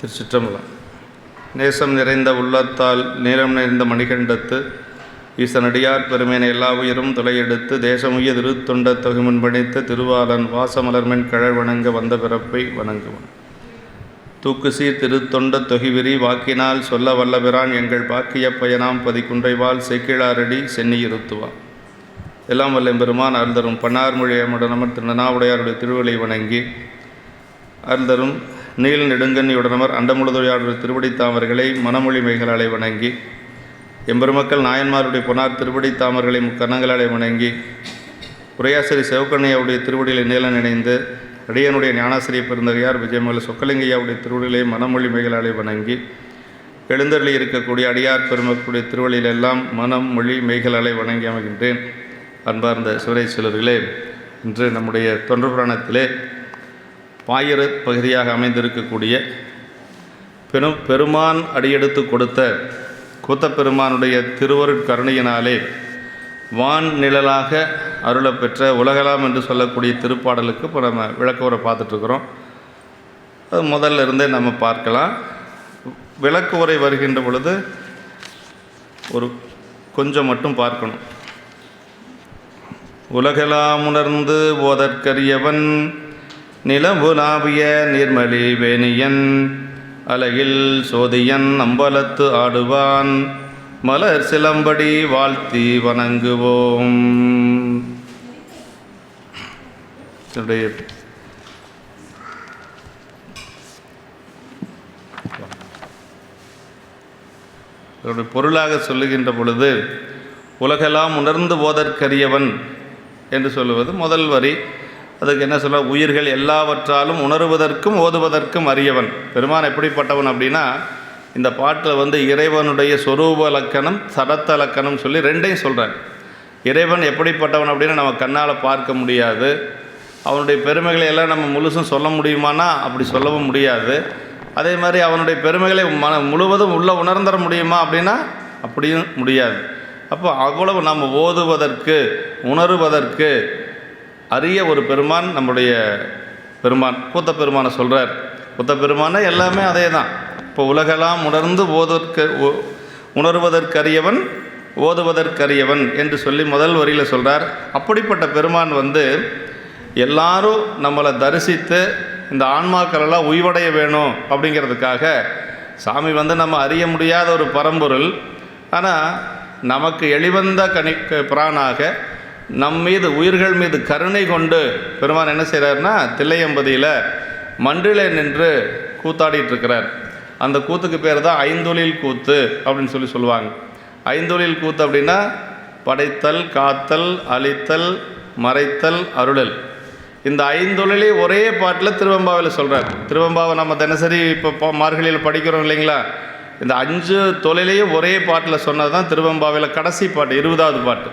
திருச்சிற்றம்பலம். நேசம் நிறைந்த உள்ளத்தால் நீளம் நிறைந்த மணிகண்டத்து ஈசனடியார் பெருமேனை எல்லா உயிரும் தொலையெடுத்து தேசமுய திருத்தொண்ட தொகுமுன் பணித்த திருவாளன் வாசமலர்மென் கழல் வணங்க வந்த பிறப்பை வணங்குவன். தூக்குசீர் திருத்தொண்ட தொகிவிரி வாக்கினால் சொல்ல வல்லபிரான் எங்கள் பாக்கிய பயனாம் பதிக்குன்றைவால் செக்கிழாரடி சென்னியிருத்துவான். எல்லாம் வல்ல பெருமான் அருள்தரும் பன்னார்மொழியமுடனமர் திருநாவுடையாருடைய திருவலை வணங்கி அருள்தரும் நீள் நெடுங்கண்ணியுடனமர் அண்டமுழுதுடையாருடைய திருவடி தாமர்களை மனமொழி மெய்களாலை வணங்கி எம்பெருமக்கள் நாயன்மாருடைய பொன்னார் திருவடி தாமர்களை முக்கரணங்களாலை வணங்கி உரையாசிரி சிவக்கண்ணையாவுடைய திருவடிகளை நீளம் இணைந்து அடியனுடைய ஞானாசிரிய பெருந்தகையார் விஜயமங்கல சொக்கலிங்கையாவுடைய திருவடிகளை மனமொழி மெய்களாலை வணங்கி எழுந்தருளி இருக்கக்கூடிய அடியார் பெருமக்களுடைய திருவடியிலெல்லாம் மனம் மொழி மெய்களாலை வணங்கி அமைகின்றேன். அன்பார்ந்த சிவரை சிலர்களே, இன்று நம்முடைய தொன்று புராணத்திலே பாயிர பகுதியாக அமைந்திருக்கக்கூடிய பெருமான் அடியெடுத்து கொடுத்த கூத்தப்பெருமானுடைய திருவருட்கருணையினாலே வான் நிழலாக அருளப்பெற்ற உலகலாம் என்று சொல்லக்கூடிய திருப்பாடலுக்கு இப்போ நம்ம விளக்குவரை பார்த்துட்ருக்குறோம். அது முதல்ல இருந்தே நம்ம பார்க்கலாம். விளக்கு உரை வருகின்ற பொழுது ஒரு கொஞ்சம் மட்டும் பார்க்கணும். உலகெல்லாம் உணர்ந்து ஓதற்கரியவன் நிலவுலாவிய நீர்மலி வேணியன் அலகில் சோதியன் அம்பலத்து ஆடுவான் மலர் சிலம்படி வாழ்த்தி வணங்குவோம். பொருளாக சொல்லுகின்ற பொழுது உலகெல்லாம் உணர்ந்து போதற்கரியவன் என்று சொல்லுவது முதல் வரி. அதுக்கு என்ன சொல்ல, உயிர்கள் எல்லாவற்றாலும் உணர்வதற்கும் ஓதுவதற்கும் அறியவன். பெருமான் எப்படிப்பட்டவன் அப்படின்னா, இந்த பாட்டில் இறைவனுடைய சொரூப லக்கணம் சடத்த லக்கணம் சொல்லி ரெண்டையும் சொல்கிறார். இறைவன் எப்படிப்பட்டவன் அப்படின்னா நம்ம கண்ணால் பார்க்க முடியாது. அவனுடைய பெருமைகளை எல்லாம் நம்ம முழுசும் சொல்ல முடியுமானா அப்படி சொல்லவும் முடியாது. அதே மாதிரி அவனுடைய பெருமைகளை முழுவதும் உள்ள உணர்ந்துட முடியுமா அப்படின்னா அப்படியும் முடியாது. அப்போ அவ்வளவு நம்ம ஓதுவதற்கு உணர்வதற்கு அரிய ஒரு பெருமான் நம்முடைய பெருமான் கூத்தப்பெருமானை சொல்கிறார். கூத்தப்பெருமானை எல்லாமே அதே தான். இப்போ உலகெல்லாம் உணர்ந்து உணர்வதற்கரியவன் ஓதுவதற்கரியவன் என்று சொல்லி முதல் வரியில் சொல்கிறார். அப்படிப்பட்ட பெருமான் எல்லாரும் நம்மளை தரிசித்து இந்த ஆன்மாக்களெல்லாம் உய்வடைய வேணும் அப்படிங்கிறதுக்காக சாமி நம்ம அறிய முடியாத ஒரு பரம்பொருள். ஆனால் நமக்கு எளிவந்த பிரானாக நம் மீது உயிர்கள் மீது கருணை கொண்டு பெருமான் என்ன செய்கிறார்னா தில்லையம்பதியில் மன்றிலே நின்று கூத்தாடிட்டுருக்கிறார். அந்த கூத்துக்கு பேர் தான் ஐந்தொழில் கூத்து அப்படின்னு சொல்லுவாங்க. ஐந்தொழில் கூத்து அப்படின்னா படைத்தல், காத்தல், அழித்தல், மறைத்தல், அருளல். இந்த ஐந்தொழிலே ஒரே பாட்டில் திருவெம்பாவில் சொல்கிறார். திருவெம்பாவை நம்ம தினசரி இப்போ மார்கழியில் படிக்கிறோம் இல்லைங்களா? இந்த 5 தொழிலையும் ஒரே பாட்டில் சொன்னது தான் திருவெம்பாவில் கடைசி பாட்டு, 20வது பாட்டு.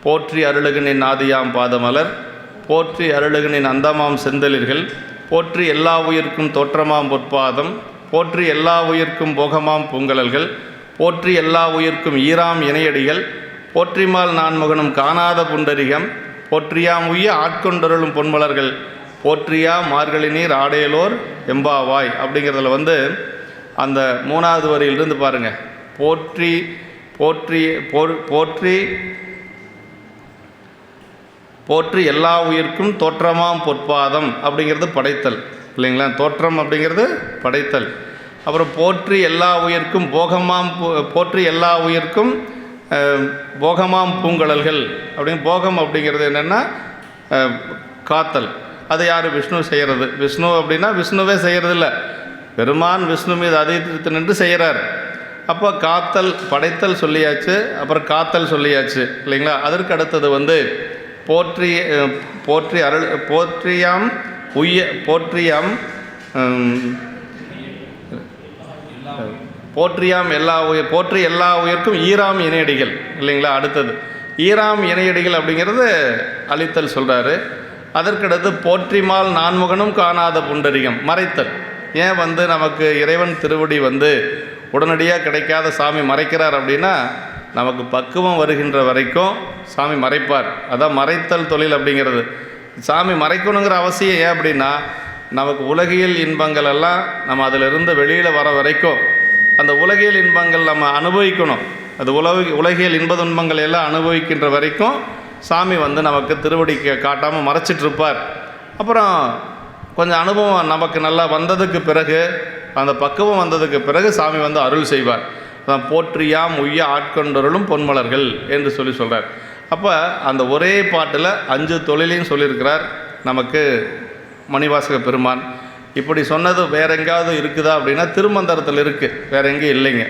போற்றி அருளுகனின் ஆதியாம் பாதமலர், போற்றி அருளுகனின் அந்தமாம் செந்தளிர்கள், போற்றி எல்லா உயிர்க்கும் தோற்றமாம் பொற்பாதம், போற்றி எல்லா உயிர்க்கும் போகமாம் பூங்கலல்கள், போற்றி எல்லா உயிர்க்கும் ஈராம் இணையடிகள், போற்றிமால் நான்முகனும் காணாத புண்டரிகம், போற்றியாம் உய்ய ஆட்கொண்டருளும் பொன்மலர்கள், போற்றியா மார்கழி நீர் ஆடையலோர் எம்பாவாய். அப்படிங்கிறதுல அந்த 3வது வரியிலிருந்து பாருங்கள். போற்றி போற்றி போற்றி போற்றி எல்லா உயிர்க்கும் தோற்றமாம் பொற்பாதம் அப்படிங்கிறது படைத்தல் இல்லைங்களா? தோற்றம் அப்படிங்கிறது படைத்தல். அப்புறம் போற்றி எல்லா உயிர்க்கும் போற்றி எல்லா உயிர்க்கும் போகமாம் பூங்கடல்கள் அப்படின்னு போகம் அப்படிங்கிறது என்னென்னா காத்தல். அது யார்? விஷ்ணு செய்கிறது. விஷ்ணு அப்படின்னா விஷ்ணுவே செய்கிறதில்ல, பெருமான் விஷ்ணு மீது அதிர்த்து நின்று செய்கிறார். அப்போ காத்தல் படைத்தல் சொல்லியாச்சு, அப்புறம் காத்தல் சொல்லியாச்சு இல்லைங்களா? அதற்கு அடுத்தது போற்றி போற்றி அருள் போற்றியாம் உய்ய போற்றியாம் போற்றியாம் எல்லா போற்றி எல்லா உயிர்க்கும் ஈராம் இணையடிகள் இல்லைங்களா? அடுத்தது ஈராம் இணையடிகள் அப்படிங்கிறது அழித்தல் சொல்கிறாரு. அதற்கடுத்து போற்றிமால் நான்முகனும் காணாத புண்டரிகம் மறைத்தல். ஏன் நமக்கு இறைவன் திருவடி உடனடியாக கிடைக்காத சாமி மறைக்கிறார் அப்படின்னா நமக்கு பக்குவம் வருகின்ற வரைக்கும் சாமி மறைப்பார். அதான் மறைத்தல் தொழில் அப்படிங்கிறது. சாமி மறைக்கணுங்கிற அவசியம் ஏன் அப்படின்னா நமக்கு உலகியல் இன்பங்கள் எல்லாம் நம்ம அதிலிருந்து வெளியில் வர வரைக்கும் அந்த உலகியல் இன்பங்கள் நம்ம அனுபவிக்கணும். அது உலகியல் இன்ப துன்பங்கள் எல்லாம் அனுபவிக்கின்ற வரைக்கும் சாமி வந்து நமக்கு திருவடி காட்டாமல் மறைச்சிட்ருப்பார். அப்புறம் கொஞ்சம் அனுபவம் நமக்கு நல்லா வந்ததுக்கு பிறகு, அந்த பக்குவம் வந்ததுக்கு பிறகு சாமி வந்து அருள் செய்வார். அதான் போற்றியாம் உய்ய ஆட்கொண்டருளும் பொன்மலர்கள் என்று சொல்கிறார். அப்போ அந்த ஒரே பாட்டில் 5 தொழிலையும் சொல்லியிருக்கிறார் நமக்கு மணிவாசக பெருமான். இப்படி சொன்னது வேற எங்கேயாவது இருக்குதா அப்படின்னா திருமந்திரத்தில் இருக்குது, வேற எங்கேயும் இல்லைங்க.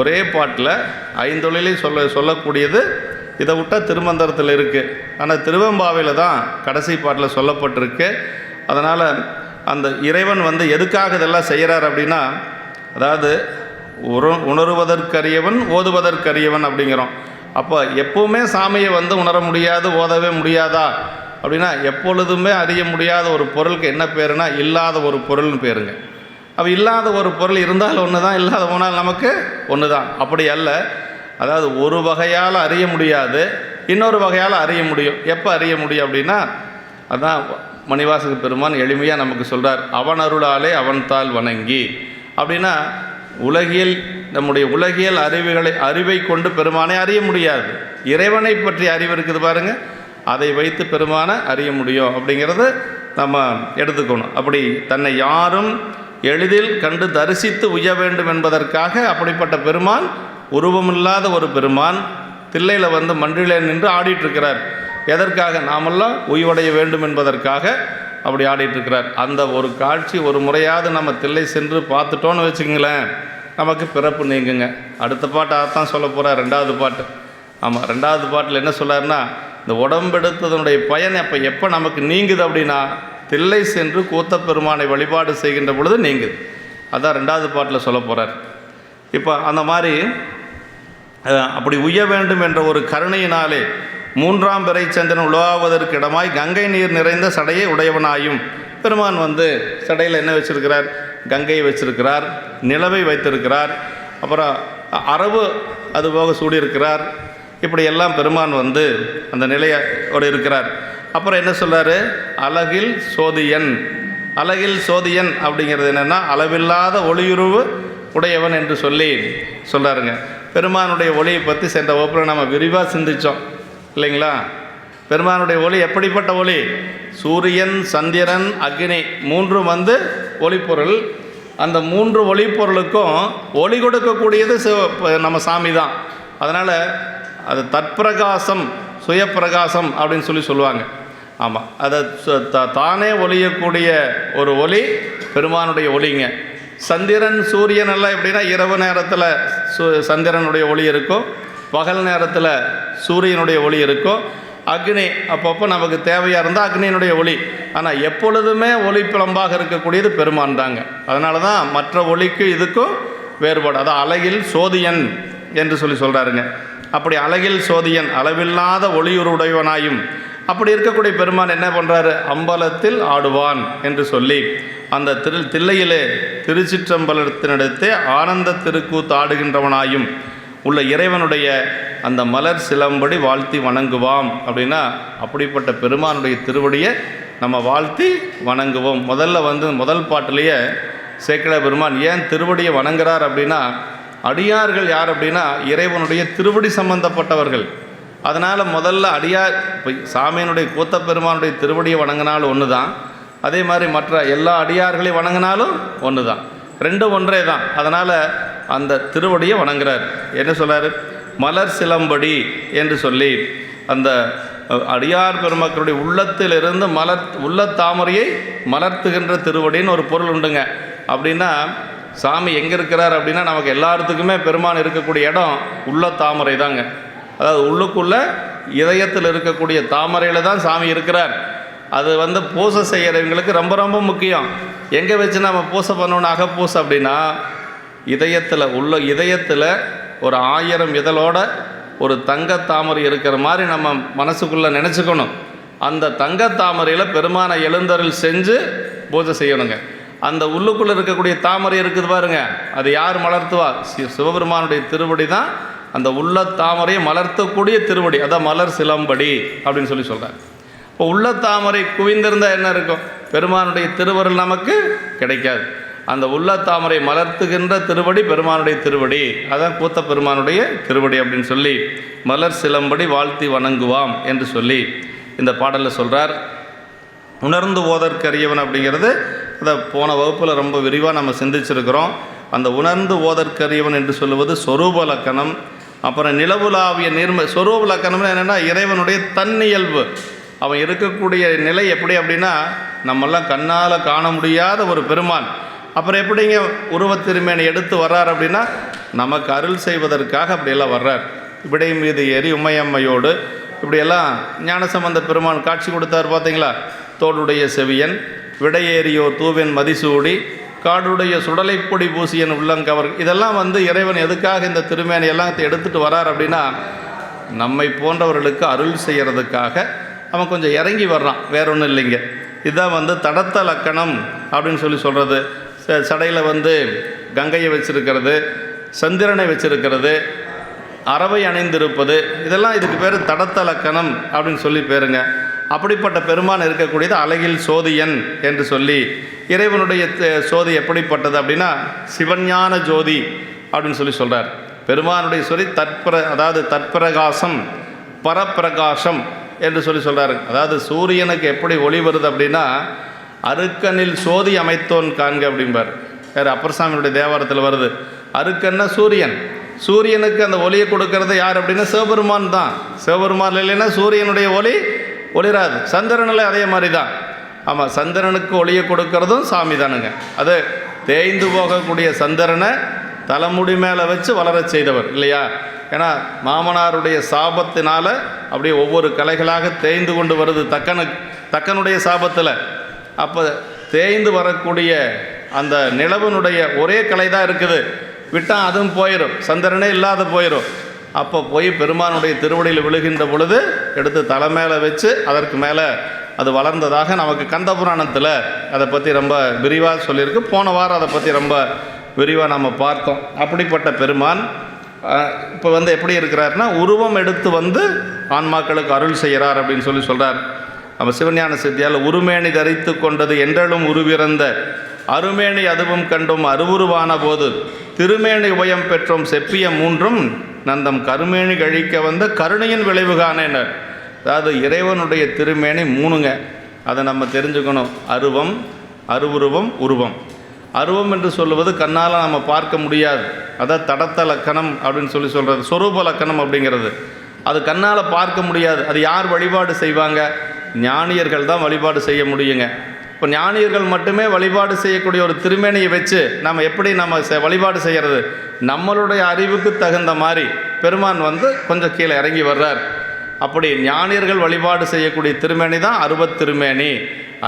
ஒரே பாட்டில் 5 தொழிலையும் சொல்லக்கூடியது இதை விட்டால் திருமந்திரத்தில் இருக்குது. ஆனால் திருவெம்பாவையில் தான் கடைசி பாட்டில் சொல்லப்பட்டிருக்கு. அதனால் அந்த இறைவன் வந்து எதுக்காக இதெல்லாம் செய்கிறார் அப்படின்னா, அதாவது உணருவதற்கரியவன் ஓதுவதற்கரியவன் அப்படிங்கிறோம். அப்போ எப்போவுமே சாமியை வந்து உணர முடியாது, ஓதவே முடியாதா அப்படின்னா, எப்பொழுதுமே அறிய முடியாத ஒரு பொருளுக்கு என்ன பேருனா இல்லாத ஒரு பொருள்னு பேருங்க. அப்போ இல்லாத ஒரு பொருள் இருந்தால் ஒன்று தான், இல்லாத போனால் நமக்கு ஒன்று தான். அப்படி அல்ல. அதாவது ஒரு வகையால் அறிய முடியாது, இன்னொரு வகையால் அறிய முடியும். எப்போ அறிய முடியும் அப்படின்னா, அதான் மணிவாசக பெருமான் எளிமையாக நமக்கு சொல்கிறார், அவன் அருளாலே அவன் தாள் வணங்கி. அப்படின்னா உலகியல் நம்முடைய உலகியல் அறிவை கொண்டு பெருமானை அறிய முடியாது. இறைவனை பற்றி அறிவு இருக்குது பாருங்கள், அதை வைத்து பெருமானை அறிய முடியும் அப்படிங்கிறது நம்ம எடுத்துக்கணும். அப்படி தன்னை யாரும் எளிதில் கண்டு தரிசித்து உய்ய வேண்டும் என்பதற்காக அப்படிப்பட்ட பெருமான், உருவமில்லாத ஒரு பெருமான் தில்லையில் வந்து மன்றிலே நின்று ஆடிட்டுருக்கிறார். எதற்காக? நாமெல்லாம் உய்வடைய வேண்டும் என்பதற்காக அப்படி ஆடிட்டுருக்கிறார். அந்த ஒரு காட்சி ஒரு முறையாவது நம்ம தில்லை சென்று பார்த்துட்டோன்னு வச்சுக்கங்களேன், நமக்கு பிறப்பு நீங்குங்க. அடுத்த பாட்டு அதான் சொல்ல போகிறார், 2வது பாட்டு. ஆமாம், 2வது பாட்டில் என்ன சொல்கிறாருன்னா, இந்த உடம்பெடுத்ததனுடைய பயன் எப்போ நமக்கு நீங்குது அப்படின்னா, தில்லை சென்று கூத்தப்பெருமானை வழிபாடு செய்கின்ற பொழுது நீங்குது. அதான் 2வது பாட்டில் சொல்ல போகிறார். இப்போ அந்த மாதிரி அப்படி உய்ய வேண்டும் என்ற ஒரு கருணையினாலே 3ஆம் பிறை சந்திரன் உலவாவதற்கு இடமாய் கங்கை நீர் நிறைந்த சடையை உடையவனாயும் பெருமான் வந்து சடையில் என்ன வச்சிருக்கிறார்? கங்கையை வச்சிருக்கிறார், நிலவை வைத்திருக்கிறார், அப்புறம் அரவு அதுபோக சூடியிருக்கிறார். இப்படி எல்லாம் பெருமான் வந்து அந்த நிலையோடு இருக்கிறார். அப்புறம் என்ன சொல்கிறாரு? அழகில் சோதியன். அழகில் சோதியன் அப்படிங்கிறது என்னென்னா, அளவில்லாத ஒளியுருவு உடையவன் என்று சொல்கிறாருங்க. பெருமானுடைய ஒளியை பற்றி சென்ற வகுப்பில் நம்ம விரிவாக சிந்தித்தோம் இல்லைங்களா? பெருமானுடைய ஒளி எப்படிப்பட்ட ஒளி? சூரியன், சந்திரன், அக்னி 3 வந்து ஒளிப்பொருள். அந்த 3 ஒளிப்பொருளுக்கும் ஒளி கொடுக்கக்கூடியது நம்ம சாமி தான். அதனால் அது தற்பிரகாசம், சுயப்பிரகாசம் அப்படின்னு சொல்லுவாங்க. ஆமாம், அதை தானே ஒளியக்கூடிய ஒரு ஒளி பெருமானுடைய ஒளிங்க. சந்திரன், சூரியன் எல்லாம் எப்படின்னா, இரவு நேரத்தில் சந்திரனுடைய ஒளி இருக்கும், பகல் நேரத்தில் சூரியனுடைய ஒளி இருக்கும். அக்னி அப்பப்போ நமக்கு தேவையாக இருந்தால் அக்னியினுடைய ஒளி. ஆனால் எப்பொழுதுமே ஒளி பிளம்பாக இருக்கக்கூடியது பெருமான் தாங்க. அதனால தான் மற்ற ஒளிக்கு இதுக்கும் வேறுபாடு. அதான் அழகில் சோதியன் என்று சொல்கிறாருங்க. அப்படி அழகில் சோதியன், அளவில்லாத ஒளியுருடையவனாயும் அப்படி இருக்கக்கூடிய பெருமான் என்ன பண்ணுறாரு? அம்பலத்தில் ஆடுவான் என்று சொல்லி அந்த தில்லையிலே திருச்சிற்றம்பலத்தினிடத்தே ஆனந்த திருக்கூத்து ஆடுகின்றவனாயும் உள்ள இறைவனுடைய அந்த மலர் சிலம்படி வாழ்த்தி வணங்குவாம். அப்படின்னா அப்படிப்பட்ட பெருமானுடைய திருவடியை நம்ம வாழ்த்தி வணங்குவோம். முதல் பாட்டிலேயே சேக்கிழார் பெருமான் ஏன் திருவடியை வணங்குறார் அப்படின்னா, அடியார்கள் யார் அப்படின்னா இறைவனுடைய திருவடி சம்பந்தப்பட்டவர்கள். அதனால் முதல்ல அடியார், இப்போ சாமியினுடைய கூத்தப்பெருமானுடைய திருவடியை வணங்கினாலும் ஒன்று தான், அதே மாதிரி மற்ற எல்லா அடியார்களையும் வணங்கினாலும் ஒன்று தான், ரெண்டும் ஒன்றே தான். அதனால் அந்த திருவடியை வணங்குறார். என்ன சொல்கிறார்? மலர் சிலம்படி என்று சொல்லி அந்த அடியார் பெருமக்களுடைய உள்ளத்திலிருந்து உள்ள தாமரையை மலர்த்துகின்ற திருவடின்னு ஒரு பொருள் உண்டுங்க. அப்படின்னா சாமி எங்கே இருக்கிறார் அப்படின்னா, நமக்கு எல்லாத்துக்குமே பெருமான் இருக்கக்கூடிய இடம் உள்ள தாமரை தாங்க. அதாவது உள்ளுக்குள்ள இதயத்தில் இருக்கக்கூடிய தாமரையில் தான் சாமி இருக்கிறார். அது பூசை செய்கிறவங்களுக்கு ரொம்ப ரொம்ப முக்கியம். எங்கே வச்சு நம்ம பூசை பண்ணணும்? அகப்பூசை அப்படின்னா இதயத்தில் ஒரு 1000 இதழோட ஒரு தங்க தாமரை இருக்கிற மாதிரி நம்ம மனசுக்குள்ளே நினச்சிக்கணும். அந்த தங்க தாமரையில் பெருமானை எழுந்தருள் செஞ்சு பூஜை செய்யணுங்க. அந்த உள்ளுக்குள்ளே இருக்கக்கூடிய தாமரை இருக்குது பாருங்க, அது யார் மலர்த்துவா? சிவபெருமானுடைய திருவடி தான் அந்த உள்ள தாமரையை மலர்த்தக்கூடிய திருவடி. அதான் மலர் சிலம்படி அப்படின்னு சொல்கிறார். இப்போ உள்ள தாமரை குவிந்திருந்தால் என்ன இருக்கும்? பெருமானுடைய திருவருள் நமக்கு கிடைக்காது. அந்த உள்ள தாமரை மலர்த்துகின்ற திருவடி பெருமானுடைய திருவடி, அதான் கூத்த பெருமானுடைய திருவடி அப்படின்னு சொல்லி மலர் சிலம்படி வாழ்த்தி வணங்குவாம் என்று சொல்லி இந்த பாடலில் சொல்கிறார். உணர்ந்து ஓதற்கரியவன் அப்படிங்கிறது அதை போன வகுப்பில் ரொம்ப விரிவாக நம்ம சிந்திச்சிருக்கிறோம். அந்த உணர்ந்து ஓதற்கரியவன் என்று சொல்லுவது சொரூப லக்கணம். அப்புறம் நிலவுலாவிய நீர்மை. சொரூப லக்கணம்னு என்னென்னா இறைவனுடைய தன்னியல்பு, அவன் இருக்கக்கூடிய நிலை எப்படி அப்படின்னா நம்மெல்லாம் கண்ணால் காண முடியாத ஒரு பெருமான். அப்புறம் எப்படிங்க உருவத்திருமேனை எடுத்து வர்றார் அப்படின்னா நமக்கு அருள் செய்வதற்காக அப்படியெல்லாம் வர்றார். விடை மீது ஏறி உமையம்மையோடு இப்படியெல்லாம் ஞானசம்பந்த பெருமான் காட்சி கொடுத்தார் பார்த்தீங்களா. தோடுடைய செவியன், விடையேறியோர் தூவென் மதிசூடி, காடுடைய சுடலைப்பொடி பூசியன் உள்ளங்கவர். இதெல்லாம் இறைவன் எதுக்காக இந்த திருமேனை எல்லாம் எடுத்துகிட்டு வரார் அப்படின்னா நம்மை போன்றவர்களுக்கு அருள் செய்கிறதுக்காக அவன் கொஞ்சம் இறங்கி வர்றான், வேற ஒன்றும் இல்லைங்க. இதுதான் தடத்த லக்கணம் அப்படின்னு சொல்லி சொல்கிறது. சடையில் கங்கையை வச்சிருக்கிறது, சந்திரனை வச்சிருக்கிறது, அரவை அணிந்திருப்பது, இதெல்லாம் இதுக்கு பேர் தடத்த லக்கணம் அப்படின்னு சொல்லி பேருங்க. அப்படிப்பட்ட பெருமான் இருக்கக்கூடியது அழகில் சோதியன் என்று சொல்லி இறைவனுடைய சோதி எப்படிப்பட்டது அப்படின்னா சிவஞான ஜோதி அப்படின்னு சொல்லி சொல்கிறார். பெருமானுடைய சொல்லி அதாவது தற்பிரகாசம் பரப்பிரகாசம் என்று சொல்லி சொல்கிறாரு. அதாவது சூரியனுக்கு எப்படி ஒளி வருது அப்படின்னா அருக்கனில் சோதி அமைத்தோன் காண்க அப்படிம்பார். வேறு அப்பர்சாமியுடைய தேவாரத்தில் வருது. அருக்கன்னா சூரியன், சூரியனுக்கு அந்த ஒளியை கொடுக்கறது யார் அப்படின்னா சிவபெருமான் தான். சிவபெருமான் இல்லைன்னா சூரியனுடைய ஒளி ஒளிராது. சந்திரனில் அதே மாதிரி தான். ஆமாம், சந்திரனுக்கு ஒளியை கொடுக்கறதும் சாமி தானுங்க. அது தேய்ந்து போகக்கூடிய சந்திரனை தலைமுடி மேலே வச்சு வளரச் செய்தவர் இல்லையா. ஏன்னா மாமனாருடைய சாபத்தினால் அப்படியே ஒவ்வொரு கலைகளாக தேய்ந்து கொண்டு வருது தக்கனுடைய சாபத்தில். அப்போ தேய்ந்து வரக்கூடிய அந்த நிலவனுடைய ஒரே கலை தான் இருக்குது. விட்டால் அதுவும் போயிடும், சந்திரனே இல்லாத போயிடும். அப்போ போய் பெருமானுடைய திருவடியில் விழுகின்ற பொழுது எடுத்து தலை மேலே வச்சு அதற்கு மேலே அது வளர்ந்ததாக நமக்கு கந்த புராணத்தில் அதை பற்றி ரொம்ப விரிவாக சொல்லியிருக்கு. போன வாரம் அதை பற்றி ரொம்ப விரிவாக நம்ம பார்த்தோம். அப்படிப்பட்ட பெருமான் இப்போ எப்படி இருக்கிறாருன்னா உருவம் எடுத்து ஆன்மாக்களுக்கு அருள் செய்கிறார் அப்படின்னு சொல்லி சொல்கிறார். நம்ம சிவஞான சித்தியால் உருமேனி தரித்து கொண்டது என்றலும் உருவிறந்த அருமேனி அதுவும் கண்டும் அருவுருவான போது திருமேனி உபயம் பெற்றோம் செப்பிய மூன்றும் நந்தம் கருமேனி கழிக்க கருணையின் விளைவுகானேனர். அதாவது இறைவனுடைய திருமேனி மூணுங்க, அதை நம்ம தெரிஞ்சுக்கணும். அருவம், அருவுருவம், உருவம். அருவம் என்று சொல்லுவது கண்ணால் நம்ம பார்க்க முடியாது, அதாவது தடத்த லக்கணம் அப்படின்னு சொல்லி சொல்கிறது. சொரூப லக்கணம் அப்படிங்கிறது அது கண்ணால் பார்க்க முடியாது. அது யார் வழிபாடு செய்வாங்க? ஞானியர்கள் தான் வழிபாடு செய்ய முடியுங்க. இப்போ ஞானியர்கள் மட்டுமே வழிபாடு செய்யக்கூடிய ஒரு திருமேனியை வச்சு நம்ம எப்படி வழிபாடு செய்கிறது? நம்மளுடைய அறிவுக்கு தகுந்த மாதிரி பெருமான் கொஞ்சம் கீழே இறங்கி வர்றார். அப்படி ஞானியர்கள் வழிபாடு செய்யக்கூடிய திருமேனி தான் அருவத் திருமேனி.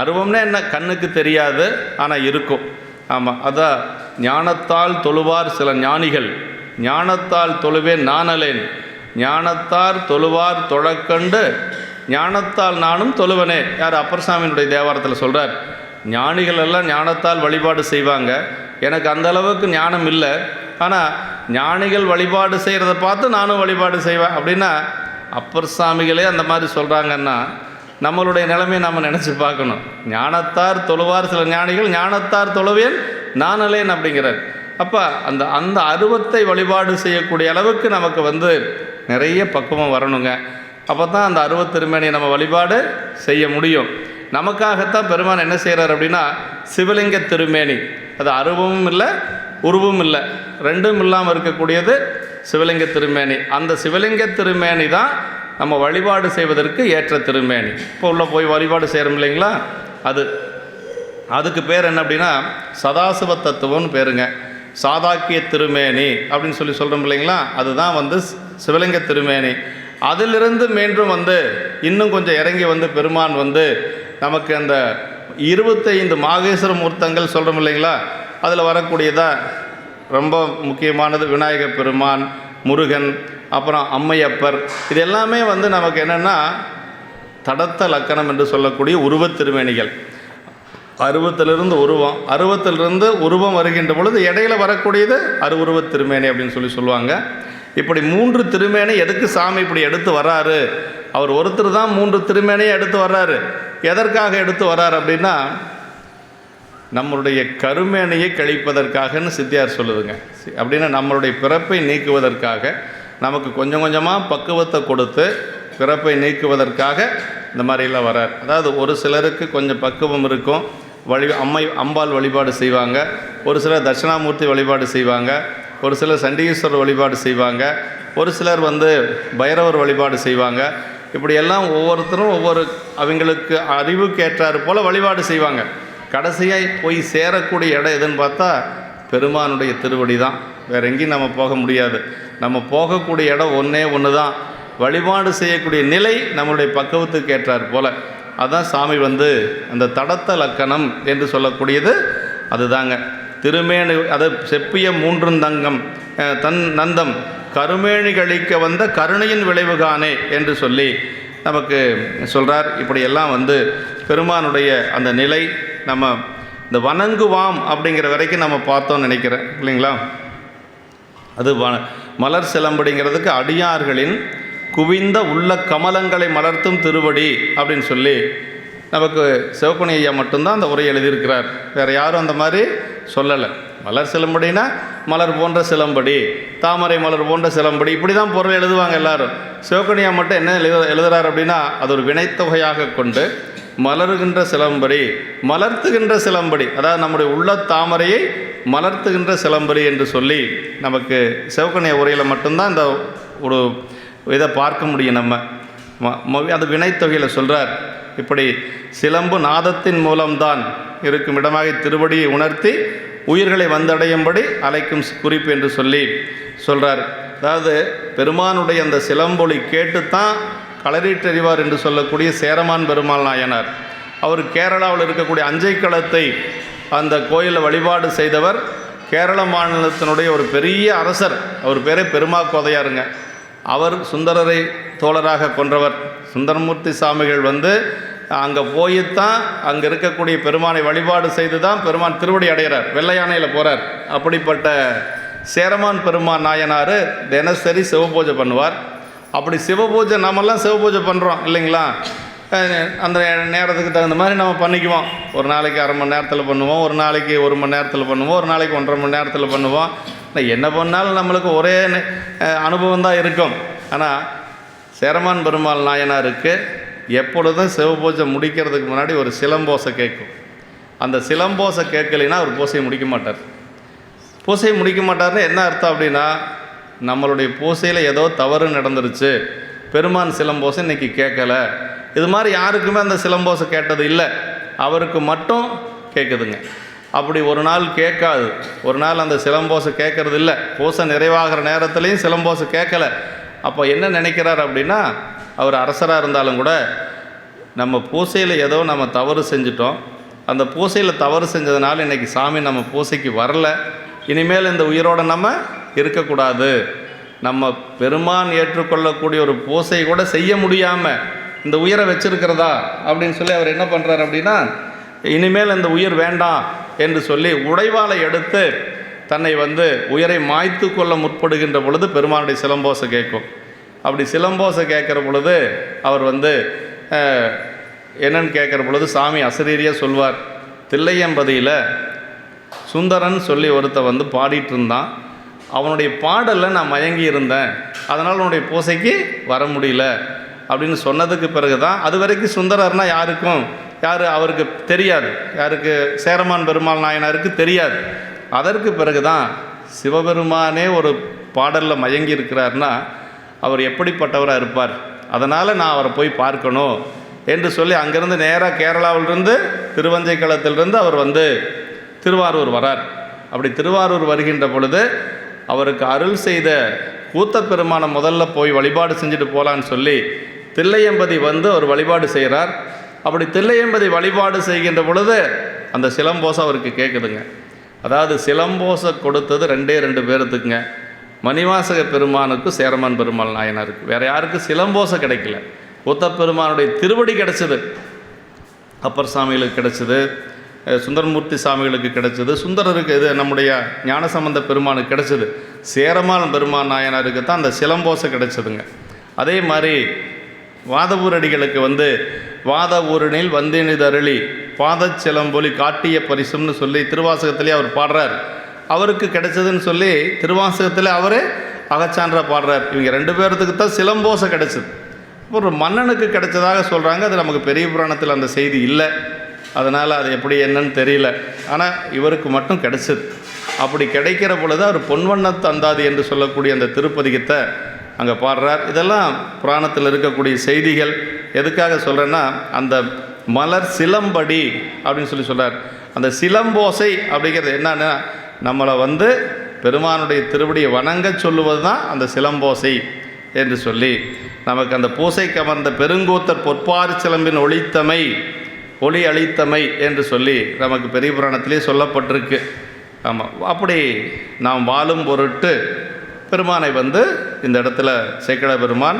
அருவம்னா என்ன? கண்ணுக்கு தெரியாது, ஆனால் இருக்கும். ஆமாம், அதான் ஞானத்தால் தொழுவார் சில ஞானிகள், ஞானத்தால் தொழுவேன் நானலேன், ஞானத்தார் தொழுவார் தொழக்கண்டு ஞானத்தால் நானும் தொழுவனே. யார்? அப்பர்சாமியினுடைய தேவாரத்தில் சொல்கிறார். ஞானிகள் எல்லாம் ஞானத்தால் வழிபாடு செய்வாங்க, எனக்கு அந்த அளவுக்கு ஞானம் இல்லை, ஆனால் ஞானிகள் வழிபாடு செய்கிறத பார்த்து நானும் வழிபாடு செய்வேன் அப்படின்னா அப்பர்சாமிகளே அந்த மாதிரி சொல்கிறாங்கன்னா நம்மளுடைய நிலைமையை நம்ம நினச்சி பார்க்கணும். ஞானத்தார் தொழுவார் சில ஞானிகள், ஞானத்தார் தொழுவேன் நானலேன் அப்படிங்கிறார். அப்போ அந்த அருவத்தை வழிபாடு செய்யக்கூடிய அளவுக்கு நமக்கு நிறைய பக்குவம் வரணுங்க. அப்போ தான் அந்த அருவத் திருமேனியை நம்ம வழிபாடு செய்ய முடியும். நமக்காகத்தான் பெருமான் என்ன செய்கிறார் அப்படின்னா சிவலிங்க திருமேனி. அது அருவமும் இல்லை, உருவும் இல்லை, ரெண்டும் இல்லாமல் இருக்கக்கூடியது சிவலிங்க திருமேனி. அந்த சிவலிங்க திருமேனி தான் நம்ம வழிபாடு செய்வதற்கு ஏற்ற திருமேனி. இப்போ உள்ள போய் வழிபாடு செய்கிறோம் இல்லைங்களா, அதுக்கு பேர் என்ன அப்படின்னா சதாசிவ தத்துவம்னு பேருங்க. சாதாக்கிய திருமேனி அப்படின்னு சொல்லி சொல்கிறோம் இல்லைங்களா, அதுதான் சிவலிங்க திருமேனி. அதிலிருந்து மீண்டும் இன்னும் கொஞ்சம் இறங்கி பெருமான் நமக்கு அந்த 25 மாகேஸ்வர மூர்த்தங்கள் சொல்கிறோம் இல்லைங்களா, அதில் வரக்கூடியதாக ரொம்ப முக்கியமானது விநாயக பெருமான், முருகன், அப்புறம் அம்மையப்பர். இது எல்லாமே நமக்கு என்னென்னா தடத்த லக்கணம் என்று சொல்லக்கூடிய உருவத் திருமேனிகள். அருவத்திலிருந்து உருவம், அருவத்திலிருந்து உருவம் வருகின்ற பொழுது இடையில வரக்கூடியது அருவுருவத் திருமேனி அப்படின்னு சொல்லுவாங்க. இப்படி 3 திருமேனி எதுக்கு சாமி இப்படி எடுத்து வர்றாரு? அவர் ஒருத்தர் தான் 3 திருமேனியை எடுத்து வர்றாரு. எதற்காக எடுத்து வர்றாரு அப்படின்னா நம்மளுடைய கருமேனியை கழிப்பதற்காகன்னு சித்தியார் சொல்லுதுங்க. அப்படின்னா நம்மளுடைய பிறப்பை நீக்குவதற்காக, நமக்கு கொஞ்சம் கொஞ்சமாக பக்குவத்தை கொடுத்து பிறப்பை நீக்குவதற்காக இந்த மாதிரிலாம் வரார். அதாவது ஒரு சிலருக்கு கொஞ்சம் பக்குவம் இருக்கும், அம்பாள் வழிபாடு செய்வாங்க, ஒரு சிலர் தட்சிணாமூர்த்தி வழிபாடு செய்வாங்க, ஒரு சிலர் சண்டிகேஸ்வரர் வழிபாடு செய்வாங்க, ஒரு சிலர் பைரவர் வழிபாடு செய்வாங்க. இப்படியெல்லாம் ஒவ்வொருத்தரும் ஒவ்வொரு அவங்களுக்கு அறிவுக்கேற்றாறு போல் வழிபாடு செய்வாங்க. கடைசியாக போய் சேரக்கூடிய இடம் எதுன்னு பார்த்தா பெருமானுடைய திருவடி தான். வேறு எங்கேயும் நம்ம போக முடியாது. நம்ம போகக்கூடிய இடம் ஒன்று தான். வழிபாடு செய்யக்கூடிய நிலை நம்மளுடைய பக்குவத்துக்கு ஏற்றார் போல். அதுதான் சாமி அந்த தடத்த லக்கணம் என்று சொல்லக்கூடியது அதுதாங்க. திருமேனி அதை செப்பிய மூன்றுந்தங்கம் நந்தம் கருமேனி கழிக்க வந்த கருணையின் விளைவுகானே என்று சொல்லி நமக்கு சொல்கிறார். இப்படியெல்லாம் பெருமானுடைய அந்த நிலை நம்ம இந்த வணங்குவாம் அப்படிங்கிற வரைக்கும் நம்ம பார்த்தோம்னு நினைக்கிறேன் இல்லைங்களா. அது மலர் சிலம்படிங்கிறதுக்கு அடியார்களின் குவிந்த உள்ள கமலங்களை மலர்த்தும் திருவடி அப்படின்னு சொல்லி நமக்கு சிவக்குனி ஐயா மட்டும்தான் அந்த உரை எழுதியிருக்கிறார். வேறு யாரும் அந்த மாதிரி சொல்லலை. மலர் சிலம்படினா மலர் போன்ற சிலம்படி, தாமரை மலர் போன்ற சிலம்படி, இப்படி தான் பொருள் எழுதுவாங்க எல்லாரும். சிவக்குனி ஐயா மட்டும் என்ன எழுதுகிறார் அப்படின்னா, அது ஒரு வினைத்தொகையாக கொண்டு மலருகின்ற சிலம்படி, மலர்த்துகின்ற சிலம்படி, அதாவது நம்முடைய உள்ள தாமரையை மலர்த்துகின்ற சிலம்படி என்று சொல்லி நமக்கு சிவக்குனி ஐயா உரையில் மட்டும்தான் இந்த ஒரு இதை பார்க்க முடியும். நம்ம அது வினைத்தொகையில் சொல்கிறார். இப்படி சிலம்பு நாதத்தின் மூலம்தான் இருக்கும் இடமாக திருவடியை உணர்த்தி உயிர்களை வந்தடையும்படி அழைக்கும் குறிப்பு என்று சொல்லி சொல்கிறார். அதாவது பெருமானுடைய அந்த சிலம்பொலி கேட்டுத்தான் களரீற்றறிவார் என்று சொல்லக்கூடிய சேரமான் பெருமாள் நாயனார். அவர் கேரளாவில் இருக்கக்கூடிய அஞ்சைக்களத்தை அந்த கோயிலில் வழிபாடு செய்தவர். கேரள மாநிலத்தினுடைய ஒரு பெரிய அரசர். அவர் பேரே பெருமாக்கோதையாருங்க. அவர் சுந்தரரை தோழராக கொன்றவர். சுந்தரமூர்த்தி சாமிகள் அங்கே போய்த்தான் அங்கே இருக்கக்கூடிய பெருமானை வழிபாடு செய்து தான் பெருமான் திருவடி அடைகிறார். வெள்ளை யானையில் போகிறார். அப்படிப்பட்ட சேரமான் பெருமான் நாயனார் தினசரி சிவபூஜை பண்ணுவார். அப்படி சிவபூஜை நாமெல்லாம் சிவபூஜை பண்ணுறோம் இல்லைங்களா. அந்த நேரத்துக்கு தகுந்த மாதிரி நம்ம பண்ணிக்குவோம். ஒரு நாளைக்கு அரை மணி நேரத்தில் பண்ணுவோம், ஒரு நாளைக்கு 1 மணி நேரத்தில் பண்ணுவோம், ஒரு நாளைக்கு 1.5 மணி நேரத்தில் பண்ணுவோம். என்ன பண்ணாலும் நம்மளுக்கு ஒரே அனுபவம் தான் இருக்கும். ஆனால் சேரமான் பெருமாள் நாயனாருக்கு எப்பொழுதும் சிவபூஜை முடிக்கிறதுக்கு முன்னாடி ஒரு சிலம்போசை கேட்கும். அந்த சிலம்போசை கேட்கலைன்னா அவர் பூசையை முடிக்க மாட்டார். பூசையை முடிக்க மாட்டார்னு என்ன அர்த்தம் அப்படின்னா, நம்மளுடைய பூசையில் ஏதோ தவறு நடந்துருச்சு, பெருமான் சிலம்போசை இன்றைக்கி கேட்கலை. இது மாதிரி யாருக்குமே அந்த சிலம்போசை கேட்டது இல்லை, அவருக்கு மட்டும் கேட்குதுங்க. அப்படி ஒரு நாள் கேட்காது, ஒரு நாள் அந்த சிலம்போசை கேட்கறது இல்லை. பூசை நிறைவாகிற நேரத்துலையும் சிலம்போசை கேட்கலை. அப்போ என்ன நினைக்கிறார் அப்படின்னா, அவர் அரசராக இருந்தாலும் கூட நம்ம பூசையில் ஏதோ நம்ம தவறு செஞ்சிட்டோம், அந்த பூசையில் தவறு செஞ்சதுனால இன்றைக்கி சாமி நம்ம பூசைக்கு வரல, இனிமேல் இந்த உயிரோடு நம்ம இருக்கக்கூடாது, நம்ம பெருமான் ஏற்றுக்கொள்ளக்கூடிய ஒரு பூசை கூட செய்ய முடியாமல் இந்த உயிரை வச்சிருக்கிறதா அப்படின்னு சொல்லி அவர் என்ன பண்ணுறார் அப்படின்னா, இனிமேல் இந்த உயிர் வேண்டாம் என்று சொல்லி உடைவாளை எடுத்து தன்னை உயிரை மாய்த்து கொள்ள முற்படுகின்ற பொழுது பெருமானுடைய சிலம்போசை கேட்கும். அப்படி சிலம்போசை கேட்குற பொழுது அவர் என்னன்னு கேட்குற பொழுது சாமி அசரீரியாக சொல்வார். தில்லையம்பதியில் சுந்தரன் சொல்லி ஒருத்த பாடிட்டு இருந்தான், அவனுடைய பாடலில் நான் மயங்கி இருந்தேன், அதனால் அவனுடைய பூசைக்கு வர முடியல அப்படின்னு சொன்னதுக்கு பிறகு தான், அது வரைக்கும் சுந்தரர்னால் யார் அவருக்கு தெரியாது, யாருக்கு சேரமான் பெருமாள் நாயனாருக்கு தெரியாது. அதற்கு பிறகு தான் சிவபெருமானே ஒரு பாடலில் மயங்கி இருக்கிறார்னா அவர் எப்படிப்பட்டவராக இருப்பார், அதனால் நான் அவரை போய் பார்க்கணும் என்று சொல்லி அங்கேருந்து நேராக கேரளாவிலிருந்து திருவஞ்சைக்களத்திலிருந்து அவர் திருவாரூர் வரார். அப்படி திருவாரூர் வருகின்ற பொழுது அவருக்கு அருள் செய்த கூத்தப்பெருமானை முதல்ல போய் வழிபாடு செஞ்சுட்டு போகலான்னு சொல்லி தில்லையம்பதி அவர் வழிபாடு செய்கிறார். அப்படி தில்லையம்பதி வழிபாடு செய்கின்ற பொழுது அந்த சிலம்போசை அவருக்கு கேட்குதுங்க. அதாவது சிலம்போசை கொடுத்தது 2 பேர்த்துக்குங்க, மணிவாசக பெருமானுக்கு சேரமான் பெருமாள் நாயனாருக்கு. வேறு யாருக்கு சிலம்போசை கிடைக்கல. கூத்தப்பெருமானுடைய திருவடி கிடச்சிது, அப்பர் சாமிகளுக்கு கிடச்சிது, சுந்தரமூர்த்தி சாமிகளுக்கு கிடச்சிது, சுந்தரருக்கு இது நம்முடைய ஞானசம்பந்த பெருமானுக்கு கிடச்சிது. சேரமான் பெருமான் நாயனாருக்கு தான் அந்த சிலம்போசை கிடச்சிதுங்க. அதே மாதிரி வாதவூரடிகளுக்கு வாத ஊரனில் வந்தினிதருளி பாதச்சிலம்பொலி காட்டிய பரிசும்னு சொல்லி திருவாசகத்திலே அவர் பாடுறார். அவருக்கு கிடைச்சதுன்னு சொல்லி திருவாசகத்தில் அவரே அகச்சான்றாக பாடுறார். இவங்க 2 பேர்த்துக்கு தான் சிலம்போசை கிடைச்சது. ஒரு மன்னனுக்கு கிடைச்சதாக சொல்கிறாங்க. அது நமக்கு பெரிய புராணத்தில் அந்த செய்தி இல்லை. அதனால் அது எப்படி என்னன்னு தெரியல. ஆனால் இவருக்கு மட்டும் கிடைச்சது. அப்படி கிடைக்கிற பொழுது அவர் பொன்வண்ணத்து அந்தாதி என்று சொல்லக்கூடிய அந்த திருப்பதிகத்தை அங்கே பாடுறார். இதெல்லாம் புராணத்தில் இருக்கக்கூடிய செய்திகள். எதுக்காக சொல்கிறேன்னா, அந்த மலர் சிலம்படி அப்படின்னு சொல்லி சொல்கிறார். அந்த சிலம்போசை அப்படிங்கிறது என்னன்னா, நம்மளை வந்து பெருமானுடைய திருவடியை வணங்க சொல்லுவது தான் அந்த சிலம்போசை என்று சொல்லி, நமக்கு அந்த பூசைக்கு அமர்ந்த பெருங்கூத்தர் பொற்பாறு சிலம்பின் ஒளி அளித்தமை என்று சொல்லி நமக்கு பெரிய புராணத்திலே சொல்லப்பட்டிருக்கு. ஆமாம், அப்படி நாம் வாழும் பொருட்டு பெருமானை வந்து இந்த இடத்துல சேக்கிழார் பெருமான்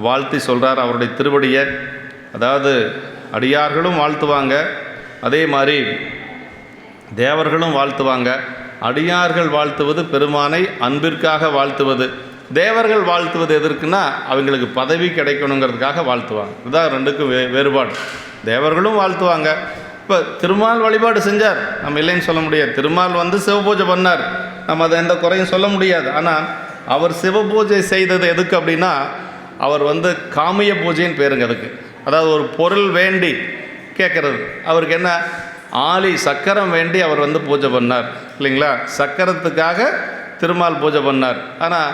வாழ்த்தி சொல்கிறார் அவருடைய திருவடியை. அதாவது அடியார்களும் வாழ்த்துவாங்க, அதே மாதிரி தேவர்களும் வாழ்த்துவாங்க. அடியார்கள் வாழ்த்துவது பெருமானை அன்பிற்காக வாழ்த்துவது, தேவர்கள் வாழ்த்துவது எதற்குன்னா அவங்களுக்கு பதவி கிடைக்கணுங்கிறதுக்காக வாழ்த்துவாங்க. இதுதான் 2க்கும் வேறுபாடு. தேவர்களும் வாழ்த்துவாங்க. இப்போ திருமால் வழிபாடு செஞ்சார், நம்ம இல்லைன்னு சொல்ல முடியாது. திருமால் வந்து சிவபூஜை பண்ணார், நம்ம அதை எந்த குறையும் சொல்ல முடியாது. ஆனால் அவர் சிவபூஜை செய்தது எதுக்கு அப்படின்னா, அவர் வந்து காமிய பூஜைன்னு பேருங்க அதுக்கு. அதாவது ஒரு பொருள் வேண்டி கேட்குறது. அவருக்கு என்ன, ஆலி சக்கரம் வேண்டி அவர் வந்து பூஜை பண்ணார் இல்லைங்களா? சக்கரத்துக்காக திருமால் பூஜை பண்ணார். ஆனால்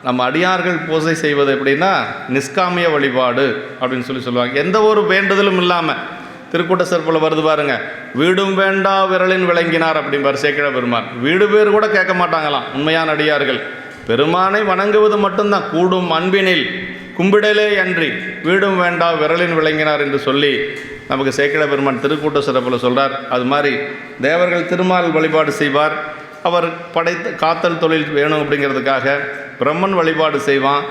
நம்ம அடியார்கள் பூஜை செய்வது எப்படின்னா நிஷ்காமிய வழிபாடு அப்படின்னு சொல்லுவாங்க. எந்த ஒரு வேண்டுதலும் இல்லாமல். திருக்கூட்ட சிறப்பில் வருது பாருங்க, வீடும் வேண்டா விரலின் விளங்கினார் அப்படிம்பார் சேக்கிழார் பெருமான். வீடு பேர் கூட கேட்க மாட்டாங்களாம் உண்மையான அடியார்கள். பெருமானை வணங்குவது மட்டும்தான். கூடும் அன்பினில் கும்பிடலே அன்றி வீடும் வேண்டா விரலின் விளங்கினார் என்று சொல்லி நமக்கு சேக்கிழார் பெருமான் திருக்கூட்ட சிறப்பில் சொல்கிறார். அது மாதிரி தேவர்கள் திருமால் வழிபாடு செய்வார். அவர் காத்தல் தொழில் வேணும் அப்படிங்கிறதுக்காக பிரம்மன் வழிபாடு செய்வான்.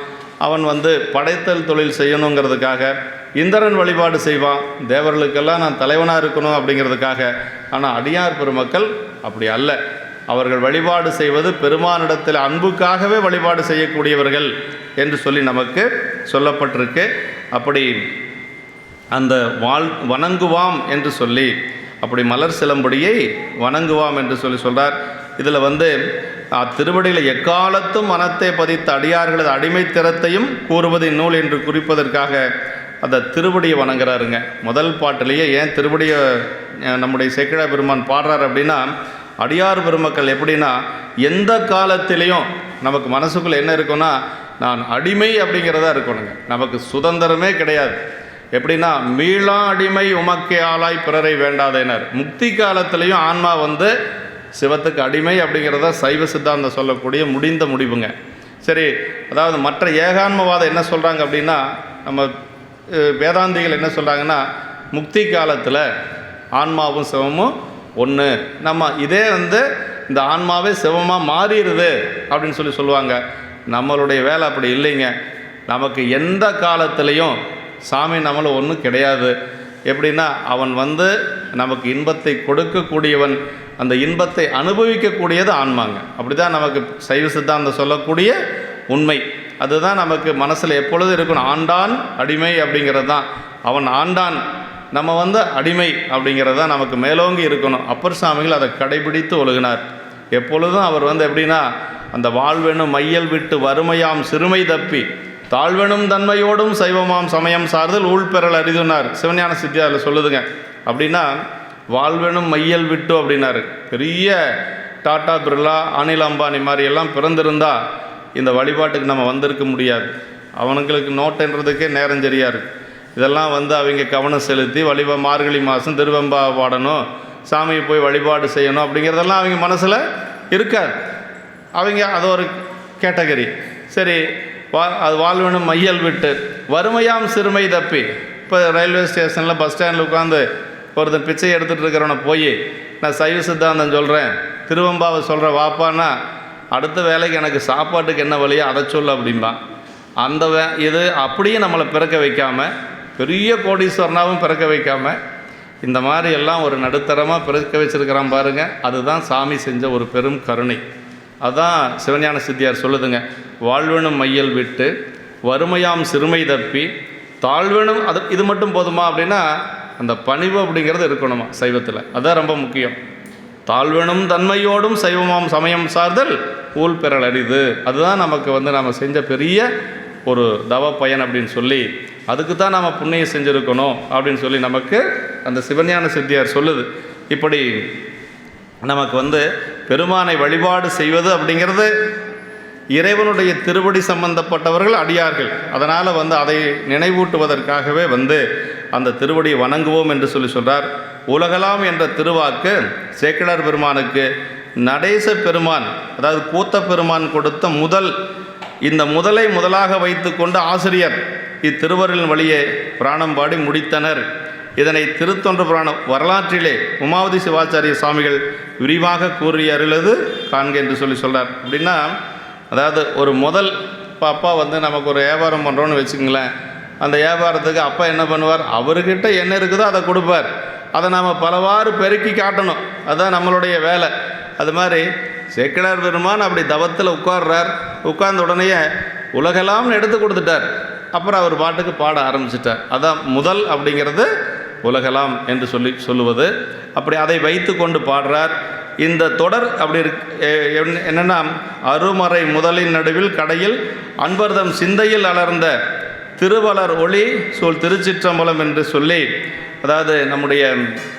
அவன் வந்து படைத்தல் தொழில் செய்யணுங்கிறதுக்காக. இந்திரன் வழிபாடு செய்வான், தேவர்களுக்கெல்லாம் நான் தலைவனாக இருக்கணும் அப்படிங்கிறதுக்காக. ஆனால் அடியார் பெருமக்கள் அப்படி அல்ல. அவர்கள் வழிபாடு செய்வது பெருமானிடத்தில் அன்புக்காகவே வழிபாடு செய்யக்கூடியவர்கள் என்று சொல்லி நமக்கு சொல்லப்பட்டிருக்கு. அப்படி அந்த வணங்குவாம் என்று சொல்லி, அப்படி மலர் சிலம்படியை வணங்குவாம் என்று சொல்லி சொல்கிறார். இதில் வந்து திருவடியில் எக்காலத்தும் மனத்தை பதித்த அடியார்களது அடிமைத்திறத்தையும் கூறுவது இந்நூல் என்று குறிப்பதற்காக அந்த திருவடியை வணங்குறாருங்க. முதல் பாட்டிலேயே ஏன் திருவடியை நம்முடைய சேக்கிழார் பெருமான் பாடுறார் அப்படின்னா, அடியார் பெருமக்கள் எப்படின்னா எந்த காலத்திலையும் நமக்கு மனசுக்குள்ளே என்ன இருக்குன்னா, நான் அடிமை அப்படிங்கிறதா இருக்கணுங்க. நமக்கு சுதந்திரமே கிடையாது. எப்படின்னா, மீளா அடிமை உமக்கே ஆளாய் பிறரை வேண்டாதேனர். முக்தி காலத்திலையும் ஆன்மா வந்து சிவத்துக்கு அடிமை அப்படிங்கிறத சைவ சித்தாந்தம் சொல்லக்கூடிய முடிந்த முடிவுங்க. சரி, அதாவது மற்ற ஏகான்மவாதம் என்ன சொல்கிறாங்க அப்படின்னா, நம்ம வேதாந்திகள் என்ன சொல்கிறாங்கன்னா, முக்தி காலத்தில் ஆன்மாவும் சிவமும் ஒன்று, நம்ம இதே வந்து இந்த ஆன்மாவே சிவமாக மாறிடுது அப்படின்னு சொல்லுவாங்க. நம்மளுடைய வேலை அப்படி இல்லைங்க. நமக்கு எந்த காலத்திலையும் சாமி நம்மள ஒன்றும் கிடையாது. எப்படின்னா, அவன் வந்து நமக்கு இன்பத்தை கொடுக்கக்கூடியவன், அந்த இன்பத்தை அனுபவிக்கக்கூடியது ஆன்மாங்க. அப்படி தான் நமக்கு சைவ சித்தாந்தம் சொல்லக்கூடிய உண்மை. அதுதான் நமக்கு மனசில் எப்பொழுதும் இருக்கணும். ஆண்டான் அடிமை அப்படிங்கிறது தான். அவன் ஆண்டான், நம்ம வந்து அடிமை அப்படிங்கிறது தான் நமக்கு மேலோங்கி இருக்கணும். அப்பர் சாமிகள் அதை கடைபிடித்து ஒழுகினார். எப்பொழுதும் அவர் வந்து எப்படின்னா, அந்த வாழ்வெனும் மையல் விட்டு வறுமையாம் சிறுமை தப்பி தாழ்வெனும் தன்மையோடும் சைவமாம் சமயம் சார்தல் ஊழ்பெறல் அரிதுனார். சிவஞான சித்தியாரில் சொல்லுதுங்க. அப்படின்னா வாழ்வெனும் மையல் விட்டு அப்படின்னாரு. பெரிய டாடா பிர்லா அனில் அம்பானி மாதிரி எல்லாம் பிறந்திருந்தா இந்த வழிபாட்டுக்கு நம்ம வந்திருக்க முடியாது. அவனுங்களுக்கு நோட்டுன்றதுக்கே நேரம் சரியாக இருக்குது. இதெல்லாம் வந்து அவங்க கவனம் செலுத்தி மார்கழி மாதம் திருவெம்பா பாடணும், சாமியை போய் வழிபாடு செய்யணும் அப்படிங்கிறதெல்லாம் அவங்க மனசில் இருக்காது. அவங்க அது ஒரு கேட்டகரி. சரி, அது வாழ்வெனும் மையல் விட்டு வறுமையாம் சிறுமை தப்பி. இப்போ ரயில்வே ஸ்டேஷனில் பஸ் ஸ்டாண்டில் உட்காந்து ஒருத்தன் பிச்சை எடுத்துகிட்டு இருக்கிறவனை போய் நான் சைவ சித்தாந்தம் சொல்கிறேன், திருவெம்பாவை சொல்கிறேன் வாப்பான்னா, அடுத்த வேலைக்கு எனக்கு சாப்பாட்டுக்கு என்ன வழியோ அதை சொல்ல அப்படிம்பான். அந்த இது அப்படியே நம்மளை பிறக்க வைக்காமல், பெரிய கோடீஸ்வரனாகவும் பிறக்க வைக்காமல், இந்த மாதிரி எல்லாம் ஒரு நடுத்தரமாக பிறக்க வச்சுருக்கிறான் பாருங்கள். அதுதான் சாமி செஞ்ச ஒரு பெரும் கருணை. அதுதான் சிவஞான சித்தியார் சொல்லுதுங்க. வாழ்வெனும் மையல் விட்டு வறுமையாம் சிறுமை தப்பி தாழ்வெனும், அது இது மட்டும் போதுமா அப்படின்னா, அந்த பணிவு அப்படிங்கிறது இருக்கணுமா சைவத்தில். அதுதான் ரொம்ப முக்கியம். தாழ்வெனும் தன்மையோடும் சைவமாம் சமயம் சார்தல் ஊழ் பெறல் அரிது. அதுதான் நமக்கு நம்ம செஞ்ச பெரிய ஒரு தவ பயன் அப்படின்னு சொல்லி, அதுக்கு தான் நம்ம புண்ணியம் செஞ்சுருக்கணும் அப்படின்னு சொல்லி நமக்கு அந்த சிவஞான சித்தியார் சொல்லுது. இப்படி நமக்கு பெருமானை வழிபாடு செய்வது அப்படிங்கிறது இறைவனுடைய திருவடி சம்பந்தப்பட்டவர்கள் அடியார்கள். அதனால் அதை நினைவூட்டுவதற்காகவே அந்த திருவடியை வணங்குவோம் என்று சொல்கிறார். உலகலாம் என்ற திருவாக்கு சேக்கிழார் பெருமானுக்கு நடேச பெருமான், அதாவது கூத்த பெருமான் கொடுத்த முதல். இந்த முதலை முதலாக வைத்து கொண்டு ஆசிரியர் இத்திருவருளின் வழியே பிராணம் பாடி முடித்தனர். இதனை திருத்தொன்ற புராண வரலாற்றிலே உமாவதி சிவாச்சாரிய சுவாமிகள் விரிவாக கூறி அருளது காண்க என்று சொல்கிறார். அப்படின்னா, அதாவது ஒரு முதல் அப்பா நமக்கு ஒரு வியாபாரம் பண்ணுறோன்னு வச்சுக்கங்களேன். அந்த வியாபாரத்துக்கு அப்பா என்ன பண்ணுவார், அவர்கிட்ட என்ன இருக்குதோ அதை கொடுப்பார். அதை நாம் பலவாறு பெருக்கி காட்டணும். அதுதான் நம்மளுடைய வேலை. அது மாதிரி சேக்கிழார் பெருமான் அப்படி தவத்தில் உட்கார்றார். உட்கார்ந்த உடனேயே உலகெல்லாம்னு எடுத்து கொடுத்துட்டார். அப்புறம் அவர் பாட்டுக்கு பாட ஆரம்பிச்சிட்டார். அதான் முதல் அப்படிங்கிறது உலகலாம் என்று சொல்லுவது. அப்படி அதை வைத்து கொண்டு பாடுறார். இந்த தொடர் அப்படி என்னென்னா, அருமறை முதலின் நடுவில் கடையில் அன்பர்தம் சிந்தையில் அலர்ந்த திருவளர் ஒளி சூழ் திருச்சிற்றம்பலம் என்று சொல்லி, அதாவது நம்முடைய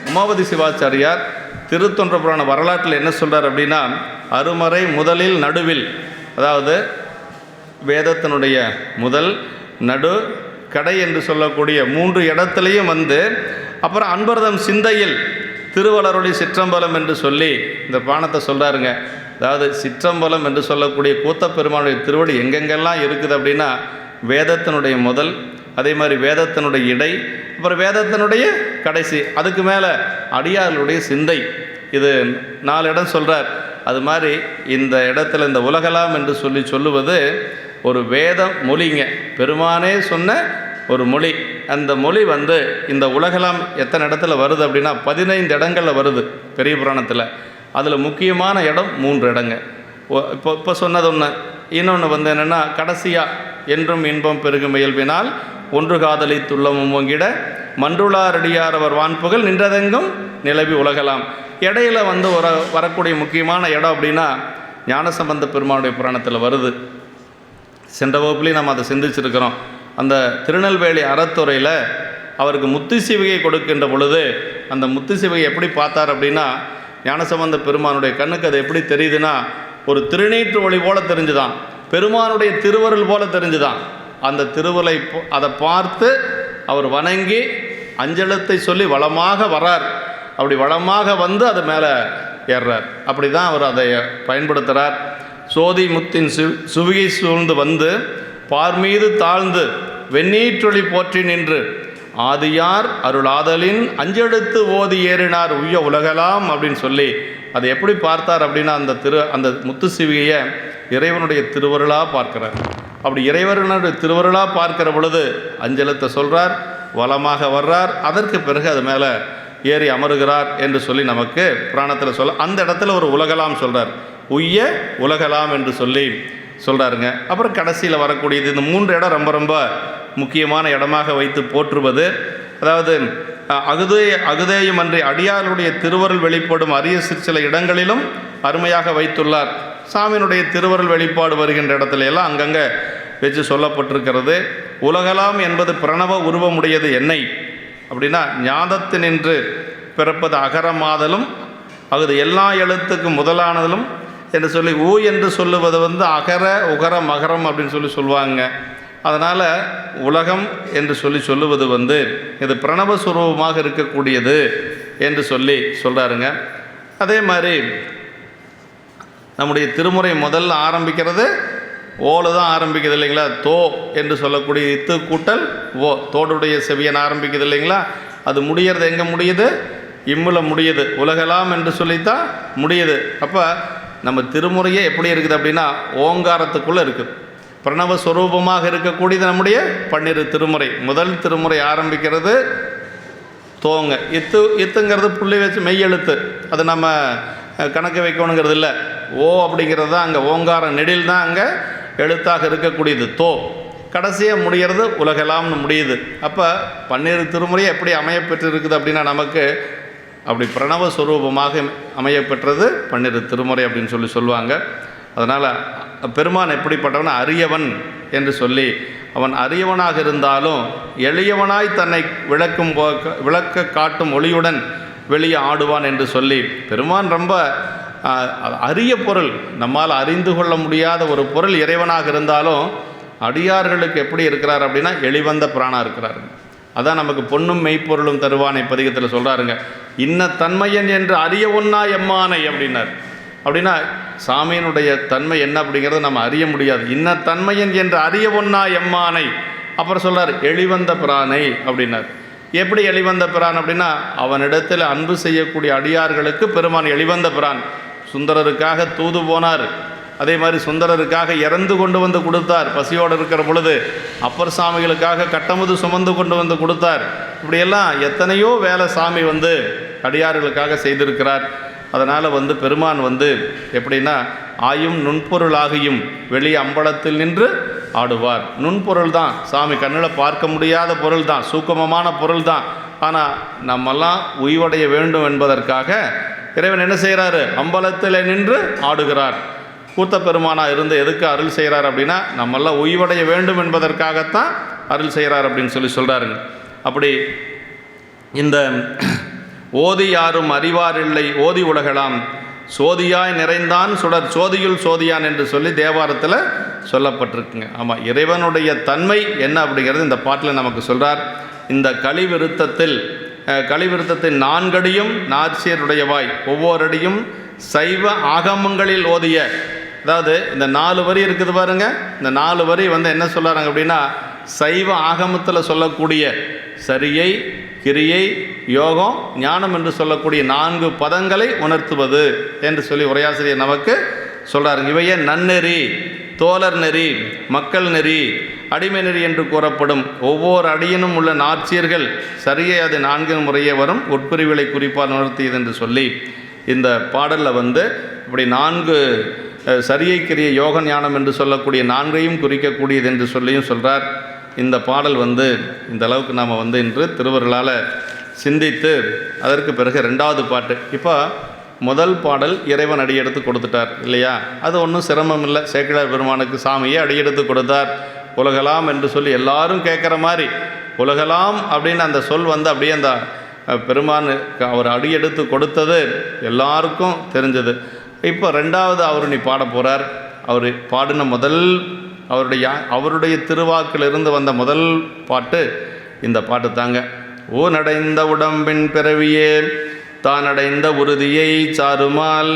உமாவதி சிவாச்சாரியார் திருத்தொன்ற புராண வரலாற்றில் என்ன சொல்கிறார் அப்படின்னா, அருமறை முதலில் நடுவில், அதாவது வேதத்தினுடைய முதல் நடு கடை என்று சொல்லக்கூடிய 3 இடத்துலையும் அப்புறம் அன்பர்தம் சிந்தையில் திருவளரொளி சிற்றம்பலம் என்று சொல்லி இந்த பானத்தை சொல்கிறாருங்க. அதாவது சிற்றம்பலம் என்று சொல்லக்கூடிய கூத்தப்பெருமானுடைய திருவடி எங்கெங்கெல்லாம் இருக்குது அப்படின்னா, வேதத்தினுடைய முதல், அதே மாதிரி வேதத்தினுடைய இடை, அப்புறம் வேதத்தினுடைய கடைசி, அதுக்கு மேலே அடியார்களுடைய சிந்தை. இது 4 இடம் சொல்கிறார். அது மாதிரி இந்த இடத்துல இந்த உலகலாம் என்று சொல்லுவது ஒரு வேத மொழிங்க. பெருமானே சொன்ன ஒரு மொழி. அந்த மொழி இந்த உலகலாம் எத்தனை இடத்துல வருது அப்படின்னா 15 இடங்களில் வருது பெரிய புராணத்தில். அதில் முக்கியமான இடம் 3 இடங்க. இப்போ சொன்னது ஒன்று. இன்னொன்று என்னென்னா, கடைசியாக என்றும் இன்பம் பெருகும் இயல்பினால் ஒன்று காதலி துள்ளமும் ஓங்கிட மன்றுளாரடியார் அவர் வான்புகள் நின்றதெங்கும் நிலவி உலகலாம். இடையில வரக்கூடிய முக்கியமான இடம் அப்படின்னா ஞானசம்பந்த பெருமானுடைய புராணத்தில் வருது. சென்ற வகுப்புலேயும் நம்ம அதை சிந்திச்சிருக்கிறோம். அந்த திருநெல்வேலி அறத்துறையில் அவருக்கு முத்து சிவிகை கொடுக்கின்ற பொழுது அந்த முத்து சிவிகை எப்படி பார்த்தார் அப்படின்னா, ஞானசம்பந்த பெருமானுடைய கண்ணுக்கு அது எப்படி தெரியுதுன்னா, ஒரு திருநீற்று ஒளி போல தெரிஞ்சுதான், பெருமானுடைய திருவருள் போல தெரிஞ்சுதான். அந்த திருவருளை அதை பார்த்து அவர் வணங்கி அஞ்சலத்தை சொல்லி வளமாக வரார். அப்படி வளமாக அது மேலே ஏறுறார். அப்படி தான் அவர் அதை பயன்படுத்துகிறார். சோதி முத்தின் சுவிகை சூழ்ந்து பார்மீது தாழ்ந்து வெண்ணீற்றொளி போற்றி நின்று ஆதியார் அருளாதலின் அஞ்செடுத்து ஓதி ஏறினார் உய்ய உலகலாம் அப்படின்னு சொல்லி அதை எப்படி பார்த்தார் அப்படின்னா, அந்த முத்து சிவிகையை இறைவனுடைய திருவருளாக பார்க்கிறார். அப்படி இறைவனுடைய திருவருளாக பார்க்கிற பொழுது அஞ்சலத்தை சொல்கிறார், வளமாக வர்றார். அதற்கு பிறகு அது மேலே ஏறி அமருகிறார் என்று சொல்லி நமக்கு புராணத்தில் அந்த இடத்துல ஒரு உலகலாம் சொல்கிறார். உய்ய உலகலாம் என்று சொல்கிறாருங்க. அப்புறம் கடைசியில் வரக்கூடியது இந்த 3 இடம் ரொம்ப ரொம்ப முக்கியமான இடமாக வைத்து போற்றுவது. அதாவது அகுதேயம் அன்றி அடியாருடைய திருவருள் வெளிப்படும் அரிய சில இடங்களிலும் அருமையாக வைத்துள்ளார். சாமியினுடைய திருவருள் வெளிப்பாடு வருகின்ற இடத்துல எல்லாம் அங்கங்கே வச்சு சொல்லப்பட்டிருக்கிறது. உலகலாம் என்பது பிரணவ உருவமுடையது என்னை அப்படின்னா, ஞானத்தினின்று பிறப்பது அகரமாதலும் அது எல்லா எழுத்துக்கும் முதலானதிலும் என்று சொல்லி ஊ என்று சொல்லுவது அகர உகர மகரம் அப்படின்னு சொல்லுவாங்க. அதனால் உலகம் என்று சொல்லுவது இது பிரணவ சுரூபமாக இருக்கக்கூடியது என்று சொல்கிறாருங்க. அதே மாதிரி நம்முடைய திருமுறை முதல்ல ஆரம்பிக்கிறது ஓல தான் ஆரம்பிக்குது இல்லைங்களா. தோ என்று சொல்லக்கூடிய இத்து கூட்டல் ஓ, தோடுடைய செவியன் ஆரம்பிக்குது இல்லைங்களா. அது முடியறது எங்கே முடியுது? இம்முல முடியுது. உலகலாம் என்று சொல்லித்தான் முடியுது. அப்போ நம்ம திருமுறையே எப்படி இருக்குது அப்படின்னா ஓங்காரத்துக்குள்ளே இருக்குது. பிரணவ ஸ்வரூபமாக இருக்கக்கூடியது நம்முடைய 12 திருமுறை. முதல் திருமுறை ஆரம்பிக்கிறது தோங்க. இத்துங்கிறது புள்ளி வச்சு மெய்யெழுத்து, அது நம்ம கணக்கு வைக்கணுங்கிறது இல்லை. ஓ அப்படிங்கிறது தான் அங்கே ஓங்கார நெடில் தான் அங்கே எழுத்தாக இருக்கக்கூடியது. தோ கடைசியாக முடிகிறது உலகெல்லாம்னு முடியுது. அப்போ 12 திருமுறை எப்படி அமையப்பெற்று இருக்குது அப்படின்னா நமக்கு அப்படி பிரணவ ஸ்வரூபமாக அமையப்பெற்றது 12 திருமுறை அப்படின்னு சொல்லுவாங்க. அதனால் பெருமான் எப்படிப்பட்டவன், அரியவன் என்று சொல்லி, அவன் அரியவனாக இருந்தாலும் எளியவனாய் தன்னை விளக்க காட்டும் ஒளியுடன் வெளியே ஆடுவான் என்று சொல்லி, பெருமான் ரொம்ப அரிய பொருள், நம்மால் அறிந்து கொள்ள முடியாத ஒரு பொருள் இறைவனாக இருந்தாலும் அடியார்களுக்கு எப்படி இருக்கிறார் அப்படின்னா எளிவந்த பிராணா இருக்கிறார். அதான் நமக்கு பொன்னும் மெய்ப்பொருளும் தருவானை பதிகத்தில் சொல்கிறாருங்க, இன்ன தன்மையன் என்று அறிய ஒன்னா எம்மானை அப்படின்னார். அப்படின்னா சாமியினுடைய தன்மை என்ன அப்படிங்கிறத நம்ம அறிய முடியாது. இன்ன தன்மையன் என்று அறிய ஒன்னா எம்மானை. அப்புறம் சொல்கிறார் எளிவந்த பிரானை அப்படின்னார். எப்படி எளிவந்த பிரான் அப்படின்னா அவனிடத்தில் அன்பு செய்யக்கூடிய அடியார்களுக்கு பெருமான் எளிவந்த பிரான். சுந்தரருக்காக தூது போனார், அதே மாதிரி சுந்தரருக்காக இறந்து கொண்டு வந்து கொடுத்தார் பசியோடு இருக்கிற பொழுது, அப்பர் சாமிகளுக்காக கட்டமுது சுமந்து கொண்டு வந்து கொடுத்தார். இப்படியெல்லாம் எத்தனையோ வேலை சாமி அடியார்களுக்காக செய்திருக்கிறார். அதனால் பெருமான் எப்படின்னா ஆயும் நுண்பொருளாகியும் வெளி அம்பலத்தில் நின்று ஆடுவார். நுண்பொருள் தான், சாமி கண்ணில் பார்க்க முடியாத பொருள் தான், சூக்கமமான பொருள் தான். ஆனால் நம்மெல்லாம் உய்வடைய வேண்டும் என்பதற்காக இறைவன் என்ன செய்கிறாரு, அம்பலத்தில் நின்று ஆடுகிறார். கூத்த பெருமானாக இருந்து எதுக்கு அருள் செய்கிறார் அப்படின்னா நம்மெல்லாம் உய்வடைய வேண்டும் என்பதற்காகத்தான் அருள் செய்கிறார் அப்படின்னு சொல்கிறாருங்க. அப்படி இந்த ஓதி யாரும் அறிவார் இல்லை ஓதி உலகலாம் சோதியாய் நிறைந்தான் சுடர் சோதியுள் சோதியான் என்று சொல்லி தேவாரத்தில் சொல்லப்பட்டிருக்குங்க. ஆமாம், இறைவனுடைய தன்மை என்ன அப்படிங்கிறது இந்த பாட்டில் நமக்கு சொல்கிறார். இந்த கலிவிருத்தத்தின் 4 அடியும் நாச்சியருடையவாய் ஒவ்வொரு அடியும் சைவ ஆகமங்களில் ஓதிய, அதாவது இந்த 4 வரி இருக்குது பாருங்க, இந்த 4 வரி என்ன சொல்கிறாங்க அப்படின்னா சைவ ஆகமத்தில் சொல்லக்கூடிய சரியை, கிரியை, யோகம், ஞானம் என்று சொல்லக்கூடிய 4 பதங்களை உணர்த்துவது என்று சொல்லி உரையாசிரியர் நமக்கு சொல்கிறாருங்க. இவையே நன்னெறி, தோழர் நெறி, மக்கள் நெறி, அடிமை நெறி என்று கூறப்படும். ஒவ்வொரு அடியினும் உள்ள நாச்சியர்கள் சரியை அது 4 முறையே வரும் உட்பிரிவுகளை குறிப்பால் உணர்த்தியது என்று சொல்லி இந்த பாடலில் இப்படி 4 சரியை, கிரிய, யோக, ஞானம் என்று சொல்லக்கூடிய 4ஐயும் குறிக்கக்கூடியது என்று சொல்லியும் சொல்கிறார். இந்த பாடல் இந்த அளவுக்கு நாம் இன்று திருவருளால் சிந்தித்து அதற்கு பிறகு 2வது பாட்டு. இப்போ முதல் பாடல் இறைவன் அடியெடுத்து கொடுத்துட்டார் இல்லையா, அது ஒன்றும் சிரமம் இல்லை. சேக்கிழார் பெருமானுக்கு சாமியே அடியெடுத்து கொடுத்தார். உலகலாம் என்று சொல்லி எல்லாரும் கேட்குற மாதிரி உலகலாம் அப்படின்னு அந்த சொல் அப்படியே அந்த பெருமான் அவர் அடியெடுத்து கொடுத்தது எல்லாருக்கும் தெரிஞ்சது. இப்போ 2வது அவர் நீ பாட போகிறார். அவர் பாடின அவருடைய திருவாக்கிலிருந்து வந்த முதல் பாட்டு இந்த பாட்டு தாங்க. ஊனடைந்த உடம்பின் பிறவியே தானடைந்த உறுதியை சாருமால்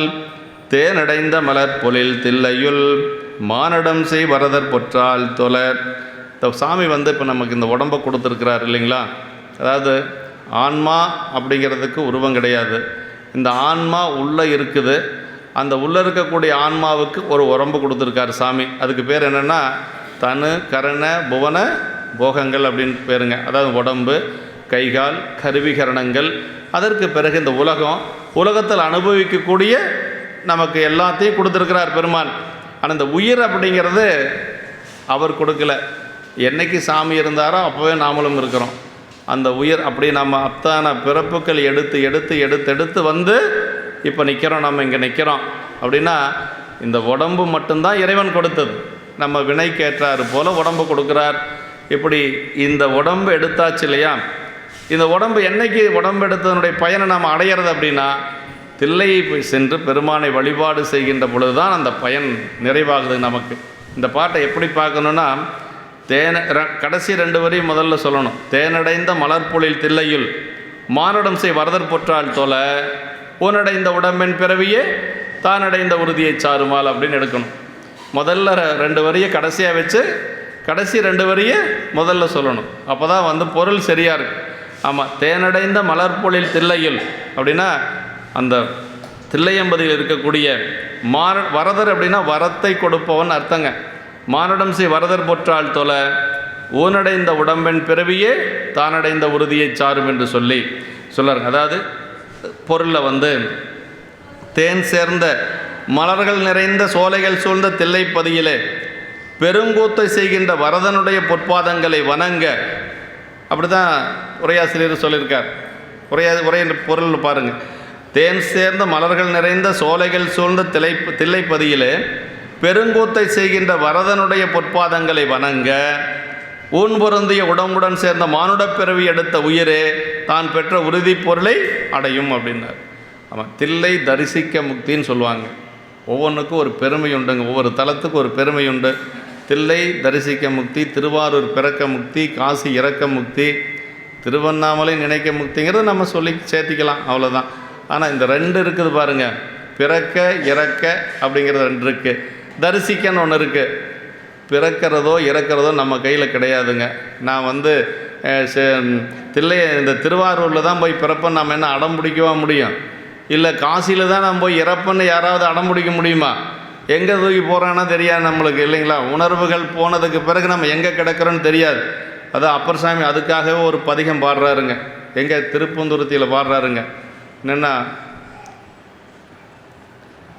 தேனடைந்த மலர்பொழில் தில்லையுள் மானடம் செய் வரதர் பொற்றால் தொலர். இந்த சாமி இப்போ நமக்கு இந்த உடம்பை கொடுத்துருக்கிறார் இல்லைங்களா. அதாவது ஆன்மா அப்படிங்கிறதுக்கு உருவம் கிடையாது. இந்த ஆன்மா உள்ளே இருக்குது. அந்த உள்ளே இருக்கக்கூடிய ஆன்மாவுக்கு ஒரு உடம்பு கொடுத்துருக்காரு சாமி. அதுக்கு பேர் என்னென்னா தனு கரண புவன போகங்கள் அப்படின்னு பேருங்க. அதாவது உடம்பு, கைகால், கருவிகரணங்கள், அதற்கு பிறகு இந்த உலகத்தில் அனுபவிக்கக்கூடிய நமக்கு எல்லாத்தையும் கொடுத்துருக்கிறார் பெருமான். ஆனால் இந்த உயிர் அப்படிங்கிறது அவர் கொடுக்கல. என்னைக்கு சாமி இருந்தாரோ அப்போவே நாமளும் இருக்கிறோம். அந்த உயிர் அப்படி நம்ம அத்தான பிறப்புக்கள் எடுத்து இப்போ நிற்கிறோம். நம்ம இங்கே நிற்கிறோம் அப்படின்னா இந்த உடம்பு மட்டும்தான் இறைவன் கொடுத்தது. நம்ம வினைக்கேற்றாறு போல் உடம்பு கொடுக்குறார். இப்படி இந்த உடம்பு எடுத்தாச்சு இல்லையா, இந்த உடம்பு என்னைக்கு உடம்பு எடுத்ததனுடைய பயனை நாம் அடையிறது அப்படின்னா தில்லையை போய் சென்று பெருமானை வழிபாடு செய்கின்ற பொழுது தான் அந்த பயன் நிறைவாகுது நமக்கு. இந்த பாட்டை எப்படி பார்க்கணுன்னா கடைசி 2 வரி முதல்ல சொல்லணும். தேனடைந்த மலர்பொழில் தில்லையுள் மானடம் செய் வரதர் பொற்றால் தொல ஊனடைந்த உடம்பின் பிறவியே தானடைந்த உறுதியை சாருமால் அப்படின்னு எடுக்கணும். முதல்ல 2 வரியை கடைசியாக வச்சு கடைசி 2 வரியை முதல்ல சொல்லணும். அப்போ தான் பொருள் சரியாக இருக்குது. ஆமாம், தேனடைந்த மலர்பொழில் தில்லையுள் அப்படின்னா அந்த தில்லையம்பதியில் இருக்கக்கூடிய வரதர் அப்படின்னா வரத்தை கொடுப்பவன் அர்த்தங்க. மானடம் செய் வரதர் பொற்றால் தொல ஊனடைந்த உடம்பின் பிறவியே தானடைந்த உறுதியை சாரும் என்று சொல்லி சொல்கிறாங்க. அதாவது பொருளில் தேன் சேர்ந்த மலர்கள் நிறைந்த சோலைகள் சூழ்ந்த தில்லைப்பதியிலே பெருங்கூத்தை செய்கின்ற வரதனுடைய பொற்பாதங்களை வணங்க. அப்படி தான் உரையாசிரியர் சொல்லியிருக்கார். உரையின் பொருள் பாருங்கள். தேன் சேர்ந்த மலர்கள் நிறைந்த சோலைகள் சூழ்ந்த தில்லைப்பதியிலே பெருங்கூத்தை செய்கின்ற வரதனுடைய பொற்பாதங்களை வணங்க ஊன் பொருந்திய உடம்புடன் சேர்ந்த மானுடப் பிறவி எடுத்த உயிரே தான் பெற்ற உறுதி பொருளை அடையும் அப்படின்னார். ஆமாம், தில்லை தரிசிக்க முக்தின்னு சொல்லுவாங்க. ஒவ்வொன்றுக்கும் ஒரு பெருமை உண்டுங்க, ஒவ்வொரு தலத்துக்கும் ஒரு பெருமை உண்டு. தில்லை தரிசிக்க முக்தி, திருவாரூர் பிறக்க முக்தி, காசி இறக்க முக்தி, திருவண்ணாமலை நினைக்க முக்திங்கிறது நம்ம சொல்லி சேர்த்திக்கலாம், அவ்வளோதான். ஆனால் இந்த ரெண்டு இருக்குது பாருங்கள், பிறக்க இறக்க அப்படிங்கிறது ரெண்டு இருக்குது. தரிசிக்கன்னு ஒன்று இருக்குது. பிறக்கிறதோ இறக்கிறதோ நம்ம கையில் கிடையாதுங்க. நான் தில்லை இந்த திருவாரூரில் தான் போய் பிறப்பேன்னு நம்ம என்ன அடம் பிடிக்கவா முடியும்? இல்லை காசியில் தான் நம்ம போய் இறப்பன்னு யாராவது அடம் பிடிக்க முடியுமா? எங்கே தூக்கி போகிறான்னா தெரியாது நம்மளுக்கு, இல்லைங்களா? உணர்வுகள் போனதுக்கு பிறகு நம்ம எங்கே கிடக்கிறோன்னு தெரியாது. அதான் அப்பர் சாமி அதுக்காகவே ஒரு பதிகம் பாடுறாருங்க. எங்கே திருப்பந்துருத்தியில் பாடுறாருங்க. என்னென்னா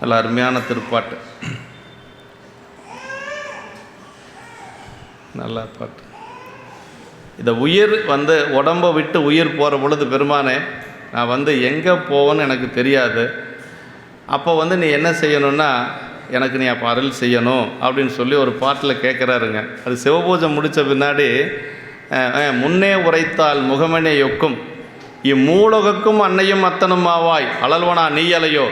நல்ல அருமையான திருப்பாட்டு, நல்ல பாட்டு. இந்த உயிர் உடம்பை விட்டு உயிர் போகிற பொழுது, பெருமானே நான் எங்கே போவேன்னு எனக்கு தெரியாது. அப்போ நீ என்ன செய்யணும்னா எனக்கு நீ அப்போ அருள் செய்யணும் அப்படின்னு சொல்லி ஒரு பாட்டில் கேட்குறாருங்க. அது சிவபூஜை முடித்த பின்னாடி, முன்னே உரைத்தால் முகமனே யொக்கும் இம்மூலகுக்கும் அன்னையும் அத்தனும் ஆவாய் அழல்வனா நீ அலையோ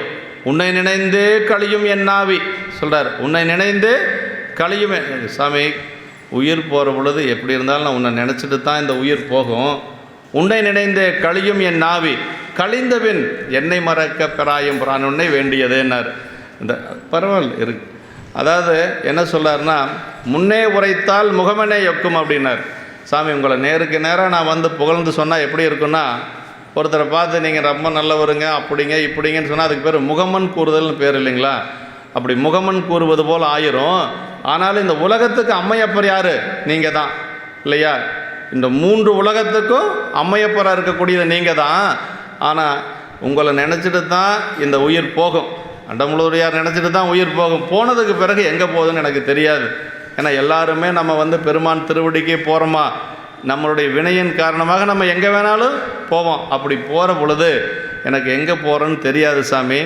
உன்னை நினைந்தே கழியும் என்னாவி சொல்கிறார். உன்னை நினைந்தே கழியுமே. சாமி, உயிர் போகிற பொழுது எப்படி இருந்தாலும் நான் உன்னை நினச்சிட்டு தான் இந்த உயிர் போகும். உன்னை நினைந்தே கழியும் என் நாவி கழிந்தபின் என்னை மறக்க பெறாயும் பிரானுன்னை வேண்டியதேன்னார். இந்த பரவாயில்ல இருக்கு. அதாவது என்ன சொல்லார்னா, முன்னே உரைத்தால் முகமனே யொக்கும் அப்படின்னார். சாமி, உங்களை நேருக்கு நேராக நான் புகழ்ந்து சொன்னால் எப்படி இருக்குன்னா, ஒருத்தரை பார்த்து நீங்கள் ரொம்ப நல்லவருங்க அப்படிங்க இப்படிங்கன்னு சொன்னால் அதுக்கு பேர் முகமன் கூறுதல்னு பேர், இல்லைங்களா? அப்படி முகமன் கூறுவது போல் ஆயிரும். ஆனாலும் இந்த உலகத்துக்கு அம்மையப்பர் யார்? நீங்கள் தான், இல்லையா? இந்த 3 உலகத்துக்கும் அம்மையப்பராக இருக்கக்கூடியது நீங்கள் தான். ஆனால் உங்களை நினச்சிட்டு தான் இந்த உயிர் போகும். அண்டமுழுவதையார் நினச்சிட்டு தான் உயிர் போகும். போனதுக்கு பிறகு எங்கே போகுதுன்னு எனக்கு தெரியாது. ஏன்னா எல்லாருமே நம்ம பெருமான் திருவடிக்கே போகிறோமா, நம்மளுடைய வினையின் காரணமாக நம்ம எங்கே வேணாலும் போவோம். அப்படி போகிற பொழுது எனக்கு எங்கே போகிறோன்னு தெரியாது சாமி.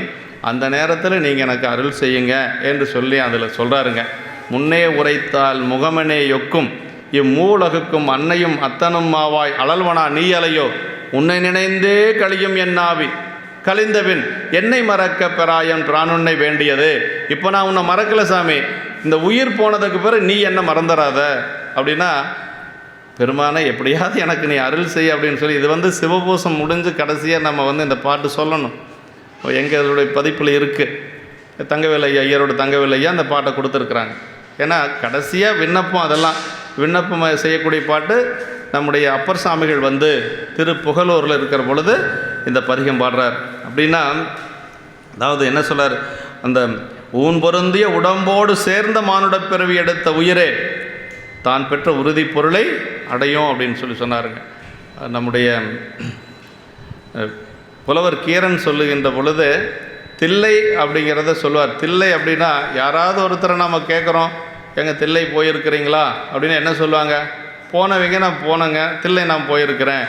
அந்த நேரத்தில் நீங்கள் எனக்கு அருள் செய்யுங்க என்று சொல்லி அதில் சொல்கிறாருங்க. முன்னே உரைத்தால் முகமனே யொக்கும் இம்மூலகுக்கும் அன்னையும் அத்தனும் ஆவாய் அழல்வனா நீ அலையோ உன்னை நினைந்தே கழியும் என்னாவி கழிந்தபின் என்னை மறக்க பெறாயன் பிரானுன்னை வேண்டியது. இப்போ நான் உன்னை மறக்கலை சாமி, இந்த உயிர் போனதுக்கு பிறகு நீ என்ன மறந்துடாத அப்படின்னா, பெருமானை எப்படியாவது எனக்கு நீ அருள் செய் அப்படின்னு சொல்லி, இது சிவபூசம் முடிஞ்சு கடைசியாக நம்ம இந்த பாட்டு சொல்லணும். எங்களுடைய பதிப்பில் இருக்குது. தங்கவேல் ஐயரோட தங்கவேல் ஐயா அந்த பாட்டை கொடுத்துருக்குறாங்க. ஏன்னா கடைசியாக விண்ணப்பம், அதெல்லாம் விண்ணப்பம் செய்யக்கூடிய பாட்டு நம்முடைய அப்பர் சாமிகள் திருப்புகலூரில் இருக்கிற பொழுது இந்த பதிகம் பாடுறார். அப்படின்னா அதாவது என்ன சொல்கிறார், அந்த ஊன் பொருந்திய உடம்போடு சேர்ந்த மானுடப் பிறவி எடுத்த உயிரே தான் பெற்ற உறுதி பொருளை அடையும் அப்படின்னு சொல்லி சொன்னாருங்க. நம்முடைய புலவர் கீரன் சொல்லுகின்ற பொழுது தில்லை அப்படிங்கிறத சொல்லுவார். தில்லை அப்படின்னா யாராவது ஒருத்தரை நம்ம கேட்குறோம், எங்கள் தில்லை போயிருக்கிறீங்களா அப்படின்னு என்ன சொல்லுவாங்க? போனவங்க நான் போனேங்க, தில்லை நான் போயிருக்கிறேன்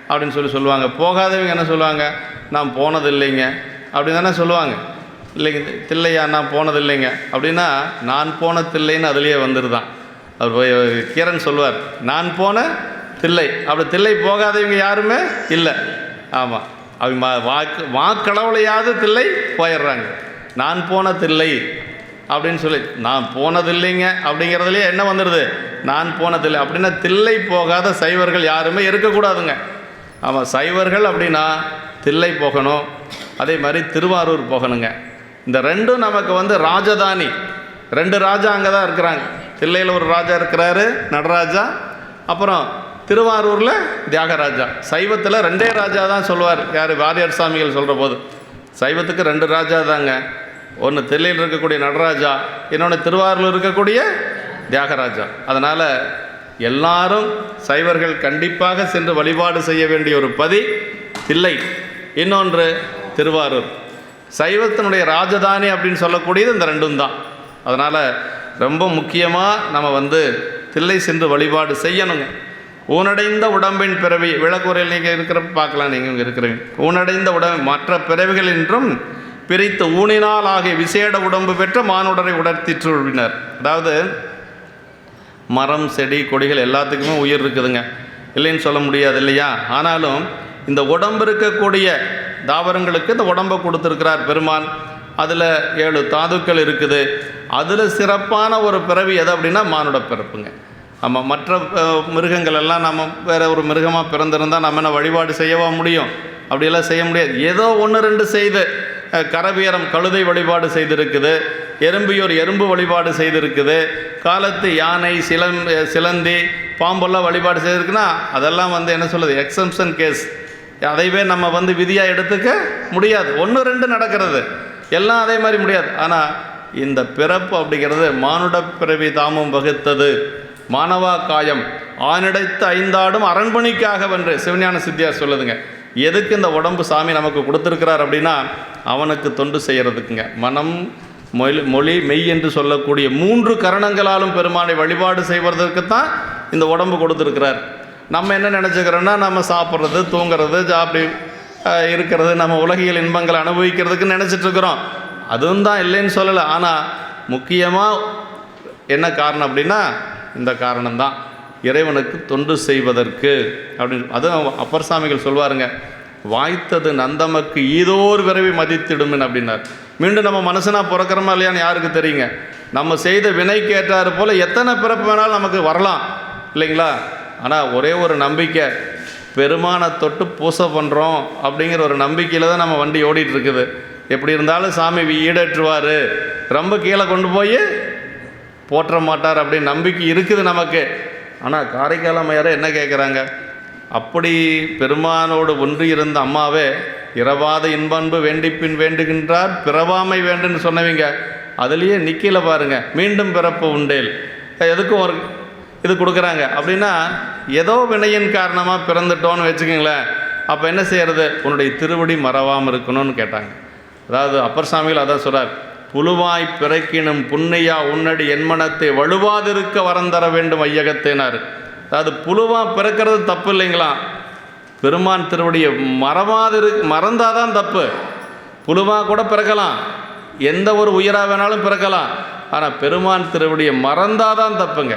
அப்படின்னு சொல்லுவாங்க. போகாதவங்க என்ன சொல்லுவாங்க? நான் போனது இல்லைங்க அப்படின்னு தானே சொல்லுவாங்க. இல்லைங்க தில்லையா நான் போனது இல்லைங்க அப்படின்னா, நான் போன தில்லைன்னு அதுலேயே வந்துடுதான். அவர் கீரன் சொல்லுவார், நான் போன தில்லை. அப்படி தில்லை போகாதவங்க யாருமே இல்லை. ஆமாம், அவங்க வாக்களவுலையாவது தில்லை போயிடுறாங்க. நான் போன தில்லை அப்படின்னு சொல்லி, நான் போனதில்லைங்க அப்படிங்கிறதுலையே என்ன வந்துடுது? நான் போனதில்லை அப்படின்னா தில்லை போகாத சைவர்கள் யாருமே இருக்கக்கூடாதுங்க. ஆமாம், சைவர்கள் அப்படின்னா தில்லை போகணும், அதே மாதிரி திருவாரூர் போகணுங்க. இந்த ரெண்டும் நமக்கு ராஜதானி. 2 ராஜா அங்கே தான் இருக்கிறாங்க. தில்லையில் ஒரு ராஜா இருக்கிறாரு, நடராஜா. அப்புறம் திருவாரூரில் தியாகராஜா. சைவத்தில் 2 ராஜா தான் சொல்லுவார். யார்? வாரியார் சாமிகள் சொல்கிற போது சைவத்துக்கு 2 ராஜா தாங்க. ஒன்று தில்லையில் இருக்கக்கூடிய நடராஜா, இன்னொன்று திருவாரூரில் இருக்கக்கூடிய தியாகராஜா. அதனால் எல்லாரும் சைவர்கள் கண்டிப்பாக சென்று வழிபாடு செய்ய வேண்டிய ஒரு பதி தில்லை, இன்னொன்று திருவாரூர். சைவத்தினுடைய ராஜதானி அப்படின்னு சொல்லக்கூடியது இந்த 2ம் தான். அதனால் ரொம்ப முக்கியமாக நம்ம வந்து தில்லை சென்று வழிபாடு செய்யணுங்க. ஊனடைந்த உடம்பின் பிறவி விளக்குறையில் நீங்கள் இருக்கிறப்ப பார்க்கலாம், நீங்கள் இங்கே இருக்கிறீங்க. ஊனடைந்த உடம்பு மற்ற பிறவிகள் என்றும் பிரித்து ஊனினால் ஆகிய விசேட உடம்பு பெற்ற மானுடரை உடற்திற்றுவினர். அதாவது மரம் செடி கொடிகள் எல்லாத்துக்குமே உயிர் இருக்குதுங்க, இல்லைன்னு சொல்ல முடியாது இல்லையா? ஆனாலும் இந்த உடம்பு இருக்கக்கூடிய தாவரங்களுக்கு இந்த உடம்பை கொடுத்துருக்கிறார் பெருமான். அதில் 7 தாதுக்கள் இருக்குது. அதில் சிறப்பான ஒரு பிறவி எது அப்படின்னா மானுட பிறப்புங்க. நம்ம மற்ற மிருகங்கள் எல்லாம் நம்ம வேறு ஒரு மிருகமாக பிறந்திருந்தால் நம்ம என்ன வழிபாடு செய்யவா முடியும்? அப்படியெல்லாம் செய்ய முடியாது. ஏதோ 1-2 செய்து கரவீரம் கழுதை வழிபாடு செய்திருக்குது, எறும்பியூர் எறும்பு வழிபாடு செய்திருக்குது, காலத்து யானை சிலந்தி பாம்பெல்லாம் வழிபாடு செய்திருக்குன்னா அதெல்லாம் வந்து என்ன சொல்லுது, எக்ஸம்ஷன் கேஸ். அதைவே நம்ம வந்து விதியாக எடுத்துக்க முடியாது. 1-2 நடக்கிறது, எல்லாம் அதே மாதிரி முடியாது. ஆனால் இந்த பிறப்பு அப்படிங்கிறது மானுட பிறவி தாமும் வகுத்தது. மானவா காயம் ஆனிடைத்து 5 ஆடும் அரண்மனைக்காக வென்று சிவஞான சித்தியார் சொல்லுதுங்க. எதுக்கு இந்த உடம்பு சாமி நமக்கு கொடுத்துருக்கிறார் அப்படின்னா அவனுக்கு தொண்டு செய்கிறதுக்குங்க. மனம் மொழி மெய் என்று சொல்லக்கூடிய 3 கரணங்களாலும் பெருமானை வழிபாடு செய்வதற்கு தான் இந்த உடம்பு கொடுத்துருக்கிறார். நம்ம என்ன நினச்சிக்கிறோன்னா நம்ம சாப்பிட்றது தூங்கிறது அப்படி இருக்கிறது, நம்ம உலகியல் இன்பங்களை அனுபவிக்கிறதுக்கு நினச்சிட்ருக்கிறோம். அதுவும் தான் இல்லைன்னு சொல்லலை. ஆனால் முக்கியமாக என்ன காரணம் அப்படின்னா இந்த காரணம்தான், இறைவனுக்கு தொண்டு செய்வதற்கு அப்படின்னு. அதுவும் அப்பர் சாமிகள் சொல்வாருங்க, வாய்த்தது நந்தமக்கு ஈதோர் விரைவி மதித்திடுமின் அப்படின்னார். மீண்டும் நம்ம மனுஷனாக பிறக்கிறோமா இல்லையான்னு யாருக்கு தெரியுங்க? நம்ம செய்த வினைக்கு ஏற்றாறு போல் எத்தனை பிறப்பு வேணாலும் நமக்கு வரலாம் இல்லைங்களா? ஆனால் ஒரே ஒரு நம்பிக்கை, பெருமானை தொட்டு பூசை பண்ணுறோம் அப்படிங்கிற ஒரு நம்பிக்கையில் தான் நம்ம வண்டி ஓடிட்டு இருக்குது. எப்படி இருந்தாலும் சாமி ஈடேற்றுவார், ரொம்ப கீழே கொண்டு போய் போற்ற மாட்டார் அப்படின்னு நம்பிக்கை இருக்குது நமக்கு. ஆனால் காரைக்கால் அம்மையாரை என்ன கேட்குறாங்க, அப்படி பெருமானோடு ஒன்றி இருந்த அம்மாவே இரவாத இன்பன்பு வேண்டிப்பின் வேண்டுகின்றார் பிறவாமை வேண்டுன்னு சொன்னவங்க அதுலேயே நிற்கல பாருங்க. மீண்டும் பிறப்பு உண்டேல் எதுக்கும் ஒரு இது கொடுக்குறாங்க அப்படின்னா ஏதோ வினையின் காரணமாக பிறந்துட்டோன்னு வச்சுக்கோங்களேன். அப்போ என்ன செய்கிறது, உன்னுடைய திருவடி மறவாமல் இருக்கணும்னு கேட்டாங்க. அதாவது அப்பர் சாமிகள் அதான் சொல்கிறார், புழுவாய் பிறக்கினும் புண்ணையா உன்னடி என்மனத்தை வலுவாதிருக்க வரந்தர வேண்டும் ஐயகத்தினார். அதாவது புழுவாக பிறக்கிறது தப்பு இல்லைங்களா, பெருமான் திருவடியை மறந்தால் தான் தப்பு. புழுவாக கூட பிறக்கலாம், எந்த ஒரு உயிராக வேணாலும் பிறக்கலாம், ஆனால் பெருமான் திருவடியை மறந்தால் தான் தப்புங்க.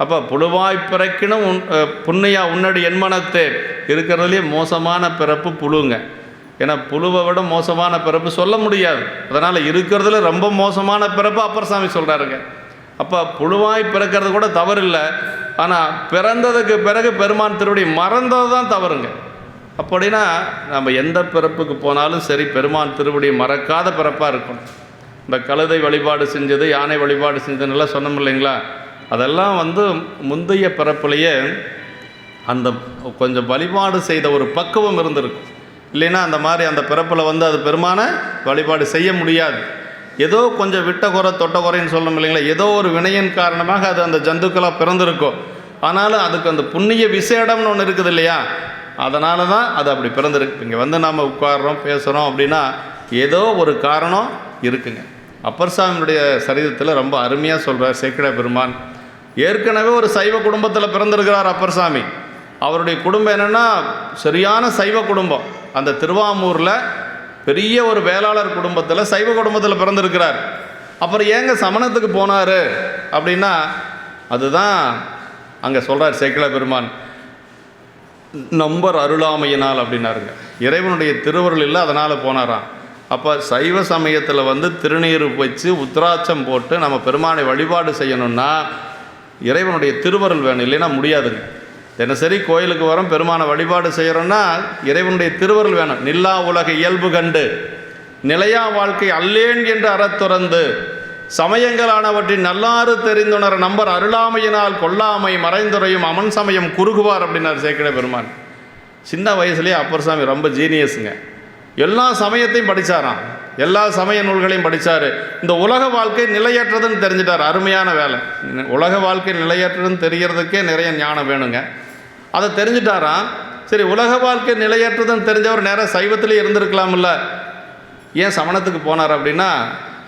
அப்போ புழுவாய் பிறக்கினும் புண்ணையா உன்னடி என்மனத்தை இருக்கிறதுலேயே மோசமான பிறப்பு புழுங்க. ஏன்னா புழுவை விட மோசமான பிறப்பு சொல்ல முடியாது. அதனால் இருக்கிறதுல ரொம்ப மோசமான பிறப்பு அப்பர் சாமி சொல்கிறாருங்க. அப்போ புழுவாய் பிறக்கிறது கூட தவறு இல்லை, ஆனால் பிறந்ததுக்கு பிறகு பெருமான் திருவடி மறந்தது தான் தவறுங்க. அப்படின்னா நம்ம எந்த பிறப்புக்கு போனாலும் சரி பெருமான் திருவடியை மறக்காத பிறப்பாக இருக்கணும். இந்த கழுதை வழிபாடு செஞ்சது, யானை வழிபாடு செஞ்சதுன்னெல்லாம் சொன்னோம் இல்லைங்களா, அதெல்லாம் வந்து முந்தைய பிறப்புலையே அந்த கொஞ்சம் வழிபாடு செய்த ஒரு பக்குவம் இருந்திருக்கும். இல்லைன்னா அந்த மாதிரி அந்த பிறப்பில் வந்து அது பெருமான வழிபாடு செய்ய முடியாது. ஏதோ கொஞ்சம் விட்ட குறை தொட்ட குறைன்னு சொல்லணும் இல்லைங்களா, ஏதோ ஒரு வினையின் காரணமாக அது அந்த ஜந்துக்களாக பிறந்திருக்கும். ஆனாலும் அதுக்கு அந்த புண்ணிய விசேடம்னு ஒன்று இருக்குது இல்லையா, அதனால தான் அது அப்படி பிறந்திருக்கு. இங்கே வந்து நாம் உட்கார்றோம் பேசுகிறோம் அப்படின்னா ஏதோ ஒரு காரணம் இருக்குங்க. அப்பர் சாமியுடைய சரிதத்தில் ரொம்ப அருமையாக சொல்கிறார் சேக்கிழார் பெருமான். ஏற்கனவே ஒரு சைவ குடும்பத்தில் பிறந்திருக்கிறார் அப்பர் சாமி. அவருடைய குடும்பம் என்னென்னா சரியான சைவ குடும்பம். அந்த திருவாமூரில் பெரிய ஒரு வேளாளர் குடும்பத்தில் சைவ குடும்பத்தில் பிறந்திருக்கிறார். அப்புறம் ஏங்க சமணத்துக்கு போனார் அப்படின்னா அதுதான் அங்கே சொல்கிறார் சேக்கிழார் பெருமான், நம்பர் அருளாமையினால் அப்படின்னாருங்க. இறைவனுடைய திருவருள் இல்லை, அதனால் போனாராம். அப்போ சைவ சமயத்தில் வந்து திருநீர் வச்சு உத்ராட்சம் போட்டு நம்ம பெருமானை வழிபாடு செய்யணும்னா இறைவனுடைய திருவருள் வேணும், இல்லைன்னா முடியாதுங்க. தினசரி கோயிலுக்கு வரோம், பெருமானை வழிபாடு செய்கிறோன்னா இறைவனுடைய திருவருள் வேணும். நில்லா உலக இயல்பு கண்டு நிலையா வாழ்க்கை அல்லேன் என்று அறத்துறந்து சமயங்களானவற்றின் நல்லாறு தெரிந்துணர நம்பர் அருளாமையினால் கொல்லாமை மறைந்துரையும் அமன் சமயம் குறுகுவார் அப்படின்னார் சேக்கிழார் பெருமான். சின்ன வயசுலேயே அப்பர் சாமி ரொம்ப ஜீனியஸுங்க. எல்லா சமயத்தையும் படித்தாராம், எல்லா சமய நூல்களையும் படித்தார். இந்த உலக வாழ்க்கை நிலையற்றதுன்னு தெரிஞ்சிட்டார். அருமையான வேலை. உலக வாழ்க்கை நிலையற்றதுன்னு தெரியறதுக்கே நிறைய ஞானம் வேணுங்க. அதை தெரிஞ்சிட்டாராம். சரி, உலக வாழ்க்கை நிலையற்றதுன்னு தெரிஞ்சவர் நேராக சைவத்திலே இருந்திருக்கலாம்ல, ஏன் சமணத்துக்கு போனார் அப்படின்னா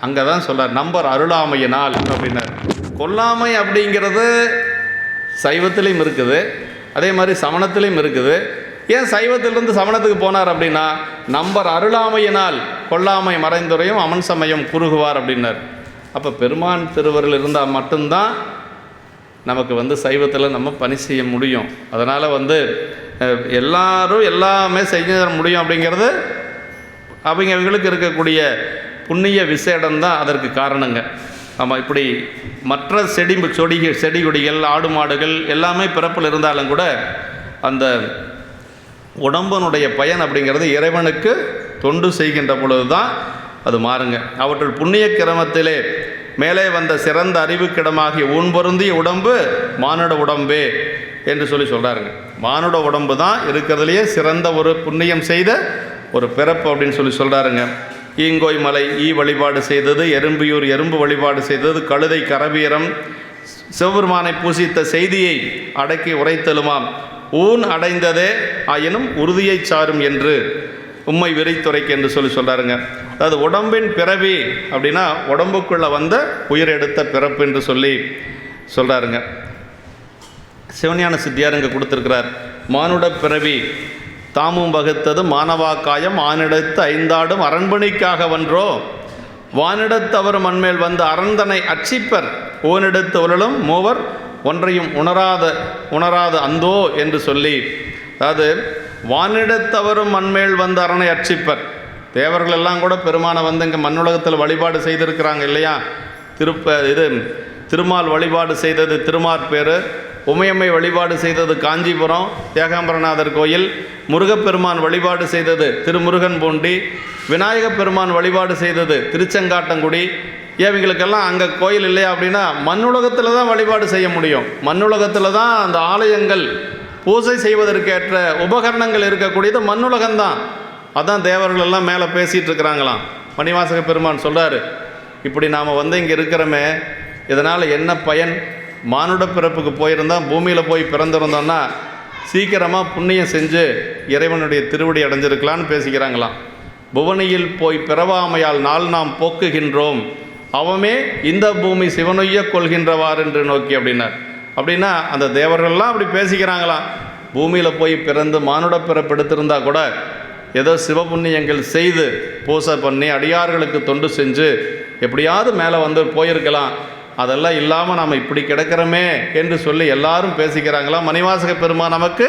அங்கே தான் சொல்கிறார், நம்பர் அருளாமையினால் அப்படின்னார். கொல்லாமை அப்படிங்கிறது சைவத்திலையும் இருக்குது, அதே மாதிரி சமணத்திலையும் இருக்குது. ஏன் சைவத்திலிருந்து சமணத்துக்கு போனார் அப்படின்னா, நம்பர் அருளாமையினால் கொல்லாமை மறைந்துரையும் அமன் சமயம் குறுகுவார் அப்படின்னார். அப்போ பெருமான் திருவருள் இருந்தால் மட்டும்தான் நமக்கு சைவத்தில் நம்ம பணி செய்ய முடியும். அதனால் எல்லாரும் எல்லாமே செய்ய முடியும் அப்படிங்கிறது அவங்களுக்கு இருக்கக்கூடிய புண்ணிய விசேடம்தான் அதற்கு காரணங்க. ஆமாம், இப்படி மற்ற செடி கொடிகள் ஆடு மாடுகள் எல்லாமே பிறப்பில் இருந்தாலும் கூட அந்த உடம்பனுடைய பயன் அப்படிங்கிறது இறைவனுக்கு தொண்டு செய்கின்ற பொழுது தான் அது மாறுங்க. அவற்றுள் புண்ணிய கிரமத்திலே மேலே வந்த சிறந்த அறிவுக்கிடமாகிய ஊன்பொருந்திய உடம்பு மானுட உடம்பே என்று சொல்கிறாருங்க. மானுட உடம்பு தான் இருக்கிறதுலையே சிறந்த ஒரு புண்ணியம் செய்த ஒரு பிறப்பு அப்படின்னு சொல்கிறாருங்க. ஈங்கோய் மலை ஈ வழிபாடு செய்தது, எறும்பியூர் எறும்பு வழிபாடு செய்தது, கழுதை கரவீரம் சிவபெருமானை பூசித்த செய்தியை அடக்கி உரைத்தலுமாம், ஊன் அடைந்ததே ஆயினும் உறுதியை சாரும் என்று உம்மை விரித்துரைக்கு என்று சொல்கிறாருங்க. அதாவது உடம்பின் பிறவி அப்படின்னா உடம்புக்குள்ளே வந்த உயிர் எடுத்த பிறப்பு என்று சொல்கிறாருங்க. சிவஞான சித்தியார் இங்கே கொடுத்துருக்கிறார். மானுட பிறவி தாமும் வகுத்தது மானவாக்காயம் ஆனிடத்து ஐந்தாடும் அரண்மனைக்காக வன்றோ வானிடத்தவர் மண்மேல் வந்த அரந்தனை அச்சிப்பர் ஓனிடத்து உழலும் மூவர் ஒன்றையும் உணராத அந்தோ என்று அதாவது வானிடத்தவரும் மண்மேல் வந்த அரணை அச்சிப்பர். தேவர்கள் எல்லாம் கூட பெருமானை இங்கே மண்ணுலகத்தில் வழிபாடு செய்திருக்கிறாங்க இல்லையா. திருமால் வழிபாடு செய்தது திருமாற்பேரு, உமையம்மை வழிபாடு செய்தது காஞ்சிபுரம் ஏகாம்பரநாதர் கோயில், முருகப்பெருமான் வழிபாடு செய்தது திருமுருகன் பூண்டி, விநாயகப் பெருமான் வழிபாடு செய்தது திருச்செங்காட்டங்குடி. இவங்களுக்கெல்லாம் அங்கே கோயில் இல்லையா அப்படின்னா மண்ணுலகத்தில் தான் வழிபாடு செய்ய முடியும். மண்ணுலகத்தில் தான் அந்த ஆலயங்கள் பூஜை செய்வதற்கேற்ற உபகரணங்கள் இருக்கக்கூடியது மண்ணுலகம்தான். அதான் தேவர்கள் எல்லாம் மேலே பேசிகிட்டு இருக்கிறாங்களாம். மணிவாசக பெருமான் சொல்கிறாரு, இப்படி நாம் இங்கே இருக்கிறோமே இதனால் என்ன பயன்? மானுட பிறப்புக்கு போயிருந்தால் பூமியில் போய் பிறந்திருந்தோன்னா சீக்கிரமாக புண்ணியம் செஞ்சு இறைவனுடைய திருவடி அடைஞ்சிருக்கலான்னு பேசிக்கிறாங்களாம். புவனியில் போய் பிறவாமையால் நாள் நாம் போக்குகின்றோம், அவமே இந்த பூமி சிவனொய்ய கொள்கின்றவார் என்று நோக்கி அப்படின்னார். அப்படின்னா அந்த தேவர்கள்லாம் அப்படி பேசிக்கிறாங்களாம். பூமியில் போய் பிறந்து மானுட பிறப்பெடுத்திருந்தா கூட ஏதோ சிவபுண்ணியங்கள் செய்து பூசை பண்ணி அடியார்களுக்கு தொண்டு செஞ்சு எப்படியாவது மேலே போயிருக்கலாம். அதெல்லாம் இல்லாமல் நாம் இப்படி கிடக்கிறோமே என்று எல்லாரும் பேசிக்கிறாங்களாம். மணிவாசக பெருமான் நமக்கு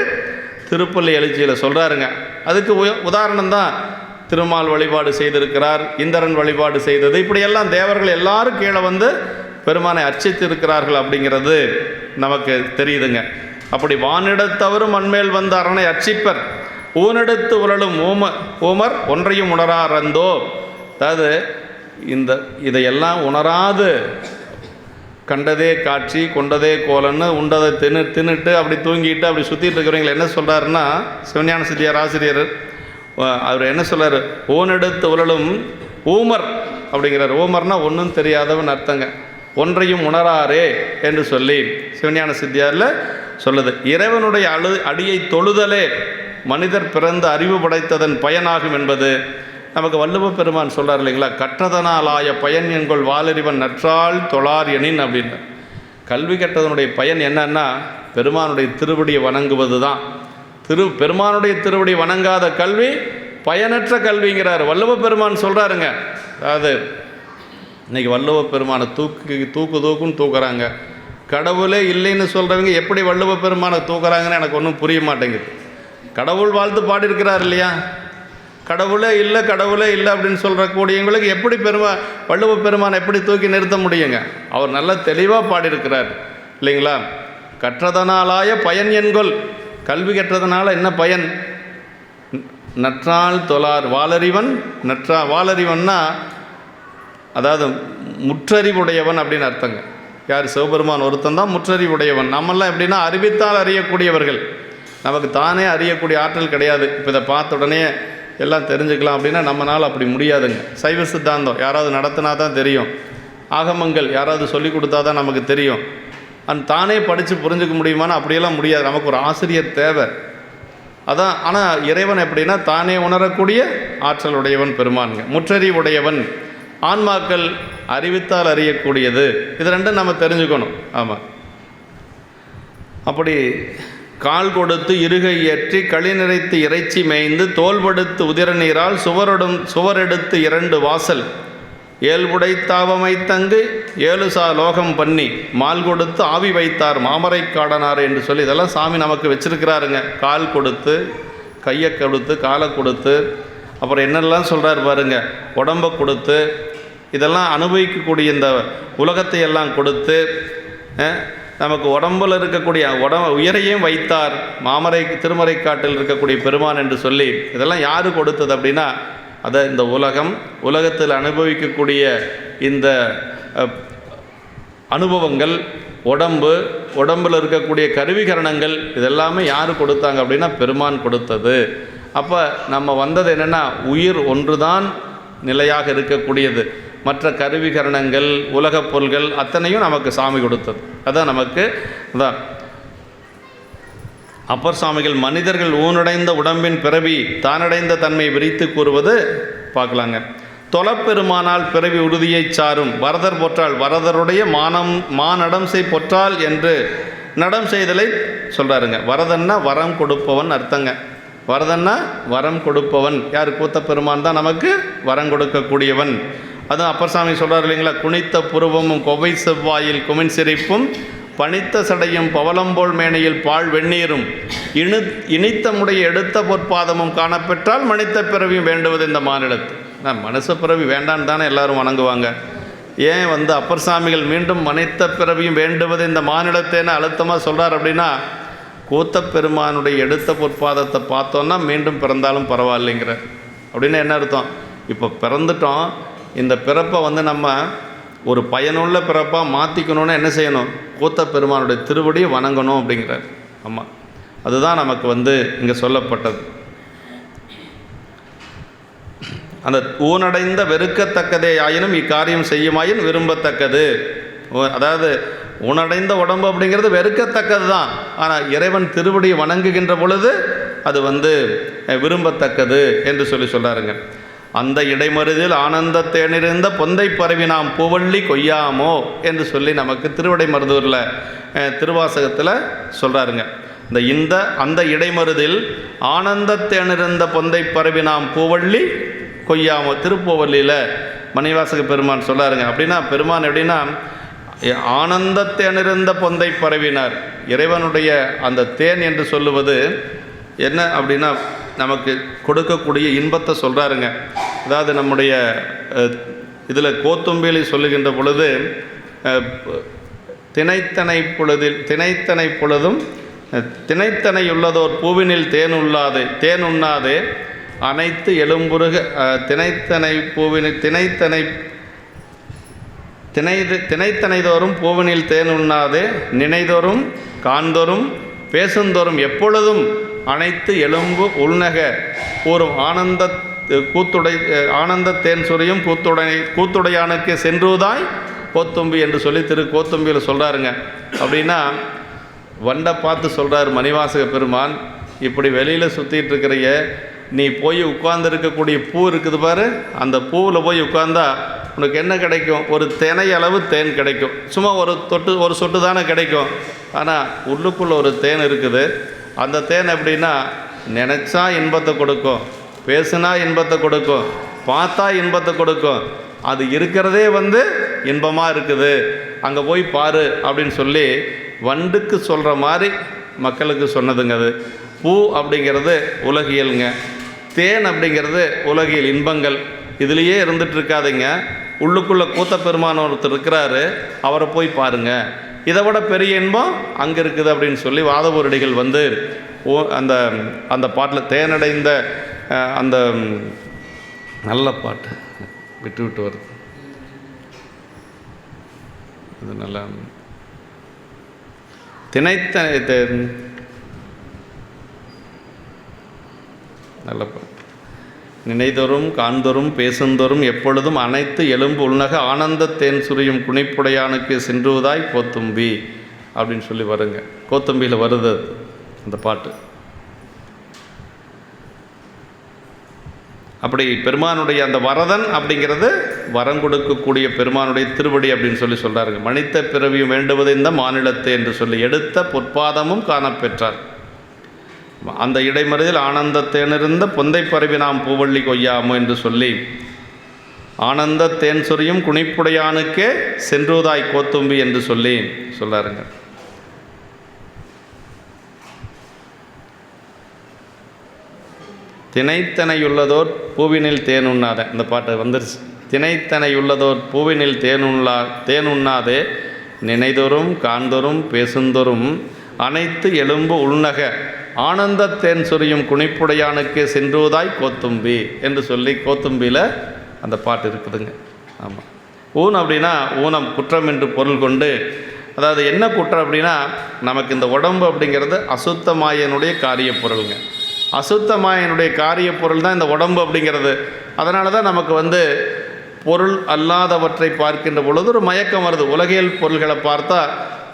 திருப்பள்ளி எழுச்சியில் சொல்கிறாருங்க. அதுக்கு உதாரணம்தான் திருமால் வழிபாடு செய்திருக்கிறார், இந்திரன் வழிபாடு செய்தது, இப்படியெல்லாம் தேவர்கள் எல்லாரும் கீழே பெருமானை அர்ச்சித்திருக்கிறார்கள் அப்படிங்கிறது நமக்கு தெரியுதுங்க. அப்படி வானிடத்தவரும் மண்மேல் வந்த அரணை அர்ச்சிப்பர் ஊனெடுத்து உழலும் ஊமர் ஒன்றையும் உணராரந்தோ. அதாவது இதையெல்லாம் உணராது கண்டதே காட்சி கொண்டதே கோலன்னு உண்டதை தின்னுட்டு அப்படி தூங்கிட்டு அப்படி சுற்றிட்டு இருக்கிறவங்களை என்ன சொல்கிறாருன்னா, சிவஞான சித்தியார் ஆசிரியர் அவர் என்ன சொல்கிறார், ஊனெடுத்து உழலும் ஊமர் அப்படிங்கிறார். ஊமர்னா ஒன்றும் தெரியாதவன் அர்த்தங்க. ஒன்றையும் உணராரே என்று சிவஞான சித்தியாரில் சொல்லுது. இறைவனுடைய அடியை தொழுதலே மனிதர் பிறந்த அறிவு படைத்ததன் பயனாகும் என்பது நமக்கு வள்ளுவ பெருமான் சொல்கிறார் இல்லைங்களா. கற்றதனால் ஆய பயன் என்கொள் வாலறிவன் நற்றால் தொழார் எனின் அப்படின்னு. கல்வி கற்றதனுடைய பயன் என்னன்னா பெருமானுடைய திருவடியை வணங்குவது தான். பெருமானுடைய திருவடி வணங்காத கல்வி பயனற்ற கல்விங்கிறார் வள்ளுவ பெருமான் சொல்கிறாருங்க. அதாவது இன்றைக்கி வள்ளுவ பெருமானை தூக்குன்னு தூக்குறாங்க. கடவுளே இல்லைன்னு சொல்கிறவங்க எப்படி வள்ளுவ பெருமானை தூக்குறாங்கன்னு எனக்கு ஒன்றும் புரிய மாட்டேங்குது. கடவுள் வாழ்த்து பாடியிருக்கிறார் இல்லையா. கடவுளே இல்லை அப்படின்னு சொல்கிறக்கூடியவங்களுக்கு எப்படி வள்ளுவ பெருமானை எப்படி தூக்கி நிறுத்த முடியுங்க? அவர் நல்லா தெளிவாக பாடியிருக்கிறார் இல்லைங்களா. கற்றதனாலாய பயன் என்கொள். கல்வி கற்றதனால என்ன பயன்? நற்றால் தொழார் வாலறிவன். வாலறிவன்னா அதாவது முற்றறிவுடையவன் அப்படின்னு அர்த்தங்க. யார்? சிவபெருமான் ஒருத்தன் தான் முற்றறிவுடையவன். நம்மெல்லாம் எப்படின்னா அறிவித்தால் அறியக்கூடியவர்கள். நமக்கு தானே அறியக்கூடிய ஆற்றல் கிடையாது. இப்போ இதை பார்த்த உடனே எல்லாம் தெரிஞ்சுக்கலாம் அப்படின்னா நம்மளால் அப்படி முடியாதுங்க. சைவ சித்தாந்தம் யாராவது நடத்தினா தான் தெரியும். ஆகமங்கள் யாராவது சொல்லி கொடுத்தா தான் நமக்கு தெரியும். தானே படித்து புரிஞ்சுக்க முடியுமான்னு அப்படியெல்லாம் முடியாது. நமக்கு ஒரு ஆசிரியர் தேவை. அதான். ஆனால் இறைவன் எப்படின்னா தானே உணரக்கூடிய ஆற்றல் உடையவன் பெருமானுங்க. முற்றறிவுடையவன் ஆன்மாக்கள் அறிவித்தால் அறியக்கூடியது. இது ரெண்டும் நம்ம தெரிஞ்சுக்கணும். ஆமாம். அப்படி கால் கொடுத்து இருகை ஏற்றி களி நிறைத்து இறைச்சி மேய்ந்து தோல்படுத்து உதிர நீரால் சுவரெடுத்து 2 வாசல் ஏழ்புடை தாவமைத்தங்கு 7 சா லோகம் பண்ணி மால் கொடுத்து ஆவி வைத்தார் மாமரை காடனார் என்று சொல்லி இதெல்லாம் சாமி நமக்கு வச்சிருக்கிறாருங்க. கால் கொடுத்து, கையை கொடுத்து, காலை கொடுத்து, அப்புறம் என்னெல்லாம் சொல்கிறார் பாருங்க, உடம்பை கொடுத்து, இதெல்லாம் அனுபவிக்கக்கூடிய இந்த உலகத்தை எல்லாம் கொடுத்து, நமக்கு உடம்பில் இருக்கக்கூடிய உயிரையும் வைத்தார் திருமறை காட்டில் இருக்கக்கூடிய பெருமான் என்று சொல்லி இதெல்லாம் யார் கொடுத்தது அப்படின்னா, அதை இந்த உலகத்தில் அனுபவிக்கக்கூடிய இந்த அனுபவங்கள், உடம்பில் இருக்கக்கூடிய கருவிகரணங்கள் இதெல்லாமே யார் கொடுத்தாங்க அப்படின்னா பெருமான் கொடுத்தது. அப்போ நம்ம வந்தது என்னென்னா, உயிர் ஒன்று தான் நிலையாக இருக்கக்கூடியது. மற்ற கருவிகரணங்கள், உலகப் பொருள்கள் அத்தனையும் நமக்கு சாமி கொடுத்தது. அதான் நமக்கு அதான் அப்பர் சுவாமிகள் மனிதர்கள் ஊனடைந்த உடம்பின் பிறவி தானடைந்த தன்மை விரித்து கூறுவது பார்க்கலாங்க. தொலைப்பெருமானால் பிறவி உறுதியை சாரும் வரதர் பொற்றால் வரதருடைய மானடம் செய் பொற்றால் என்று நடம் செய்தலை சொல்கிறாருங்க. வரதன்னா வரம் கொடுப்பவன் அர்த்தங்க. வரதன்னா வரம் கொடுப்பவன் யார்? கூத்த பெருமான் தான் நமக்கு வரம் கொடுக்கக்கூடியவன். அதுவும் அப்பர் சாமி சொல்கிறார் இல்லைங்களா, குனித்த புருவமும் கொவ்வை செவ்வாயில் குமின் சிரிப்பும் பனித்த சடையும் பவளம்போல் மேனையில் பால் வெந்நீரும் இனித்தமுடைய எடுத்த பொற்பாதமும் காணப்பெற்றால் மனித பிறவியும் வேண்டுவது இந்த மானிடத்து. மனுஷ பிறவி வேண்டான்னு தானே எல்லாரும் வணங்குவாங்க. ஏன் அப்பர் சாமிகள் மீண்டும் மனித பிறவியும் வேண்டுவது இந்த மானிடத்தேன்னு அழுத்தமாக சொல்கிறார் அப்படின்னா, கூத்த பெருமானுடைய எடுத்த பொற்பாதத்தை பார்த்தோன்னா மீண்டும் பிறந்தாலும் பரவாயில்லைங்கிற அப்படின்னு என்ன அர்த்தம்? இப்போ பிறந்துட்டோம், இந்த பிறப்பை நம்ம ஒரு பயனுள்ள பிறப்பாக மாற்றிக்கணும்னு என்ன செய்யணும்? கூத்த பெருமானுடைய திருவடியை வணங்கணும் அப்படிங்கிறார். ஆமாம், அதுதான் நமக்கு இங்கே சொல்லப்பட்டது. அந்த ஊனடைந்த வெறுக்கத்தக்கதே ஆயினும் இக்காரியம் செய்யுமாயின் விரும்பத்தக்கது. அதாவது ஊனடைந்த உடம்பு அப்படிங்கிறது வெறுக்கத்தக்கது தான். ஆனால் இறைவன் திருவடியை வணங்குகின்ற பொழுது அது விரும்பத்தக்கது என்று சொல்கிறாருங்க. அந்த இடைமருதில் ஆனந்த தேனிருந்த பொந்தை பரவி நாம் பூவள்ளி கொய்யாமோ என்று சொல்லி நமக்கு திருவிடை மருதூரில் திருவாசகத்தில் சொல்கிறாருங்க. அந்த இடைமருதில் ஆனந்த தேனிருந்த பொந்தை பரவி நாம் பூவள்ளி கொய்யாமோ திருப்பூவள்ளியில் மணிவாசக பெருமான் சொல்கிறாருங்க. அப்படின்னா பெருமான் எப்படின்னா ஆனந்த தேனிருந்த பொந்தை பரவினார். இறைவனுடைய அந்த தேன் என்று சொல்லுவது என்ன அப்படின்னா நமக்கு கொடுக்கக்கூடிய இன்பத்தை சொல்கிறாருங்க. அதாவது நம்முடைய இதில் கோத்தும்பியில் சொல்லுகின்ற பொழுது தினைத்தனை பொழுதும் தினைத்தனையுள்ளதோர் பூவினில் தேன் உண்ணாதே அனைத்து எலும்புருக தினைத்தனைதோறும் பூவினில் தேன் உண்ணாதே நினைதோறும் காண்தோறும் பேசுந்தோறும் எப்பொழுதும் அனைத்து எலும்பு உள்நக கூறும் ஆனந்த தேன் சுரியும் கூத்துடையானுக்கு சென்றுதாய் கோத்தும்பி என்று சொல்லி கோத்தும்பியில் சொல்கிறாருங்க. அப்படின்னா வண்டை பார்த்து சொல்கிறார் மணிவாசக பெருமான், இப்படி வெளியில் சுற்றிட்டு இருக்கிறைய நீ போய் உட்கார்ந்துருக்கக்கூடிய பூ இருக்குது பாரு, அந்த பூவில் போய் உட்கார்ந்தா உனக்கு என்ன கிடைக்கும்? ஒரு தினை அளவு தேன் கிடைக்கும். சும்மா ஒரு சொட்டு தானே கிடைக்கும். ஆனால் உள்ளுக்குள்ளே ஒரு தேன் இருக்குது. அந்த தேன் எப்படின்னா நினச்சா இன்பத்தை கொடுக்கும், பேசுனா இன்பத்தை கொடுக்கும், பார்த்தா இன்பத்தை கொடுக்கும். அது இருக்கிறதே இன்பமாக இருக்குது, அங்கே போய் பாரு அப்படின்னு சொல்லி வண்டுக்கு சொல்கிற மாதிரி மக்களுக்கு சொன்னதுங்க. அது பூ அப்படிங்கிறது உலகியலுங்க, தேன் அப்படிங்கிறது உலகியல் இன்பங்கள். இதுலேயே இருந்துட்டு இருக்காதுங்க. உள்ளுக்குள்ளே கூத்த பெருமான ஒருத்தர் இருக்கிறாரு, அவரை போய் பாருங்கள், இதை விட பெரிய இன்பம் அங்கே இருக்குது அப்படின்னு சொல்லி வாதவூரடிகள் அந்த பாட்டில் தேனடைந்த அந்த நல்ல பாட்டு விட்டு வருது. அது நல்லா நல்ல பாட்டு. நினைதோறும் காண்தோறும் பேசுந்தோறும் எப்பொழுதும் அனைத்து எலும்பு உள்நக ஆனந்த தேன் சுரியும் குனிப்புடையானுக்கு சென்றுவதாய் கோத்தும்பி அப்படின்னு சொல்லி வருங்க. கோத்தும்பியில் வருது அந்த பாட்டு. அப்படி பெருமானுடைய அந்த வரதன் அப்படிங்கிறது வரம் கொடுக்கக்கூடிய பெருமானுடைய திருவடி அப்படின்னு சொல்லி சொல்கிறாருங்க. மனித பிறவியும் வேண்டுவது இந்த மாநிலத்தை என்று சொல்லி எடுத்த பொற்பாதமும் காணப்பெற்றார். அந்த இடைமறியில் ஆனந்தத்தேனிருந்த பொந்தை பரவி நாம் பூவள்ளி கொய்யாமோ என்று சொல்லி ஆனந்த தேன் சொரியும் குனிப்புடையானுக்கே சென்றுதாய் கோத்தும்பி என்று சொல்லி சொல்கிறாருங்க. தினைத்தனையுள்ளதோர் பூவினில் தேனுண்ணாத, இந்த பாட்டு வந்துருச்சு. தினைத்தனையுள்ளதோர் பூவினில் தேனுண்ணாதே நினைதொரும் காண்தொரும் பேசுந்தொரும் அனைத்து எலும்பு உள்நக ஆனந்த தேன் சொரியும் குனிப்புடையானுக்கு சென்றுவதாய் கோத்தும்பி என்று சொல்லி கோத்தும்பியில் அந்த பாட்டு இருக்குதுங்க. ஆமாம். ஊன் அப்படின்னா ஊனம் குற்றம் என்று பொருள் கொண்டு, அதாவது என்ன குற்றம் அப்படின்னா நமக்கு இந்த உடம்பு அப்படிங்கிறது அசுத்தமாயனுடைய காரிய பொருளுங்க. அசுத்தமாயனுடைய காரிய பொருள் தான் இந்த உடம்பு அப்படிங்கிறது. அதனால தான் நமக்கு பொருள் அல்லாதவற்றை பார்க்கின்ற பொழுது ஒரு மயக்கம் வருது. உலகியல் பொருள்களை பார்த்தா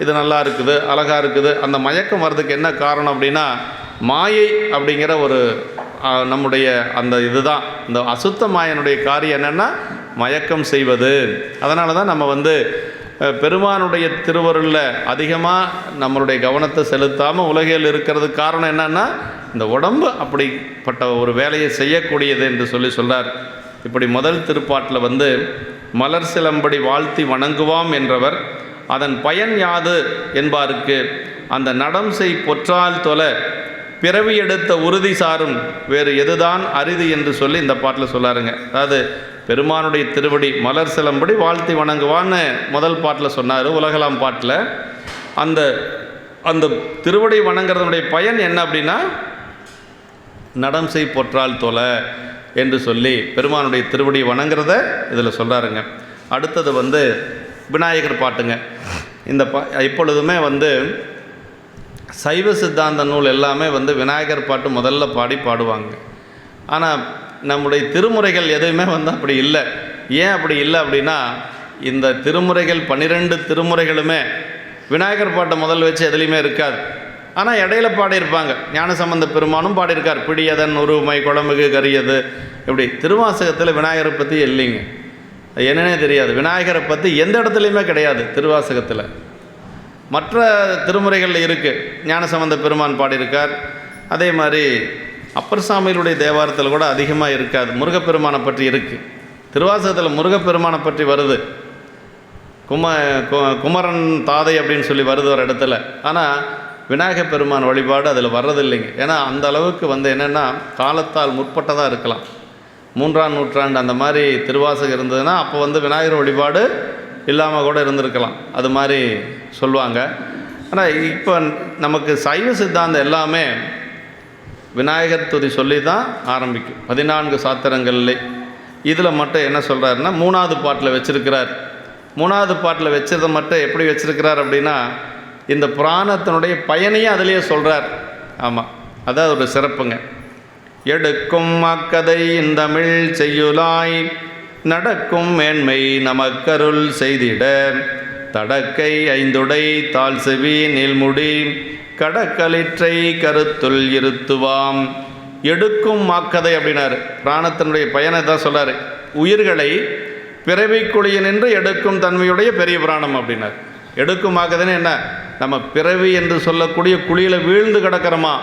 இது நல்லா இருக்குது, அழகாக இருக்குது, அந்த மயக்கம் வர்றதுக்கு என்ன காரணம் அப்படின்னா மாயை அப்படிங்கிற ஒரு நம்முடைய அந்த இதுதான். இந்த அசுத்த மாயனுடைய காரியம் என்னென்னா மயக்கம் செய்வது. அதனால தான் நம்ம பெருமானுடைய திருவருளில் அதிகமாக நம்மளுடைய கவனத்தை செலுத்தாமல் உலகில் இருக்கிறதுக்கு காரணம் என்னென்னா இந்த உடம்பு அப்படிப்பட்ட ஒரு வேலையை செய்யக்கூடியது என்று சொல்கிறார். இப்படி முதல் திருப்பாட்டில் மலர் சிலம்படி வாழ்த்தி வணங்குவாம் என்றவர் அதன் பயன் யாது என்பாருக்கு அந்த நடம் செய் பொற்றால் தொல பிறவி எடுத்த உறுதி சாரும் வேறு எதுதான் அரிது என்று சொல்லி இந்த பாட்டில் சொல்லாருங்க. அதாவது பெருமானுடைய திருவடி மலர் சிலம்படி வாழ்த்தி வணங்குவான்னு முதல் பாட்டில் சொன்னார். உலகலாம் பாட்டில் அந்த அந்த திருவடி வணங்குறதுடைய பயன் என்ன அப்படின்னா நடம் செய் பொற்றால் தொலை என்று சொல்லி பெருமானுடைய திருவடி வணங்குறத இதில் சொல்கிறாருங்க. அடுத்தது விநாயகர் பாட்டுங்க. இந்த இப்பொழுதுமே சைவ சித்தாந்த நூல் எல்லாமே விநாயகர் பாட்டு முதல்ல பாடுவாங்க. ஆனால் நம்முடைய திருமுறைகள் எதுவுமே அப்படி இல்லை. ஏன் அப்படி இல்லை அப்படின்னா இந்த திருமுறைகள் 12 திருமுறைகளுமே விநாயகர் பாட்டை முதல் வச்சு எதுலேயுமே இருக்காது. ஆனால் இடையில பாடியிருப்பாங்க. ஞானசம்பந்த பெருமானும் பாடியிருக்கார். பிடியதன் உருமை குழம்புக்கு கரியது. இப்படி திருவாசகத்தில் விநாயகரை பற்றி இல்லைங்க, என்னன்னே தெரியாது. விநாயகரை பற்றி எந்த இடத்துலையுமே கிடையாது திருவாசகத்தில். மற்ற திருமுறைகளில் இருக்குது. ஞானசம்பந்த பெருமான் பாடியிருக்கார். அதே மாதிரி அப்பர் சாமிகளுடைய தேவாரத்தில் கூட அதிகமாக இருக்காது. முருகப்பெருமானை பற்றி இருக்குது. திருவாசகத்தில் முருகப்பெருமானை பற்றி வருது. குமரன் தாதை அப்படின்னு சொல்லி வருது ஒரு இடத்துல. ஆனால் விநாயகப் பெருமான் வழிபாடு அதில் வர்றதில்லைங்க. ஏன்னா அந்த அளவுக்கு என்னென்னா காலத்தால் முற்பட்டதாக இருக்கலாம். 3ஆம் நூற்றாண்டு அந்த மாதிரி திருவாசகம் இருந்ததுன்னா அப்போ விநாயகர் வழிபாடு இல்லாமல் கூட இருந்திருக்கலாம். அது மாதிரி சொல்லுவாங்க. ஆனால் இப்போ நமக்கு சைவ சித்தாந்தம் எல்லாமே விநாயகர் துதி சொல்லி தான் ஆரம்பிக்கும். 14 சாத்திரங்கள்லே இதில் மட்டும் என்ன சொல்கிறாருன்னா 3ஆவது பாட்டில் வச்சுருக்கிறார். 3ஆவது பாட்டில் வச்சதை மட்டும் எப்படி வச்சுருக்கிறார் அப்படின்னா இந்த புராணத்தினுடைய பயனையும் அதிலேயே சொல்கிறார். ஆமாம், அதான் ஒரு சிறப்புங்க. எடுக்கும் அக்கதை இந்தமிழ் செய்யுளாய் நடக்கும் மேன்மை நமக்கருள் செய்திட தடக்கை ஐந்துடை தாழ் செவி நீள்முடி கடக்களிற்றை கருத்துள் இருத்துவாம். எடுக்கும் மாக்கதை அப்படின்னாரு. பிராணத்தினுடைய பயனை தான் சொல்கிறார். உயிர்களை பிறவிக்குழிய நின்று எடுக்கும் தன்மையுடைய பெரிய பிராணம் அப்படின்னார். எடுக்கும் மாக்கதைன்னு என்ன? நம்ம பிறவி என்று சொல்லக்கூடிய குழியில் வீழ்ந்து கிடக்கிறோமா,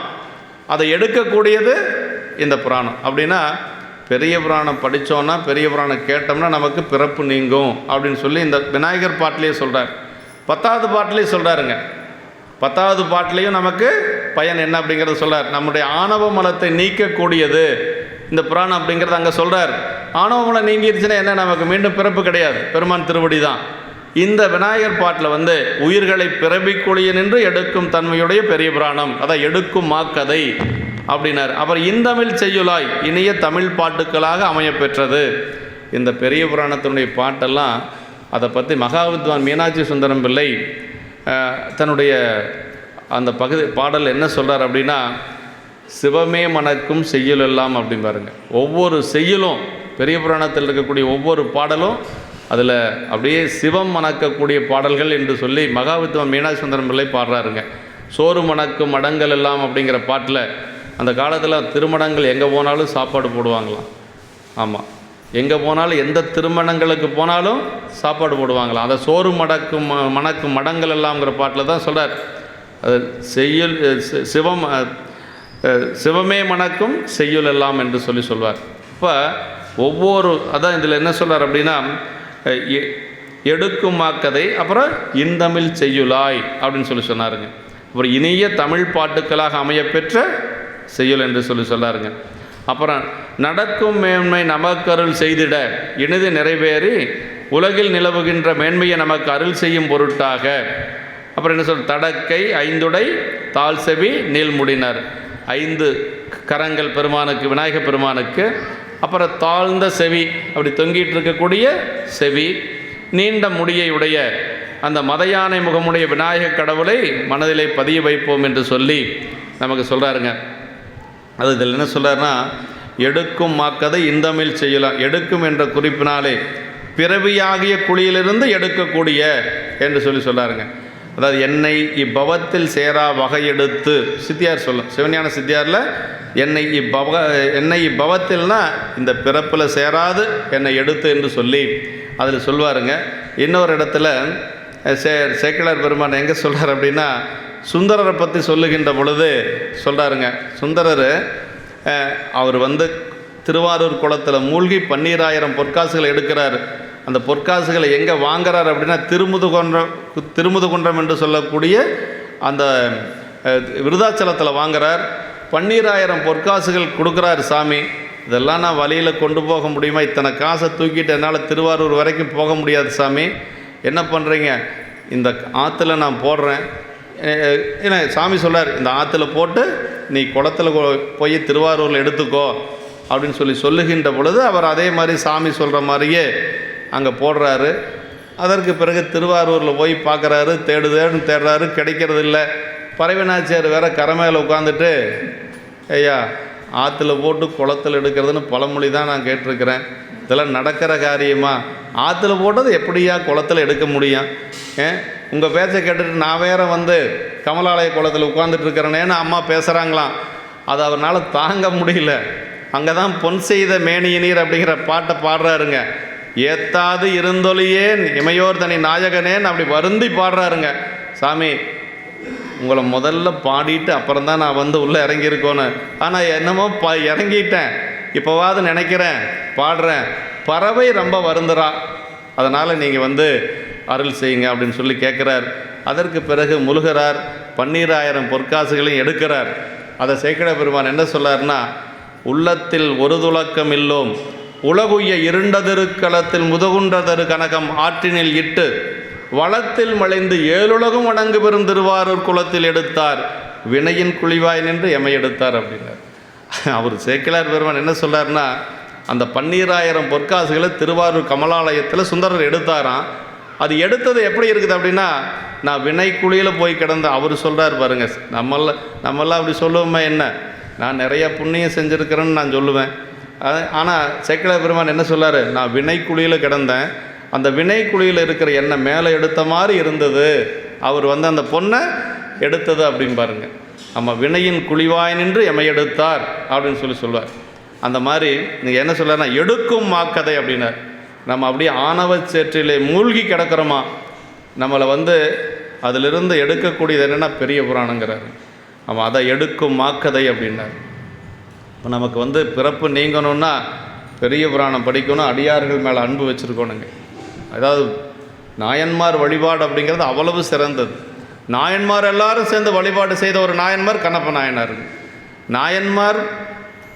அதை எடுக்கக்கூடியது இந்த புராணம். அப்படின்னா பெரிய புராணம் படித்தோன்னா, பெரிய புராணம் கேட்டோம்னா நமக்கு பிறப்பு நீங்கும் அப்படின்னு சொல்லி இந்த விநாயகர் பாட்டிலேயே சொல்கிறார். 10ஆவது பாட்டிலேயே சொல்கிறாருங்க. 10ஆவது பாட்டிலையும் நமக்கு பயன் என்ன அப்படிங்கிறத சொல்கிறார். நம்முடைய ஆணவ மலத்தை நீக்கக்கூடியது இந்த புராணம் அப்படிங்கிறது அங்கே சொல்கிறார். ஆணவ மலம் நீங்கிருச்சுன்னா என்ன, நமக்கு மீண்டும் பிறப்பு கிடையாது, பெருமான் திருவடி தான். இந்த விநாயகர் பாட்டில் உயிர்களை பிறவிக்குழிய நின்று எடுக்கும் தன்மையுடைய பெரிய புராணம், அதான் எடுக்கும் மாக்கதை அப்படின்னார். அப்புறம் இந்தமிழ் செய்யுளாய் இனிய தமிழ் பாட்டுக்களாக அமையப்பெற்றது. இந்த பெரிய புராணத்தினுடைய பாட்டெல்லாம் அதை பற்றி மகாவித்வான் மீனாட்சி சுந்தரம் பிள்ளை தன்னுடைய அந்த பாடல் என்ன சொல்கிறார் அப்படின்னா சிவமே மணக்கும் செய்யுள் எல்லாம் அப்படின்னு பாருங்க. ஒவ்வொரு செய்யுளும் பெரிய புராணத்தில் இருக்கக்கூடிய ஒவ்வொரு பாடலும் அதில் அப்படியே சிவம் மணக்கக்கூடிய பாடல்கள் என்று சொல்லி மகாவித்வான் மீனாட்சி சுந்தரம் பிள்ளை பாடுறாருங்க. சோறு மணக்கும் மடங்கள் எல்லாம் அப்படிங்கிற பாட்டில் அந்த காலத்தில் திருமணங்கள் எங்கே போனாலும் சாப்பாடு போடுவாங்களாம். ஆமாம், எங்கே போனாலும் எந்த திருமணங்களுக்கு போனாலும் சாப்பாடு போடுவாங்களாம். அதை சோறு மணக்கும் மடங்கள் எல்லாம்ங்கிற பாட்டில் தான் சொல்கிறார். அது செய்யுள் சிவம் சிவமே மணக்கும் செய்யுள் எல்லாம் என்று சொல்வார். இப்போ ஒவ்வொரு அதான் இதில் என்ன சொல்கிறார் அப்படின்னா, எடுக்கும் மாக்கதை, அப்புறம் இன்தமிழ் செய்யுளாய் அப்படின்னு சொன்னாருங்க. அப்புறம் இனிய தமிழ் பாட்டுக்களாக அமையப்பெற்ற செய்யுள் என்று சொன்னாருங்க. அப்புறம் நடக்கும் மேன்மை நமக்கருள் செய்திட இனிது நிறைவேறி உலகில் நிலவுகின்ற மேன்மையை நமக்கு அருள் செய்யும் பொருட்டாக. அப்புறம் என்ன தடக்கை ஐந்துடை தாழ் செவி நீள்முடினர், 5 கரங்கள் பெருமானுக்கு, விநாயக பெருமானுக்கு. அப்புறம் தாழ்ந்த செவி, அப்படி தொங்கிட்டு இருக்கக்கூடிய செவி, நீண்ட முடியை உடைய அந்த மதையானை முகமுடைய விநாயக கடவுளை மனதிலே பதிய வைப்போம் என்று சொல்லி நமக்கு சொல்கிறாருங்க. அது இதில் என்ன சொல்கிறாருன்னா, எடுக்கும் மாக்கதை இந்தமிழ் செய்யலாம். எடுக்கும் என்ற குறிப்பினாலே பிறவியாகிய குழியிலிருந்து எடுக்கக்கூடிய என்று சொல்கிறாருங்க. அதாவது என்னை இப்பவத்தில் சேரா வகையெடுத்து சித்தியார் சொல்லும், சிவஞான சித்தியாரில் என்னை இப்பவத்தில்னா இந்த பிறப்பில் சேராது என்னை எடுத்து என்று சொல்லி அதில் சொல்வாருங்க. இன்னொரு இடத்துல சேக்கிழார் பெருமான் எங்கே சொல்கிறார் அப்படின்னா, சுந்தரரை பற்றி சொல்லுகின்ற பொழுது சொல்கிறாருங்க. சுந்தரர் அவர் திருவாரூர் குளத்தில் மூழ்கி 12,000 பொற்காசுகளை எடுக்கிறார். அந்த பொற்காசுகளை எங்கே வாங்குறார் அப்படின்னா, திருமுதுகுன்றம் என்று சொல்லக்கூடிய அந்த விருதாச்சலத்தில் வாங்குறார். 12,000 பொற்காசுகள் கொடுக்குறாரு சாமி. இதெல்லாம் நான் வழியில் கொண்டு போக முடியுமா? இத்தனை காசை தூக்கிட்டு என்னால் திருவாரூர் வரைக்கும் போக முடியாது சாமி, என்ன பண்ணுறீங்க? இந்த ஆற்றுல நான் போடுறேன். ஏன்னா சாமி சொல்கிறார், இந்த ஆற்றுல போட்டு நீ குளத்தில் போய் திருவாரூரில் எடுத்துக்கோ அப்படின்னு சொல்லுகின்ற பொழுது அவர் அதே மாதிரி சாமி சொல்கிற மாதிரியே அங்கே போடுறாரு. அதற்கு பிறகு திருவாரூரில் போய் பார்க்குறாரு, தேடுறாரு, கிடைக்கிறது இல்லை. பறவைநாச்சியார் வேற கரை மேலே உட்காந்துட்டு, ஐயா ஆற்றுல போட்டு குளத்தில் எடுக்கிறதுன்னு பழமொழி தான் நான் கேட்டிருக்கிறேன், இதெல்லாம் நடக்கிற காரியமா? ஆற்றுல போட்டது எப்படியா குளத்தில் எடுக்க முடியும்? உங்கள் பேச்சை கேட்டுட்டு நான் வேற கமலாலய குளத்தில் உட்காந்துட்ருக்கிறேனேன்னு அம்மா பேசுகிறாங்களாம். அது அவரால் தாங்க முடியல. அங்கே தான் பொன் செய்த மேனியினீர் அப்படிங்கிற பாட்டை பாடுறாருங்க. ஏத்தாது இருந்தொழியேன் இமையோர் தனி நாயகனேன்னு அப்படி வருந்தி பாடுறாருங்க. சாமி உங்களை முதல்ல பாடிட்டு அப்புறம் தான் நான் உள்ளே இறங்கியிருக்கோன்னு. ஆனால் என்னமோ இறங்கிட்டேன், இப்போவாது நினைக்கிறேன், பாடுறேன், பறவை ரொம்ப வருந்துறா, அதனால் நீங்கள் அருள் செய்யுங்க அப்படின்னு கேட்குறார். அதற்கு பிறகு முழுகிறார். 12,000 பொற்காசுகளையும் எடுக்கிறார். அதை சேக்கிழ பெருமான் என்ன சொல்லார்னா, உள்ளத்தில் ஒரு துளக்கம் இல்லோம் உலகுய இருண்டதிருக்களத்தில் முதுகுன்றதரு கனகம் ஆற்றினில் இட்டு வளத்தில் மலைந்து 7 உலகம் அடங்கு பெறும் திருவாரூர் குளத்தில் எடுத்தார், வினையின் குழிவாய் நின்று எமை எடுத்தார் அப்படின்னார். அவர் சேக்கிழார் பெருமான் என்ன சொல்கிறார்னா, அந்த 12,000 பொற்காசுகளை திருவாரூர் கமலாலயத்தில் சுந்தரர் எடுத்தாராம். அது எடுத்தது எப்படி இருக்குது அப்படின்னா, நான் வினை குழியில் போய் கிடந்த அவர் சொல்கிறார் பாருங்க. நம்மெல்லாம் அப்படி சொல்லுவோமே, என்ன நான் நிறைய புண்ணியம் செஞ்சுருக்கிறேன்னு நான் சொல்லுவேன். ஆனால் சேக்கிழார் பெருமான் என்ன சொல்லார், நான் வினை குழியில் கிடந்தேன், அந்த வினை குழியில் இருக்கிற எண்ணெய் மேலே எடுத்த மாதிரி இருந்தது, அவர் அந்த பொண்ணை எடுத்தது அப்படின்னு பாருங்க. ஆமாம், வினையின் குழிவாய் நின்று எமை எடுத்தார் அப்படின்னு சொல்வார். அந்த மாதிரி நீங்கள் என்ன சொல்லனா, எடுக்கும் மாக்கதை அப்படின்னார். நம்ம அப்படியே ஆணவ சேற்றிலே மூழ்கி கிடக்கிறோமா, நம்மளை அதிலிருந்து எடுக்கக்கூடியது என்னென்னா பெரிய புராணங்கிறார். ஆமாம், அதை எடுக்கும் மாக்கதை அப்படின்னார். இப்போ நமக்கு பிறப்பு நீங்கணுன்னா பெரிய புராணம் படிக்கணும், அடியார்கள் மேலே அன்பு வச்சுருக்கணுங்க. அதாவது நாயன்மார் வழிபாடு அப்படிங்கிறது அவ்வளவு சிறந்தது. நாயன்மார் எல்லாரும் சேர்ந்து வழிபாடு செய்த ஒரு நாயன்மார் கண்ணப்ப நாயனார். நாயன்மார்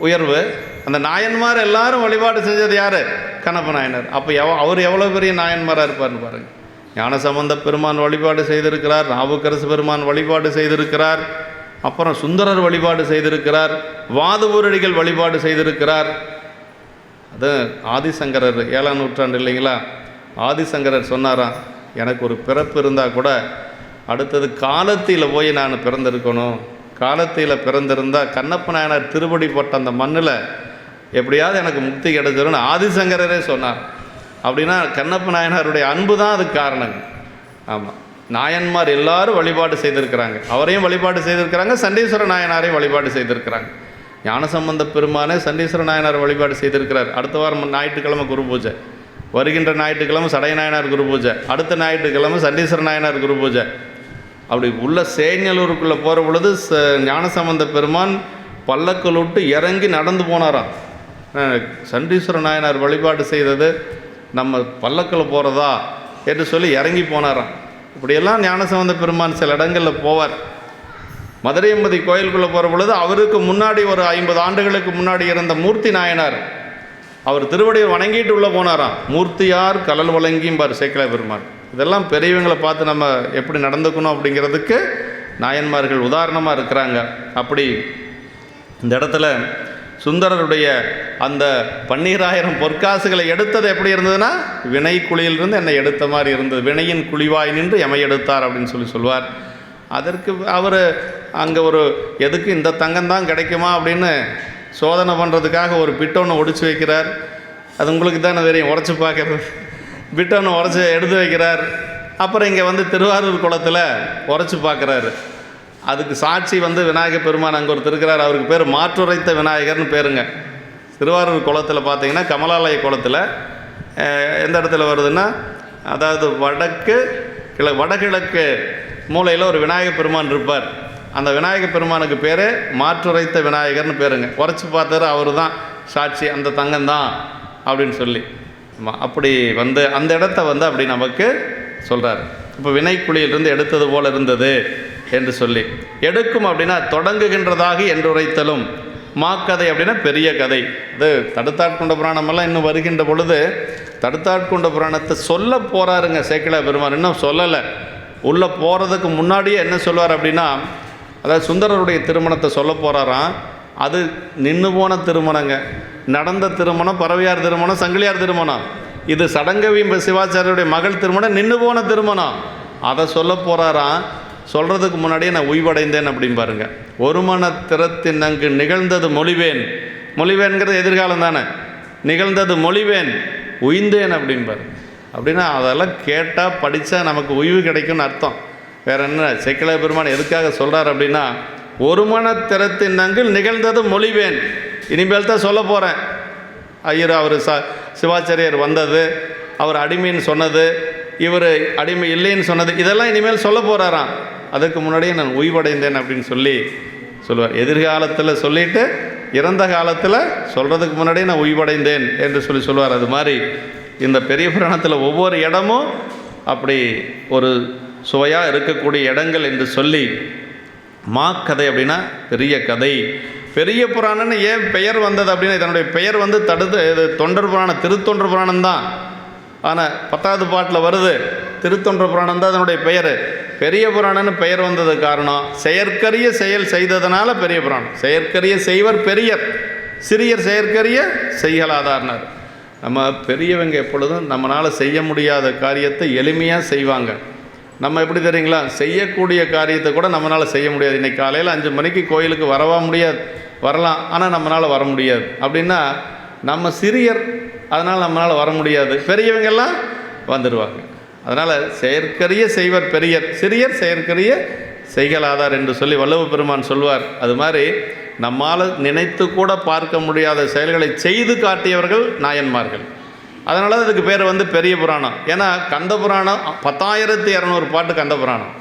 உயர்வு, அந்த நாயன்மார் எல்லாரும் வழிபாடு செஞ்சது யார்? கண்ணப்ப நாயனார். அப்போ அவர் எவ்வளோ பெரிய நாயன்மாராக இருப்பார்னு பாருங்கள். ஞானசம்பந்த பெருமான் வழிபாடு செய்திருக்கிறார், நாவுக்கரசு பெருமான் வழிபாடு செய்திருக்கிறார், அப்புறம் சுந்தரர் வழிபாடு செய்திருக்கிறார், வாதவூரடிகள் வழிபாடு செய்திருக்கிறார். அது ஆதிசங்கரர் 7ஆம் நூற்றாண்டு இல்லைங்களா, ஆதிசங்கரர் சொன்னாராம், எனக்கு ஒரு பிறப்பு இருந்தால் கூட அடுத்தது காலத்தியில் போய் நான் பிறந்திருக்கணும், காலத்தியில் பிறந்திருந்தால் கண்ணப்ப நாயனார் திருப்படி போட்ட அந்த மண்ணில் எப்படியாவது எனக்கு முக்தி கிடைச்சிரும்னு ஆதிசங்கரரே சொன்னார். அப்படின்னா கண்ணப்ப நாயனாருடைய அன்பு தான் அதுக்கு காரணங்க. ஆமாம், நாயன்மார் எல்லாரும் வழிபாடு செய்திருக்கிறாங்க, அவரையும் வழிபாடு செய்திருக்கிறாங்க, சண்டீஸ்வர நாயனாரையும் வழிபாடு செய்திருக்கிறாங்க. ஞானசம்பந்த பெருமானே சண்டீஸ்வர நாயனார் வழிபாடு செய்திருக்கிறார். அடுத்த வாரம் ஞாயிற்றுக்கிழமை குரு பூஜை, வருகின்ற ஞாயிற்றுக்கிழமை சடைய நாயனார் குரு பூஜை, அடுத்த ஞாயிற்றுக்கிழமை சண்டீஸ்வர நாயனார் குரு பூஜை. அப்படி உள்ள சேஞ்சலூருக்குள்ளே போகிற பொழுது ஞானசம்பந்த பெருமான் பல்லக்கில் விட்டு இறங்கி நடந்து போனாராம். சண்டீஸ்வர நாயனார் வழிபாடு செய்தது நம்ம பல்லக்கில் போகிறதா என்று சொல்லி இறங்கி போனாராம். இப்படியெல்லாம் ஞானசம்பந்த பெருமான் சில இடங்களில் போவார். மதுரையம்பதி கோயிலுக்குள்ளே போகிற பொழுது அவருக்கு முன்னாடி ஒரு 50 ஆண்டுகளுக்கு முன்னாடி இருந்த மூர்த்தி நாயனார் அவர் திருவடியை வணங்கிட்டு உள்ளே போனாராம். மூர்த்தியார் கலல் வழங்கிம்பார் சேக்கிழார் பெருமான். இதெல்லாம் பெரியவங்களை பார்த்து நம்ம எப்படி நடந்துக்கணும் அப்படிங்கிறதுக்கு நாயன்மார்கள் உதாரணமாக இருக்கிறாங்க. அப்படி இந்த இடத்துல சுந்தரருடைய அந்த 12000 பொற்காசுகளை எடுத்தது எப்படி இருந்ததுன்னா, வினை குழியிலிருந்து என்னை எடுத்த மாதிரி இருந்தது. வினையின் குழிவாய் நின்று எமை எடுத்தார் அப்படின்னு சொல்லுவார். அதற்கு அவர் அங்கே ஒரு எதுக்கு இந்த தங்கம்தான் கிடைக்குமா அப்படின்னு சோதனை பண்ணுறதுக்காக ஒரு பிட்டொன்று ஒடிச்சு வைக்கிறார். அது உங்களுக்கு தானே தெரியும், உடச்சி பார்க்குறது. பிட்டொன்று உடச்சி எடுத்து வைக்கிறார். அப்புறம் இங்கே வந்து திருவாரூர் குளத்தில் உடச்சி பார்க்குறாரு. அதுக்கு சாட்சி வந்து விநாயகர் பெருமான் அங்கே ஒருத்தர் இருக்கிறார். அவருக்கு பேர் மாற்றுரைத்த விநாயகர்னு பேருங்க. திருவாரூர் குளத்தில் பார்த்தீங்கன்னா கமலாலய குளத்தில் எந்த இடத்துல வருதுன்னா, அதாவது வடகிழக்கு மூலையில் ஒரு விநாயகர் பெருமான் இருப்பார். அந்த விநாயகர் பெருமானுக்கு பேர் மாற்றுரைத்த விநாயகர்னு பேருங்க. உரைச்சி பார்த்தாரு, அவர் தான் சாட்சி, அந்த தங்கம்தான் அப்படின்னு சொல்லி. அப்படி வந்து அந்த இடத்த வந்து அப்படி நமக்கு சொல்கிறார். இப்போ வினைக்குழியிலிருந்து எடுத்தது போல் இருந்தது என்று சொல்லி எடுக்கும் அப்படின்னா தொடங்குகின்றதாக என்றுரைத்தலும். மாக்கதை அப்படின்னா பெரிய கதை. இது தடுத்தாட்கொண்ட புராணமெல்லாம் இன்னும் வருகின்ற பொழுது தடுத்தாட்கொண்ட புராணத்தை சொல்ல போகிறாருங்க சேக்கிழார் பெருமான். இன்னும் சொல்லலை. உள்ளே போகிறதுக்கு முன்னாடியே என்ன சொல்வார் அப்படின்னா, அதாவது சுந்தரருடைய திருமணத்தை சொல்ல போகிறாராம். அது நின்று போன திருமணங்க. நடந்த திருமணம் பறவையார் திருமணம், சங்கிலியார் திருமணம். இது சடங்கவி சிவாச்சாரியருடைய மகள் திருமணம், நின்று போன திருமணம். அதை சொல்ல போகிறாராம். சொல்கிறதுக்கு முன்னாடியே நான் உய்வடைந்தேன் அப்படின்னு பாருங்க. ஒரு மன திறத்தின் அங்கு நிகழ்ந்தது மொழிவேன். மொழிவேன்கிறது எதிர்காலம் தானே. நிகழ்ந்தது மொழிவேன் உய்ந்தேன் அப்படின்பார். அப்படின்னா அதெல்லாம் கேட்டால் படித்தா நமக்கு உய்வு கிடைக்கும்னு அர்த்தம். வேறு என்ன சேக்கிழார் பெருமான் எதுக்காக சொல்கிறார் அப்படின்னா, ஒரு மன திறத்தின் அங்கு நிகழ்ந்தது மொழிவேன். இனிமேல் தான் சொல்ல போகிறேன். ஐயர் அவர் சிவாச்சாரியர் வந்தது, அவர் அடிமைன்னு சொன்னது, இவர் அடிமை இல்லைன்னு சொன்னது, இதெல்லாம் இனிமேல் சொல்ல போகிறாராம். அதுக்கு முன்னாடியே நான் உய்வடைந்தேன் அப்படின்னு சொல்லுவார். எதிர்காலத்தில் சொல்லிவிட்டு இறந்த காலத்தில் சொல்கிறதுக்கு முன்னாடியே நான் உய்வடைந்தேன் என்று சொல்லுவார். அது மாதிரி இந்த பெரிய புராணத்தில் ஒவ்வொரு இடமும் அப்படி ஒரு சுவையாக இருக்கக்கூடிய இடங்கள் என்று சொல்லி, மாக்கதை அப்படின்னா பெரிய கதை. பெரிய புராணம்னு ஏன் பெயர் வந்தது அப்படின்னா, இதனுடைய பெயர் வந்து இது தொண்டர் புராணம், திருத்தொண்டர் புராணம் தான். ஆனால் 10வது பாட்டில் வருது திருத்தொண்டர் புராணம் தான் அதனுடைய பெயர். பெரிய புராணம்னு பெயர் வந்தது காரணம், செயற்கரிய செயல் செய்ததுனால பெரிய புராணம். செயற்கரிய செய்வர் பெரியர், சிறியர் செயற்கரிய செய்யலாதார்னார். நம்ம பெரியவங்க எப்பொழுதும் நம்மளால் செய்ய முடியாத காரியத்தை எளிமையாக செய்வாங்க. நம்ம எப்படி தெரியுங்களா, செய்யக்கூடிய காரியத்தை கூட நம்மளால் செய்ய முடியாது. இன்றைக்கி காலையில் 5 மணிக்கு கோயிலுக்கு வரவா முடியாது, வரலாம், ஆனால் நம்மளால் வர முடியாது. அப்படின்னா நம்ம சிறியர், அதனால் நம்மளால் வர முடியாது. பெரியவங்கெல்லாம் வந்துடுவாங்க. அதனால் செயற்கரிய செய்வர் பெரியர், சிறியர் செயற்கரிய செய்கலாதார் என்று சொல்லி வள்ளுவ பெருமான் சொல்வார். அது மாதிரி நம்மால் நினைத்து கூட பார்க்க முடியாத செயல்களை செய்து காட்டியவர்கள் நாயன்மார்கள். அதனால தான் இதுக்கு பேர் வந்து பெரிய புராணம். ஏன்னா கந்த புராணம் 10,200 பாட்டு கந்த புராணம்,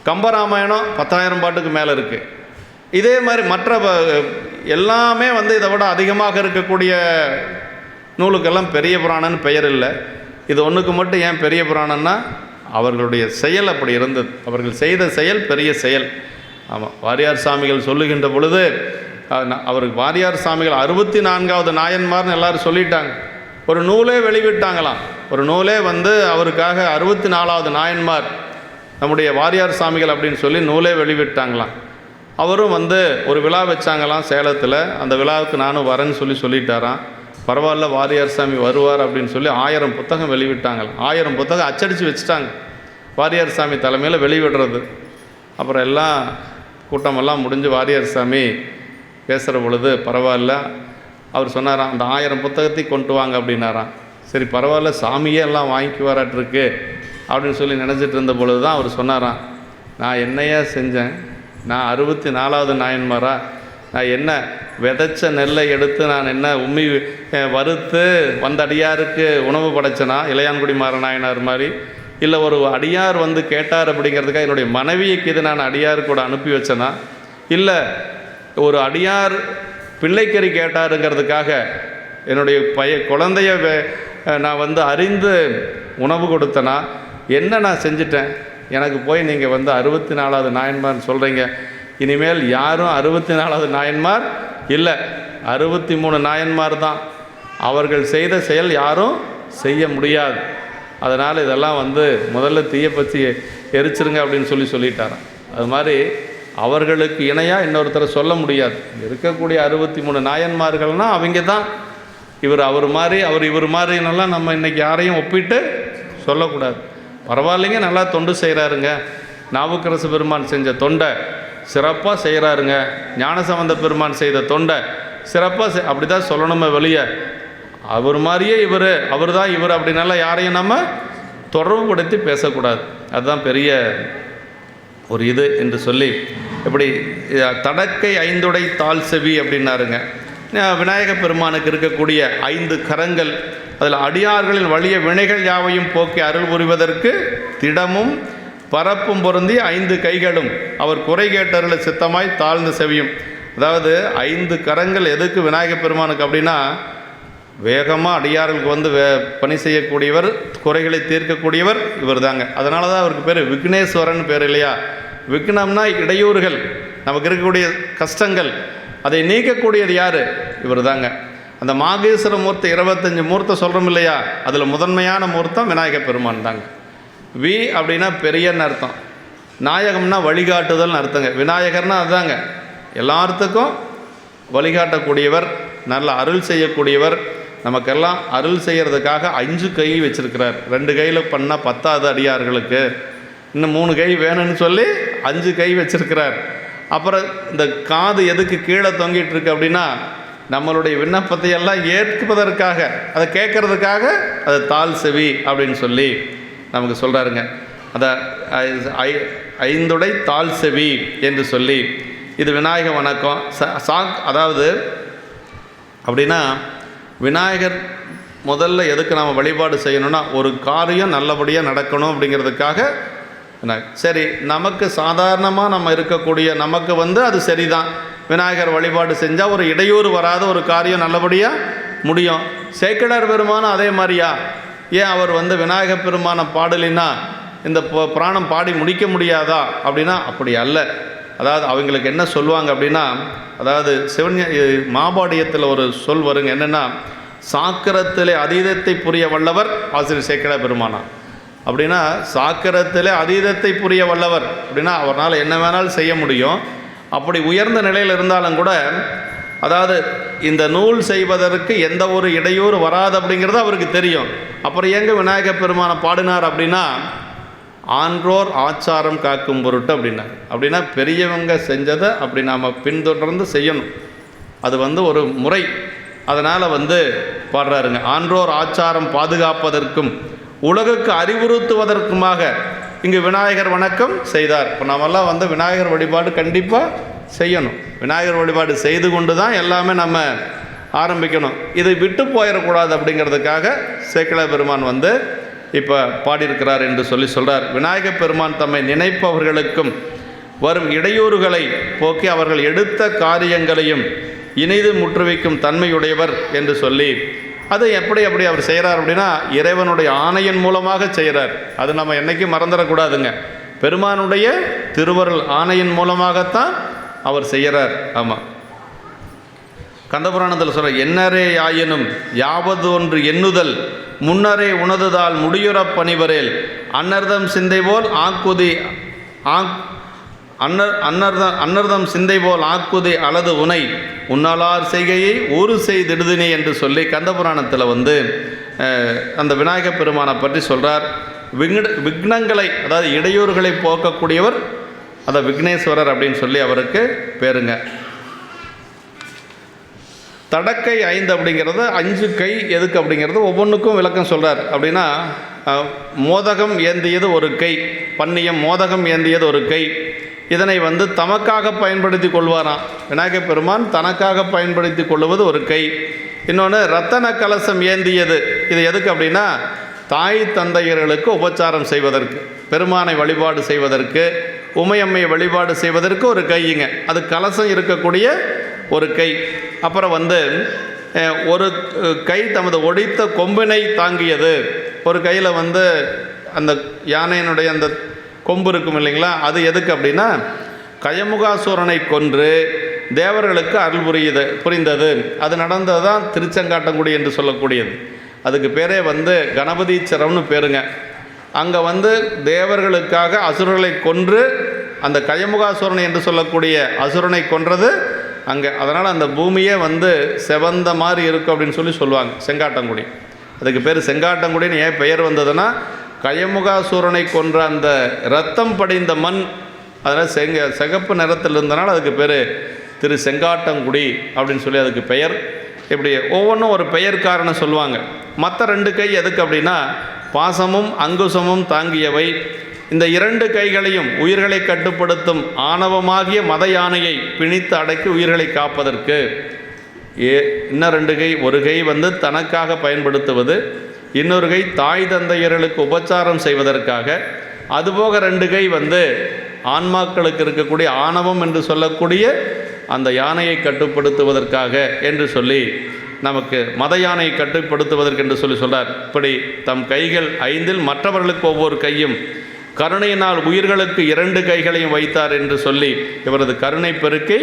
கம்பராமாயணம் 10,000 பாட்டுக்கு மேலே இருக்குது. இதே மாதிரி மற்ற எல்லாமே வந்து இதை விட அதிகமாக இருக்கக்கூடிய நூலுக்கெல்லாம் பெரிய புராணம்னு பெயர் இல்லை. இது ஒன்றுக்கு மட்டும் ஏன் பெரிய புராணம்னா, அவர்களுடைய செயல் அப்படி இருந்தது. அவர்கள் செய்த செயல் பெரிய செயல். ஆமாம், வாரியார் சாமிகள் சொல்லுகின்ற பொழுது அவருக்கு வாரியார் சாமிகள் 64வது நாயன்மார்னு எல்லோரும் சொல்லிட்டாங்க. ஒரு நூலே வெளிவிட்டாங்களாம். ஒரு நூலே வந்து அவருக்காக 64வது நாயன்மார் நம்முடைய வாரியார் சாமிகள் அப்படின்னு சொல்லி நூலே வெளிவிட்டாங்களாம். அவரும் வந்து ஒரு விழா வச்சாங்களாம் சேலத்தில். அந்த விழாவுக்கு நானும் வரேன்னு சொல்லிட்டாராம். பரவாயில்ல, வாரியார் சாமி வருவார் அப்படின்னு சொல்லி 1000 புத்தகம் வெளிவிட்டாங்களாம். 1000 புத்தகம் அச்சடித்து வச்சுட்டாங்க, வாரியார் சாமி தலைமையில் வெளிவிடுறது. அப்புறம் எல்லாம் கூட்டமெல்லாம் முடிஞ்சு வாரியார் சாமி பேசுகிற பொழுது பரவாயில்ல, அவர் சொன்னாராம், அந்த 1000 புத்தகத்தையும் கொண்டு வாங்க அப்படின்னாராம். சரி பரவாயில்ல, சாமியே எல்லாம் வாங்கிக்குவாராட்டிருக்கு அப்படின்னு சொல்லி நினச்சிட்டு இருந்த பொழுது தான் அவர் சொன்னாராம், நான் என்னையா செஞ்சேன், நான் 64வது நாயன்மாரா, நான் என்ன விதைச்ச நெல்லை எடுத்து நான் என்ன உம்மி வறுத்து வந்த அடியாருக்கு உணவு படைச்சனா இளையான்குடி மாறநாயனார் மாதிரி, இல்லை ஒரு அடியார் வந்து கேட்டார் அப்படிங்கிறதுக்காக என்னுடைய மனைவிக்கு இது நான் அடியார் கூட அனுப்பி வச்சேனா, இல்லை ஒரு அடியார் பிள்ளைக்கறி கேட்டாருங்கிறதுக்காக என்னுடைய குழந்தைய நான் வந்து அறிந்து உணவு கொடுத்தனா, என்ன நான் செஞ்சிட்டேன்? எனக்கு போய் நீங்கள் வந்து 64வது நாயன்மார்னு சொல்கிறீங்க. இனிமேல் யாரும் 64வது நாயன்மார் இல்லை, 63 நாயன்மார் தான். அவர்கள் செய்த செயல் யாரும் செய்ய முடியாது. அதனால் இதெல்லாம் வந்து முதல்ல தீயை பற்றி எரிச்சிருங்க அப்படின்னு சொல்லிட்டாராம். அது மாதிரி அவர்களுக்கு இணையாக இன்னொருத்தரை சொல்ல முடியாது. இருக்கக்கூடிய 63 நாயன்மார்கள்னால் அவங்க தான். அவர் மாதிரி இவர் மாதிரினெல்லாம் நம்ம இன்றைக்கி யாரையும் ஒப்பிட்டு சொல்லக்கூடாது. பரவாயில்லைங்க, நல்லா தொண்டு செய்கிறாருங்க, நாவுக்கரசு பெருமான் செஞ்ச தொண்டை சிறப்பாக செய்கிறாருங்க, ஞானசம்பந்த பெருமான் செய்த தொண்டை சிறப்பாக அப்படி தான் சொல்லணுமே வெளியே. அவர் மாதிரியே அவர் தான் இவர் அப்படின்னால யாரையும் நம்ம தொடர்புபடுத்தி பேசக்கூடாது. அதுதான் பெரிய ஒரு இது என்று சொல்லி, இப்படி தடக்கை ஐந்துடை தாழ் செவி அப்படின்னாருங்க. விநாயக பெருமானுக்கு இருக்கக்கூடிய 5 கரங்கள், அதில் அடியார்களின் வலிய வினைகள் யாவையும் போக்கி அருள் புரிவதற்கு திடமும் பரப்பும் பொருந்தி 5 கைகளும் அவர் குறை கேட்டருள சித்தமாய் தாழ்ந்து செவியும். அதாவது 5 கரங்கள் எதுக்கு விநாயக பெருமானுக்கு அப்படின்னா, வேகமாக அடியார்களுக்கு வந்து பணி செய்யக்கூடியவர், குறைகளை தீர்க்கக்கூடியவர் இவர் தாங்க. அதனால தான் அவருக்கு பேர் விக்னேஸ்வரன் பேர் இல்லையா. விக்னம்னா இடையூறுகள், நமக்கு இருக்கக்கூடிய கஷ்டங்கள், அதை நீக்கக்கூடியது யார்? இவர் தாங்க. அந்த மாகேஸ்வர மூர்த்தி 25 மூர்த்தம் சொல்கிறோம் இல்லையா, அதில் முதன்மையான மூர்த்தம் விநாயக பெருமான் தாங்க. வி அப்படின்னா பெரியன்னு அர்த்தம், நாயகம்னா வழிகாட்டுதல்னு அர்த்தங்க. விநாயகர்னா அதுதாங்க, எல்லாத்துக்கும் வழிகாட்டக்கூடியவர், நல்ல அருள் செய்யக்கூடியவர். நமக்கெல்லாம் அருள் செய்கிறதுக்காக 5 கை வச்சுருக்கிறார். 2 கையில் பண்ணால் 10வது அடியார்களுக்கு, இன்னும் 3 கை வேணும்னு சொல்லி 5 கை வச்சுருக்கிறார். அப்புறம் இந்த காது எதுக்கு கீழே தொங்கிட்டு இருக்கு அப்படின்னா, நம்மளுடைய விண்ணப்பத்தை எல்லாம் ஏற்பதற்காக, அதை கேட்கறதுக்காக அது தாழ் செவி அப்படின்னு சொல்லி நமக்கு சொல்கிறாருங்க. அதை 5 தாழ் செவி என்று சொல்லி, இது விநாயக வணக்கம். அதாவது அப்படின்னா விநாயகர் முதல்ல எதுக்கு நாம் வழிபாடு செய்யணும்னா, ஒரு காரியம் நல்லபடியாக நடக்கணும் அப்படிங்கிறதுக்காக. சரி, நமக்கு சாதாரணமாக நம்ம இருக்கக்கூடிய நமக்கு வந்து அது சரிதான், விநாயகர் வழிபாடு செஞ்சால் ஒரு இடையூறு வராத ஒரு காரியம் நல்லபடியாக முடியும். சேக்கிழார் பெருமானும் அதே மாதிரியா? ஏன் அவர் வந்து விநாயகர் பெருமானை பாடலின்னா இந்த புராணம் பாடி முடிக்க முடியாதா அப்படின்னா அப்படி அல்ல. அதாவது அவங்களுக்கு என்ன சொல்லுவாங்க அப்படின்னா, அதாவது மாபாடியத்தில் ஒரு சொல் வருங்க, என்னென்னா, சாக்கரத்திலே அதீதத்தை புரிய வல்லவர் ஆசிரியர் சேக்கிழார் பெருமானா. அப்படின்னா சாக்கரத்திலே அதீதத்தை புரிய வல்லவர் அப்படின்னா அவரால் என்ன வேணாலும் செய்ய முடியும். அப்படி உயர்ந்த நிலையில் இருந்தாலும் கூட, அதாவது இந்த நூல் செய்வதற்கு எந்த ஒரு இடையூறு வராது அப்படிங்கிறது அவருக்கு தெரியும். அப்புறம் எங்க விநாயகர் பெருமானை பாடினார் அப்படின்னா, ஆன்றோர் ஆச்சாரம் காக்கும் பொருட்டு அப்படின்னார். அப்படின்னா பெரியவங்க செஞ்சதை அப்படி நாம் பின்தொடர்ந்து செய்யணும், அது வந்து ஒரு முறை. அதனால் வந்து பாடுறாருங்க, ஆன்றோர் ஆச்சாரம் பாதுகாப்பதற்கும் உலகுக்கு அறிவுறுத்துவதற்குமாக இங்கு விநாயகர் வணக்கம் செய்தார். இப்போ நாமெல்லாம் வந்து விநாயகர் வழிபாடு கண்டிப்பாக செய்யணும். விநாயகர் வழிபாடு செய்து கொண்டு தான் எல்லாமே நம்ம ஆரம்பிக்கணும். இதை விட்டு போயிடக்கூடாது அப்படிங்கிறதுக்காக சேக்கிழார் பெருமான் வந்து இப்போ பாடியிருக்கிறார் என்று சொல்கிறார். விநாயகர் பெருமான் தம்மை நினைப்பவர்களுக்கும் வரும் இடையூறுகளை போக்கி அவர்கள் எடுத்த காரியங்களையும் இணைது முற்றுவிக்கும் தன்மையுடையவர் என்று சொல்லி, அது எப்படி அவர் செய்கிறார் அப்படின்னா, இறைவனுடைய ஆணையின் மூலமாக செய்கிறார். அது நம்ம என்றைக்கும் மறந்துடக்கூடாதுங்க. பெருமானுடைய திருவருள் ஆணையின் மூலமாகத்தான் அவர் செய்கிறார். ஆமாம், கந்தபுராணத்தில் சொல்கிற, எண்ணரே ஆயினும் யாவது ஒன்று எண்ணுதல் முன்னரே உணதுதால் முடியுறப் பணிவரேல் அன்னர்தம் சிந்தை போல் ஆக்குதி அன்னர்தம் சிந்தை போல் ஆக்குதி அல்லது உனை உன்னாலார் செய்கையை ஒரு செய்திடுதினே என்று சொல்லி கந்தபுராணத்தில் வந்து அந்த விநாயகப் பெருமானை பற்றி சொல்கிறார். விக்னங்களை, அதாவது இடையூறுகளை போக்கக்கூடியவர், அதை விக்னேஸ்வரர் அப்படின்னு சொல்லி அவருக்கு பேருங்க. தடக்கை 5 அப்படிங்கிறது 5 கை எதுக்கு அப்படிங்கிறது ஒவ்வொன்றுக்கும் விளக்கம் சொல்கிறார். அப்படின்னா மோதகம் ஏந்தியது ஒரு கை, பன்னியம் மோதகம் ஏந்தியது ஒரு கை, இதனை வந்து தமக்காக பயன்படுத்தி கொள்வாராம். விநாயகப் பெருமான் தனக்காக பயன்படுத்தி கொள்வது ஒரு கை. இன்னொன்று ரத்தன கலசம் ஏந்தியது. இது எதுக்கு அப்படின்னா தாய் தந்தையர்களுக்கு உபச்சாரம் செய்வதற்கு, பெருமானை வழிபாடு செய்வதற்கு, உமையம்மையை வழிபாடு செய்வதற்கு ஒரு கையுங்க. அது கலசம் இருக்கக்கூடிய ஒரு கை. அப்புறம் வந்து ஒரு கை தமது ஒடித்த கொம்பினை தாங்கியது. ஒரு கையில் வந்து அந்த யானையினுடைய அந்த கொம்பு இருக்கும் இல்லைங்களா, அது எதுக்கு அப்படின்னா கயமுகாசூரனை கொன்று தேவர்களுக்கு அருள் புரிந்தது. அது நடந்தது தான் திருச்செங்காட்டங்குடி என்று சொல்லக்கூடியது. அதுக்கு பேரே வந்து கணபதீச்சரம்னு பேருங்க. அங்கே வந்து தேவர்களுக்காக அசுரர்களை கொன்று அந்த கயமுகாசூரனை என்று சொல்லக்கூடிய அசுரனை கொன்றது அங்கே. அதனால் அந்த பூமியே வந்து செவந்த மாதிரி இருக்கும் அப்படின்னு சொல்லுவாங்க செங்காட்டங்குடி. அதுக்கு பேர் செங்காட்டங்குடின்னு ஏன் பெயர் வந்ததுன்னா கயமுகாசூரனை கொன்ற அந்த இரத்தம் படிந்த மண், அதனால் சிகப்பு நிறத்தில் இருந்தனால அதுக்கு பேர் திரு செங்காட்டங்குடி அப்படின்னு சொல்லி அதுக்கு பெயர். இப்படி ஒவ்வொன்றும் ஒரு பெயர் காரணம் சொல்லுவாங்க. மற்ற 2 கை எதுக்கு அப்படின்னா பாசமும் அங்குசமும் தாங்கியவை. இந்த 2 கைகளையும் உயிர்களை கட்டுப்படுத்தும் ஆணவமாகிய மத யானையை பிணித்து அடக்கி உயிர்களை காப்பதற்கு. இன்னும் 2 கை, ஒரு கை வந்து தனக்காக பயன்படுத்துவது, இன்னொரு கை தாய் தந்தையர்களுக்கு உபச்சாரம் செய்வதற்காக. அதுபோக 2 கை வந்து ஆன்மாக்களுக்கு இருக்கக்கூடிய ஆணவம் என்று சொல்லக்கூடிய அந்த யானையை கட்டுப்படுத்துவதற்காக என்று சொல்லி நமக்கு மத யானையை கட்டுப்படுத்துவதற்கு என்று சொல்கிறார். இப்படி தம் கைகள் 5இல் மற்றவர்களுக்கு ஒவ்வொரு கையும் கருணையினால் உயிர்களுக்கு 2 கைகளையும் வைத்தார் என்று சொல்லி இவரது கருணை பெருக்கை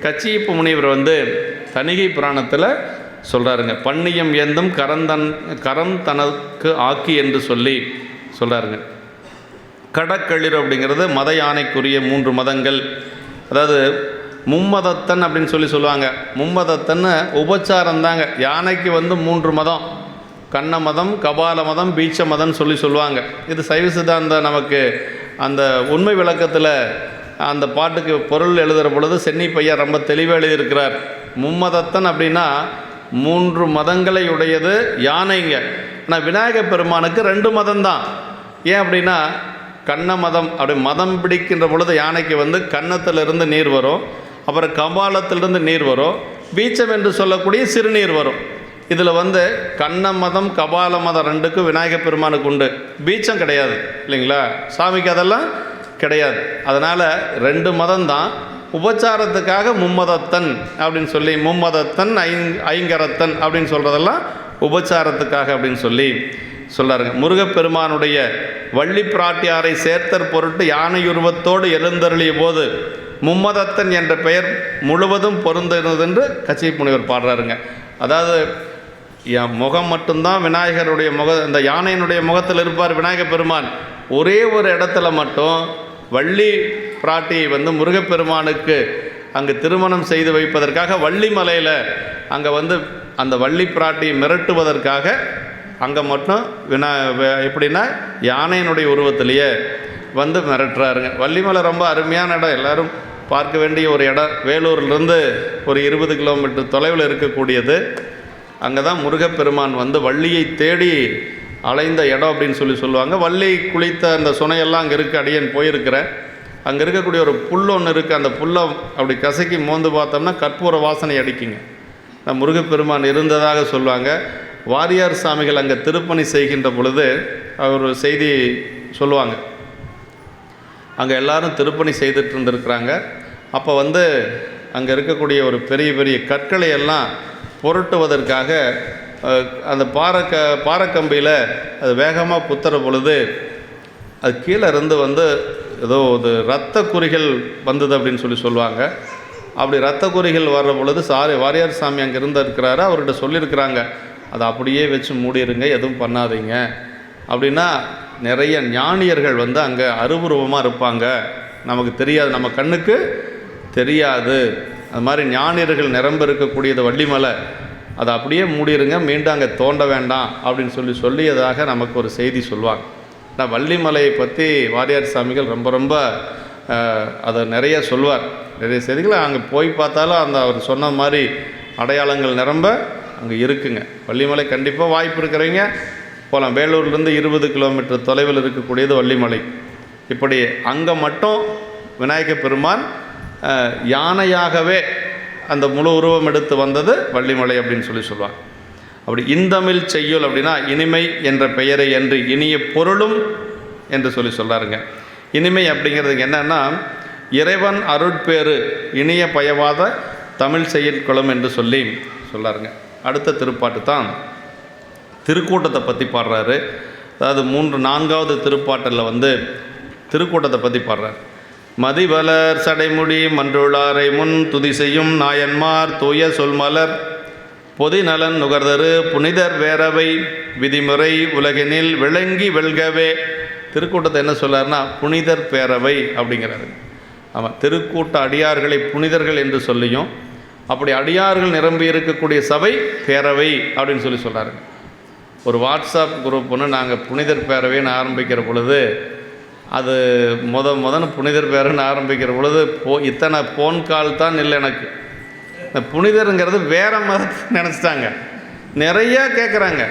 கச்சியப்ப முனிவர் வந்து தணிகை புராணத்தில் சொல்கிறாருங்க. பண்ணியம் ஏந்தும் கரம் தனக்கு ஆக்கி என்று சொல்லி சொல்கிறாருங்க. கடக்களிர் அப்படிங்கிறது மத யானைக்குரிய 3 மதங்கள். அதாவது மும்மதத்தன் அப்படின்னு சொல்லுவாங்க. மும்மதத்தன்னு உபச்சாரம் தாங்க. யானைக்கு வந்து 3 மதம், கண்ண மதம், கபால மதம், பீச்ச மதம்னு சொல்லுவாங்க. இது சைவ சித்தாந்த நமக்கு அந்த உண்மை விளக்கத்தில் அந்த பாட்டுக்கு பொருள் எழுதுகிற பொழுது சென்னி பையன் ரொம்ப தெளிவாக எழுதியிருக்கிறார். மும்மதத்தன் அப்படின்னா 3 மதங்களை உடையது யானைங்க. ஆனால் விநாயகப் பெருமானுக்கு 2 மதம்தான். ஏன் அப்படின்னா கண்ண மதம் அப்படி மதம் பிடிக்கின்ற பொழுது யானைக்கு வந்து கன்னத்திலிருந்து நீர் வரும், அப்புறம் கபாலத்திலிருந்து நீர் வரும், பீச்சம் என்று சொல்லக்கூடிய சிறுநீர் வரும். இதில் வந்து கண்ண மதம் கபால மதம் 2க்கும் விநாயகப் பெருமானுக்கு உண்டு, பீச்சம் கிடையாது இல்லைங்களா, சாமிக்கு அதெல்லாம் கிடையாது. அதனால் 2 மதம்தான். உபச்சாரத்துக்காக மும்மதத்தன் அப்படின்னு சொல்லி மும்மதத்தன் ஐங்கரத்தன் அப்படின்னு சொல்கிறதெல்லாம் உபச்சாரத்துக்காக அப்படின்னு சொல்லி சொல்கிறாருங்க. முருகப்பெருமானுடைய வள்ளி பிராட்டியாரை சேர்த்தற் பொருட்டு யானையுருவத்தோடு எழுந்தருளிய போது மும்மதத்தன் என்ற பெயர் முழுவதும் பொருந்தது என்று கச்சியப்ப முனிவர் பாடுறாருங்க. அதாவது என் முகம் மட்டும்தான் விநாயகருடைய இந்த யானையினுடைய முகத்தில் இருப்பார் விநாயகப் பெருமான். ஒரே ஒரு இடத்துல மட்டும் வள்ளி பிராட்டியை வந்து முருகப்பெருமானுக்கு அங்கு திருமணம் செய்து வைப்பதற்காக வள்ளி மலையில் அங்கே வந்து அந்த வள்ளி பிராட்டியை மிரட்டுவதற்காக அங்கே மட்டும் எப்படின்னா யானையினுடைய உருவத்திலேயே வந்து மிரட்டுறாருங்க. வள்ளிமலை ரொம்ப அருமையான இடம், எல்லோரும் பார்க்க வேண்டிய ஒரு இடம். வேலூர்லேருந்து ஒரு 20 கிலோமீட்டர் தொலைவில் இருக்கக்கூடியது. அங்கே தான் முருகப்பெருமான் வந்து வள்ளியை தேடி அலைந்த இடம் அப்படின்னு சொல்லுவாங்க. வள்ளி குளித்த அந்த சுனையெல்லாம் அங்கே இருக்குது. அடியேன் போயிருக்கிறேன். அங்கே இருக்கக்கூடிய ஒரு புல் ஒன்று இருக்குது. அந்த புல்லை அப்படி கசக்கி மோந்து பார்த்தோம்னா கற்பூர வாசனை அடிக்குங்க. முருகப்பெருமான் இருந்ததாக சொல்லுவாங்க. வாரியார் சாமிகள் அங்கே திருப்பணி செய்கின்ற பொழுது அவர் செய்தி சொல்லுவாங்க. அங்கே எல்லாரும் திருப்பணி செய்துட்டு இருந்திருக்கிறாங்க. அப்போ வந்து அங்கே இருக்கக்கூடிய ஒரு பெரிய பெரிய கற்களை எல்லாம் புரட்டுவதற்காக அந்த பாறைக்கம்பியில் அது வேகமாக குத்துற பொழுது அது கீழே இருந்து வந்து ஏதோ ஒரு இரத்த குறிகள் வந்தது அப்படின்னு சொல்லுவாங்க. அப்படி இரத்த குறிகள் வர்ற பொழுது வாரியார் சாமி அங்கே இருக்கிறாரு. அவர்கிட்ட சொல்லியிருக்கிறாங்க, அதை அப்படியே வச்சு மூடிடுங்க, எதுவும் பண்ணாதீங்க அப்படின்னா. நிறைய ஞானியர்கள் வந்து அங்கே அருவுருவமாக இருப்பாங்க, நமக்கு தெரியாது, நம்ம கண்ணுக்கு தெரியாது. அது மாதிரி ஞானியர்கள் நிரம்ப இருக்கக்கூடியது வள்ளிமலை, அதை அப்படியே மூடிடுங்க, மீண்டும் அங்கே தோண்ட வேண்டாம் அப்படின்னு சொல்லியதாக நமக்கு ஒரு செய்தி சொல்லுவாங்க. நான் வள்ளிமலையை பற்றி வாரியார் சாமிகள் ரொம்ப அதை நிறைய சொல்வார். நிறைய செய்திகளை அங்கே போய் பார்த்தாலும் அந்த அவர் சொன்ன மாதிரி அடையாளங்கள் நிரம்ப அங்கே இருக்குங்க. வள்ளிமலை கண்டிப்பாக வாய்ப்பு இருக்கிறவங்க போகலாம். வேலூர்லேருந்து 20 கிலோமீட்டர் தொலைவில் இருக்கக்கூடியது வள்ளிமலை. இப்படி அங்கே மட்டும் விநாயக பெருமான் யானையாகவே அந்த முழு உருவம் எடுத்து வந்தது வள்ளிமலை அப்படின்னு சொல்லுவாங்க. அப்படி இந்தமிழ் செய்யுள் அப்படின்னா இனிமை என்ற பெயரை என்று இனிய பொருளும் என்று சொல்கிறாருங்க. இனிமை அப்படிங்கிறதுக்கு என்னன்னா இறைவன் அருட்பேறு இனிய பயவாத தமிழ் செயற்குளம் என்று சொல்லாருங்க. அடுத்த திருப்பாட்டு தான் திருக்கூட்டத்தை பற்றி பாடுறாரு. அதாவது 4வது திருப்பாட்டில் வந்து திருக்கூட்டத்தை பற்றி பாடுறார். மதிவலர் சடைமுடி மன்றுளாரை முன் துதி செய்யும் நாயன்மார் தூய சொல்மலர் பொதி நலன் நுகர்தரு புனிதர் வேரவை விதிமுறை உலகினில் விளங்கி வெல்கவே. திருக்கூட்டத்தை என்ன சொல்லார்னா புனிதர் பேரவை அப்படிங்கிறாரு. ஆமாம், திருக்கூட்ட அடியார்களை புனிதர்கள் என்று சொல்லியும் அப்படி அடியார்கள் நிரம்பி இருக்கக்கூடிய சபை பேரவை அப்படின்னு சொல்கிறாரு. ஒரு வாட்ஸ்அப் குரூப் ஒன்று நாங்கள் புனிதர் பேரவைன்னு ஆரம்பிக்கிற பொழுது அது முதன்னு புனிதர் பேரன்னு ஆரம்பிக்கிற பொழுது இத்தனை ஃபோன் கால் தான் இல்லை எனக்கு. இந்த புனிதருங்கிறது வேறு மதத்தை நினச்சிட்டாங்க. நிறையா கேட்குறாங்க.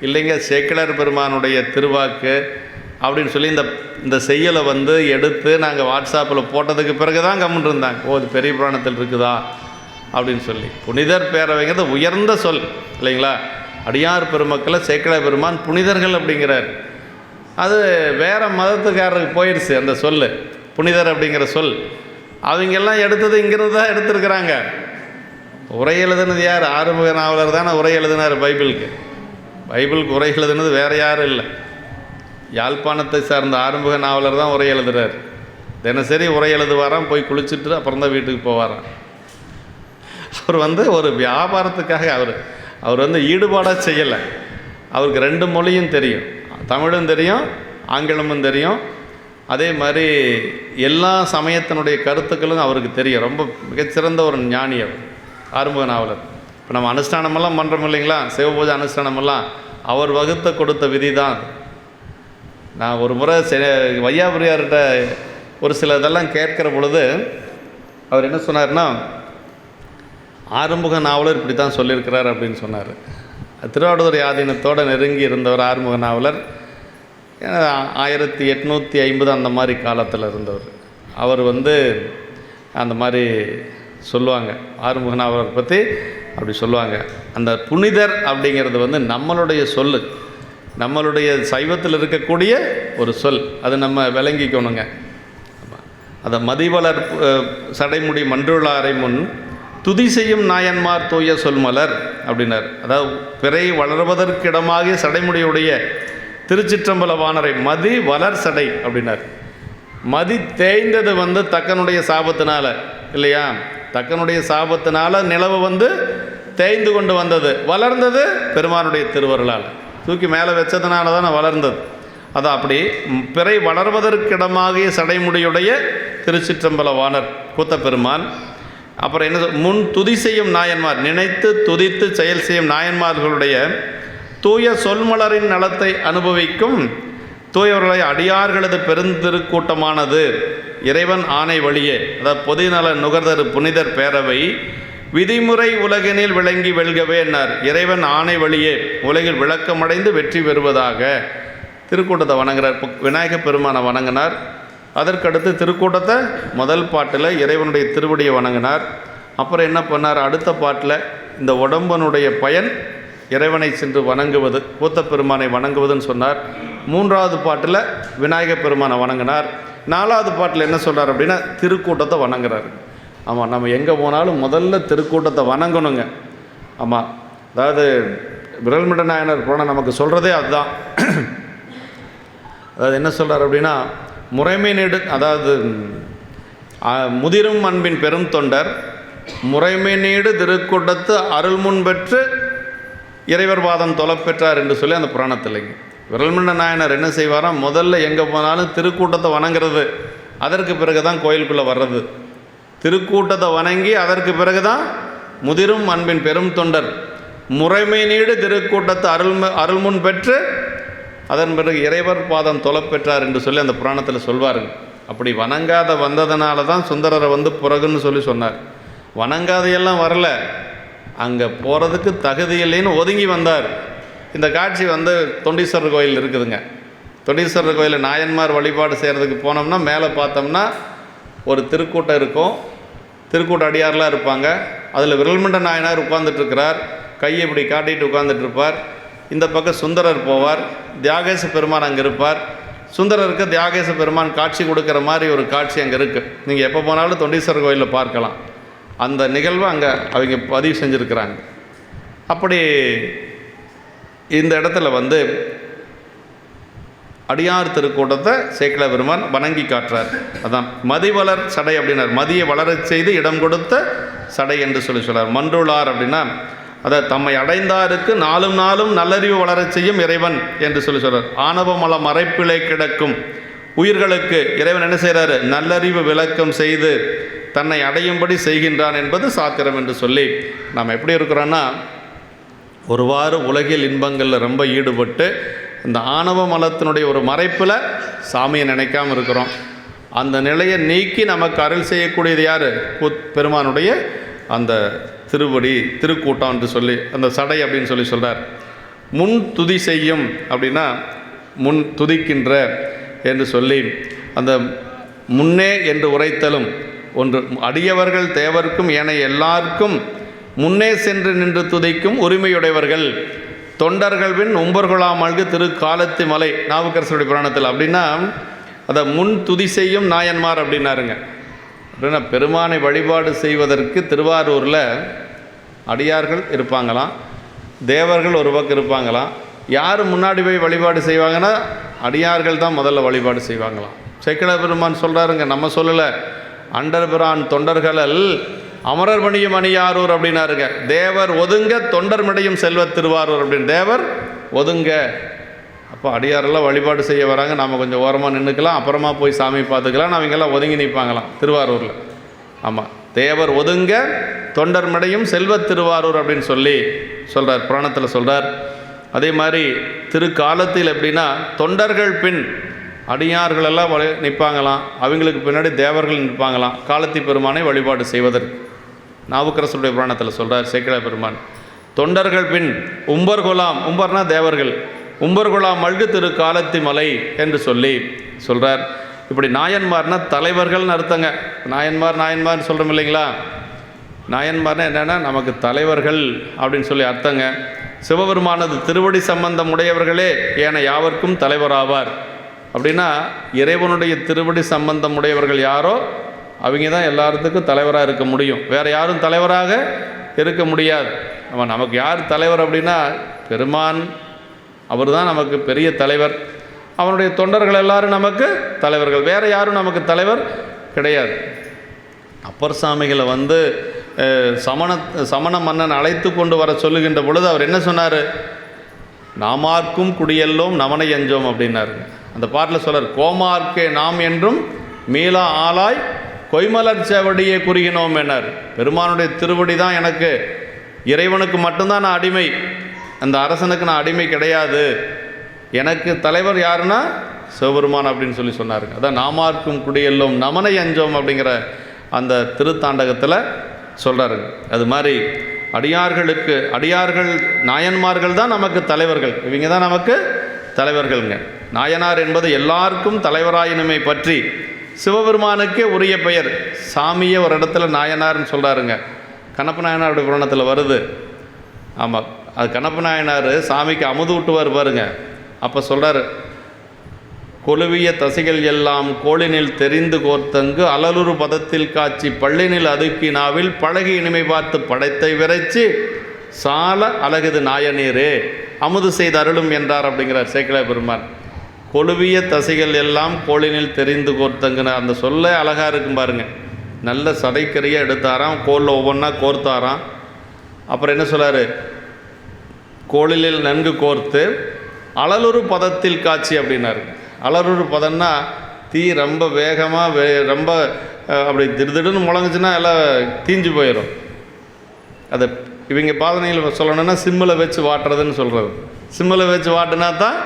இல்லைங்க, சேக்கிழார் பெருமானுடைய திருவாக்கு அப்படின்னு சொல்லி இந்த செய்யலை வந்து எடுத்து நாங்கள் வாட்ஸ்அப்பில் போட்டதுக்கு பிறகு தான் கம்முன்னு இருந்தாங்க. இது பெரிய புராணத்தில் இருக்குதா அப்படின்னு சொல்லி. புனிதர் பேரவைங்கிறது உயர்ந்த சொல் இல்லைங்களா? அடியார் பெருமக்களை சேக்கிழார் பெருமான் புனிதர்கள் அப்படிங்கிறார். அது வேறு மதத்துக்காரருக்கு போயிடுச்சு அந்த சொல், புனிதர் அப்படிங்கிற சொல். அவங்கெல்லாம் எடுத்தது இங்கிருந்து தான் எடுத்துருக்கிறாங்க. உரை எழுதுனது யார்? ஆறுமுக நாவலர் தானே உரை எழுதினார் பைபிளுக்கு உரை எழுதுனது வேறு யாரும் இல்லை. யாழ்ப்பாணத்தை சார்ந்த ஆறுமுக நாவலர் தான் உரை எழுதுகிறார். தினசரி உரை எழுதுவாராம், போய் குளிச்சுட்டு அப்புறம் தான் வீட்டுக்கு போவாராம். அவர் வந்து ஒரு வியாபாரத்துக்காக அவர் வந்து ஈடுபாடாக செய்யலை. அவருக்கு 2 மொழியும் தெரியும், தமிழும் தெரியும், ஆங்கிலமும் தெரியும். அதே மாதிரி எல்லா சமயத்தினுடைய கருத்துக்களும் அவருக்கு தெரியும். ரொம்ப மிகச்சிறந்த ஒரு ஞானி அவர் ஆறுமுக நாவலர். இப்போ நம்ம அனுஷ்டானமெல்லாம் பண்ணுறோம் இல்லைங்களா, சிவபூஜை அனுஷ்டானமெல்லாம் அவர் வகுத்த கொடுத்த விதி தான். நான் ஒரு முறை வையாபுரியார்கிட்ட ஒரு சில இதெல்லாம் கேட்குற பொழுது அவர் என்ன சொன்னார்னா, ஆறுமுக நாவலர் இப்படி தான் சொல்லியிருக்கிறார் அப்படின்னு சொன்னார். திருவாவடுதுறை ஆதீனத்தோடு நெருங்கி இருந்தவர் ஆறுமுக நாவலர். 1850 அந்த மாதிரி காலத்தில் இருந்தவர். அவர் வந்து அந்த மாதிரி சொல்லுவாங்க, ஆறுமுக நாவலர் பற்றி அப்படி சொல்லுவாங்க. அந்த புனிதர் அப்படிங்கிறது வந்து நம்மளுடைய சொல், நம்மளுடைய சைவத்தில் இருக்கக்கூடிய ஒரு சொல். அது நம்ம விளங்கிக்கணுங்க. அதை மதிவலர் சடைமுடி மன்றுளாரை முன் துதி செய்யும் நாயன்மார் தூய சொல்மலர் அப்படின்னார். அதாவது பிறை வளர்வதற்கிடமாகிய சடைமுடியுடைய திருச்சிற்றம்பல வானரை மதி வளர் சடை அப்படின்னார். மதி தேய்ந்தது வந்து தக்கனுடைய சாபத்தினால இல்லையா? தக்கனுடைய சாபத்தினால நிலவு வந்து தேய்ந்து கொண்டு வந்தது. வளர்ந்தது பெருமானுடைய திருவருளால். தூக்கி மேலே வச்சதுனால தான் வளர்ந்தது. அதான் அப்படி பிறை வளர்வதற்கிடமாகிய சடைமுடியுடைய திருச்சிற்றம்பல வானர் கூத்தப்பெருமான். அப்புறம் என்ன முன் துதி செய்யும் நாயன்மார், நினைத்து துதித்து செயல் செய்யும் நாயன்மார்களுடைய தூய சொல்மலரின் நலத்தை அனுபவிக்கும் தூயவர்களை அடியார்களது பெருந்திருக்கூட்டமானது இறைவன் ஆணை வழியே, அதாவது பொதுநல நுகர்தரு புனிதர் பேரவை விதிமுறை உலகினில் விளங்கி வெல்கவே என்னார். இறைவன் ஆணை வழியே உலகில் விளக்கமடைந்து வெற்றி பெறுவதாக திருக்கூட்டத்தை வணங்குறார். விநாயக பெருமானை வணங்கினார். அதற்கடுத்து திருக்கூட்டத்தை முதல் பாட்டில் இறைவனுடைய திருவடியை வணங்கினார். அப்புறம் என்ன பண்ணார்? அடுத்த பாட்டில் இந்த உடம்பனுடைய பயன் இறைவனை சென்று வணங்குவது, கூத்தப்பெருமானை வணங்குவதுன்னு சொன்னார். 3வது பாட்டில் விநாயகப் பெருமானை வணங்கினார். 4வது பாட்டில் என்ன சொல்கிறார் அப்படின்னா திருக்கூட்டத்தை வணங்குறார். ஆமாம், நம்ம எங்கே போனாலும் முதல்ல திருக்கூட்டத்தை வணங்கணுங்க. ஆமாம், அதாவது விரல்மிட நாயனர் புராணம் நமக்கு சொல்கிறதே அதுதான். அதாவது என்ன சொல்கிறார் அப்படின்னா, முறைமை நீடு, அதாவது முதிரும் அன்பின் பெரும் தொண்டர் முறைமை நீடு திருக்கூட்டத்து அருள்முன் பெற்று இறைவர் பாதம் தொலைப்பெற்றார் என்று சொல்லி அந்த புராணத்தில்லைங்க. விரல்மிட நாயனர் என்ன செய்வாராம், முதல்ல எங்கே போனாலும் திருக்கூட்டத்தை வணங்குறது, அதற்கு பிறகு தான் கோயிலுக்குள்ளே வர்றது. திருக்கூட்டத்தை வணங்கி அதற்கு பிறகு தான் முதிரும் அன்பின் பெரும் தொண்டர் முறைமை நீடு திருக்கூட்டத்தை அருள்முன் பெற்று அதன் பிறகு இறைவர் பாதம் தொலைப்பெற்றார் என்று சொல்லி அந்த புராணத்தில் சொல்வார்கள். அப்படி வணங்காத வந்ததுனால தான் சுந்தரரை வந்து புறகுன்னு சொல்லி சொன்னார். வணங்காதையெல்லாம் வரல, அங்கே போகிறதுக்கு தகுதி இல்லைன்னு ஒதுங்கி வந்தார். இந்த காட்சி வந்து தொண்டீஸ்வரர் கோயில் இருக்குதுங்க. தொண்டீஸ்வரர் கோயிலில் நாயன்மார் வழிபாடு செய்கிறதுக்கு போனோம்னா மேலே பார்த்தோம்னா ஒரு திருக்கூட்டம் இருக்கும், திருக்கூட்ட அடியார்லாம் இருப்பாங்க. அதில் விரல்மண்ட நாயனார் உட்கார்ந்துட்டுருக்கிறார், கையை இப்படி காட்டிட்டு உட்கார்ந்துட்டுருப்பார். இந்த பக்கம் சுந்தரர் போவார், தியாகேச பெருமான் அங்கே இருப்பார். சுந்தரருக்கு தியாகேச பெருமான் காட்சி கொடுக்குற மாதிரி ஒரு காட்சி அங்கே இருக்குது. நீங்கள் எப்போ போனாலும் தொண்டீஸ்வரர் கோயிலில் பார்க்கலாம். அந்த நிகழ்வை அங்கே அவங்க பதிவு செஞ்சுருக்கிறாங்க. அப்படி இந்த இடத்துல வந்து அடியார் திருக்கூட்டத்தை சேக்கிழார் பெருமான் வணங்கி காட்டுறார். அதான் மதிவளர் சடை அப்படின்னார். மதியை வளரச் செய்து இடம் கொடுத்த சடை என்று சொல்கிறார். மன்றுளார் அப்படின்னா அதை தம்மை அடைந்தாருக்கு நாளும் நாளும் நல்லறிவு வளரச் செய்யும் இறைவன் என்று சொல்கிறார். ஆணவமல மறைப்பிலை கிடக்கும் உயிர்களுக்கு இறைவன் என்ன செய்கிறாரு? நல்லறிவு விளக்கம் செய்து தன்னை அடையும்படி செய்கின்றான் என்பது சாத்திரம் என்று சொல்லி நாம் எப்படி இருக்கிறோன்னா, ஒருவாறு உலகில் இன்பங்களில் ரொம்ப ஈடுபட்டு இந்த ஆணவ மலத்தினுடைய ஒரு மறைப்பில் சாமியை நினைக்காமல் இருக்கிறோம். அந்த நிலையை நீக்கி நமக்கு அருள் செய்யக்கூடியது யார்? பெருமானுடைய அந்த திருவடி திருக்கூட்டம் என்று சொல்லி அந்த சடை அப்படின்னு சொல்லி சொல்கிறார். முன் துதி செய்யும் அப்படின்னா முன் துதிக்கின்ற என்று சொல்லி அந்த முன்னே என்று உரைத்தலும் ஒன்று. அடியவர்கள் தேவர்க்கும் ஏனைய எல்லாருக்கும் முன்னே சென்று நின்று துதிக்கும் உரிமையுடையவர்கள் தொண்டர்கள் பின் உம்பர்கொளாமல்கு திரு காலத்தி மலை நாவுக்கரசருடைய புராணத்தில். அப்படின்னா அதை முன் துதி செய்யும் நாயன்மார் அப்படின்னாருங்க. அப்படின்னா பெருமானை வழிபாடு செய்வதற்கு திருவாரூரில் அடியார்கள் இருப்பாங்களாம், தேவர்கள் ஒரு பக்கம் இருப்பாங்களாம். யார் முன்னாடி போய் வழிபாடு செய்வாங்கன்னா அடியார்கள் தான் முதல்ல வழிபாடு செய்வாங்களாம். சேக்கிழார் பெருமான் சொல்கிறாருங்க, நம்ம சொல்லலை. அண்டர்பிரான் தொண்டர்களல் அமரர் பணியும் அணியாரூர் அப்படின்னாருங்க. தேவர் ஒதுங்க தொண்டர் மடையும் செல்வ திருவாரூர் அப்படின்னு. தேவர் ஒதுங்க. அப்போ அடியாரெல்லாம் வழிபாடு செய்ய வராங்க, நாம் கொஞ்சம் ஓரமாக நின்றுக்கலாம், அப்புறமா போய் சாமி பார்த்துக்கலாம். அவங்கெல்லாம் ஒதுங்கி நிற்பாங்களாம் திருவாரூரில். ஆமாம், தேவர் ஒதுங்க தொண்டர் மடையும் செல்வ திருவாரூர் அப்படின்னு சொல்லி சொல்கிறார், புராணத்தில் சொல்கிறார். அதே மாதிரி திருக்காலத்தில் எப்படின்னா தொண்டர்கள் பின் அடியார்களெல்லாம் நிற்பாங்களாம், அவங்களுக்கு பின்னாடி தேவர்கள் நிற்பாங்களாம் காலத்தி பெருமானை வழிபாடு செய்வதற்கு. நாவுக்கரசருடைய புராணத்தில் சொல்கிறார் சேக்கிழார் பெருமான். தொண்டர்கள் பின் உம்பர்கொலாம், உம்பர்னா தேவர்கள், உம்பர்கொலாம் மல்கு திரு காலத்தி மலை என்று சொல்லி சொல்கிறார். இப்படி நாயன்மார்னா தலைவர்கள்னு அர்த்தங்க. நாயன்மார்னு சொல்கிறோம் இல்லைங்களா? நாயன்மார்னா என்னென்னா நமக்கு தலைவர்கள் அப்படின்னு சொல்லி அர்த்தங்க. சிவபெருமானது திருவடி சம்பந்தம் உடையவர்களே ஏன யாவர்க்கும் தலைவராவார். அப்படின்னா இறைவனுடைய திருவடி சம்பந்தம் உடையவர்கள் யாரோ அவங்க தான் எல்லாத்துக்கும் தலைவராக இருக்க முடியும். வேறு யாரும் தலைவராக இருக்க முடியாது. நமக்கு யார் தலைவர் அப்படின்னா பெருமான், அவர் தான் நமக்கு பெரிய தலைவர். அவனுடைய தொண்டர்கள் எல்லாரும் நமக்கு தலைவர்கள், வேறு யாரும் நமக்கு தலைவர் கிடையாது. அப்பர் சாமிகளை வந்து சமண மன்னன் அழைத்து கொண்டு வர சொல்லுகின்ற பொழுது அவர் என்ன சொன்னார்? நாமார்க்கும் குடியெல்லோம் நமனை எஞ்சோம் அப்படின்னாரு. அந்த பாட்டில் சொல்கிறார், கோமார்க்கே நாம் என்றும் மீளா ஆளாய் கொய்மலர் சேவடியை குறிகினோம் என்னார். பெருமானுடைய திருவடி தான் எனக்கு, இறைவனுக்கு மட்டும்தான் நான் அடிமை, அந்த அரசனுக்கு நான் அடிமை கிடையாது. எனக்கு தலைவர் யாருன்னா சிவபெருமான் அப்படின்னு சொல்லி சொன்னாருங்க. அதான் நாமார்க்கும் குடியெல்லோம் நமனை அஞ்சோம் அப்படிங்கிற அந்த திருத்தாண்டகத்தில் சொல்கிறாருங்க. அது மாதிரி அடியார்கள் நாயன்மார்கள் தான் நமக்கு தலைவர்கள், இவங்க தான் நமக்கு தலைவர்கள்ங்க. நாயனார் என்பது எல்லாருக்கும் தலைவராயினுமை பற்றி சிவபெருமானுக்கே உரிய பெயர். சாமியே ஒரு இடத்துல நாயனார்னு சொல்கிறாருங்க. கண்ணப்ப நாயனாருடைய புராணத்தில் வருது. ஆமாம், அது கண்ணப்ப நாயனார் சாமிக்கு அமுது விட்டுவார் பாருங்க. அப்போ சொல்கிறார், கொலுவிய தசைகள் எல்லாம் கோளினில் தெரிந்து கோர்த்தங்கு அலலுறு பதத்தில் காட்சி பள்ளினில் அதுக்கி நாவில் பழகி இனிமை பார்த்து படைத்தை விரைச்சி சால அழகுது நாயனீரே அமுது செய்து அருளும் என்றார் அப்படிங்கிறார் சேக்கிழார் பெருமான். கொலுவிய தசைகள் எல்லாம் கோளினில் தெரிந்து கோர்த்தங்குன்னு அந்த சொல்ல அழகாக இருக்கும் பாருங்க. நல்ல சடைக்கறியாக எடுத்தாராம், கோலில் ஒவ்வொன்றா கோர்த்தாராம். அப்புறம் என்ன சொல்கிறார்? கோளிலில் நன்கு கோர்த்து அலலுறு பதத்தில் காட்சி அப்படின்னாரு. அலலுறு பதம்னா தீ ரொம்ப வேகமாக ரொம்ப அப்படி திடுதிடுன்னு முழங்குச்சுன்னா எல்லாம் தீஞ்சு போயிடும். அதை இவங்க பாதனையில் சொல்லணும்னா சிம்மில் வச்சு வாட்டுறதுன்னு சொல்கிறது. சிம்மில் வச்சு வாட்டினா தான்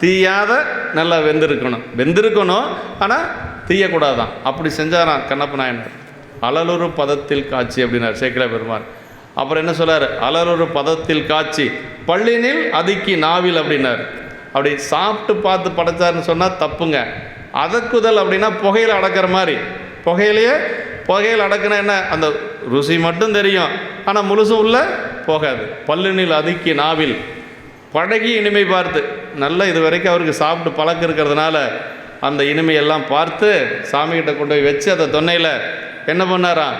தீயாத நல்லா வெந்திருக்கணும், ஆனால் தீயக்கூடாதான். அப்படி செஞ்சாராம் கண்ணப்ப நாயனார். அலலுறு பதத்தில் காட்சி அப்படின்னார் சேக்கிழார் பெருமான். அப்புறம் என்ன சொல்லார்? அலலுறு பதத்தில் காட்சி பள்ளினில் அதுக்கி நாவில் அப்படின்னார். அப்படி சாப்பிட்டு பார்த்து படைச்சாருன்னு சொன்னால் தப்புங்க. அதக்குதல் அப்படின்னா புகையில் அடக்கிற மாதிரி புகையில் அடக்குனா என்ன, அந்த ருசி மட்டும் தெரியும், ஆனால் முழுசும் உள்ள போகாது. பல்லுனில் அதுக்கி நாவில் பழகி இனிமை பார்த்து, நல்லா இது வரைக்கும் அவருக்கு சாப்பிட்டு பழக்கம் இருக்கிறதுனால அந்த இனிமையெல்லாம் பார்த்து சாமிகிட்ட கொண்டு போய் வச்சு அதை தொன்னையில் என்ன பண்ணாராம்,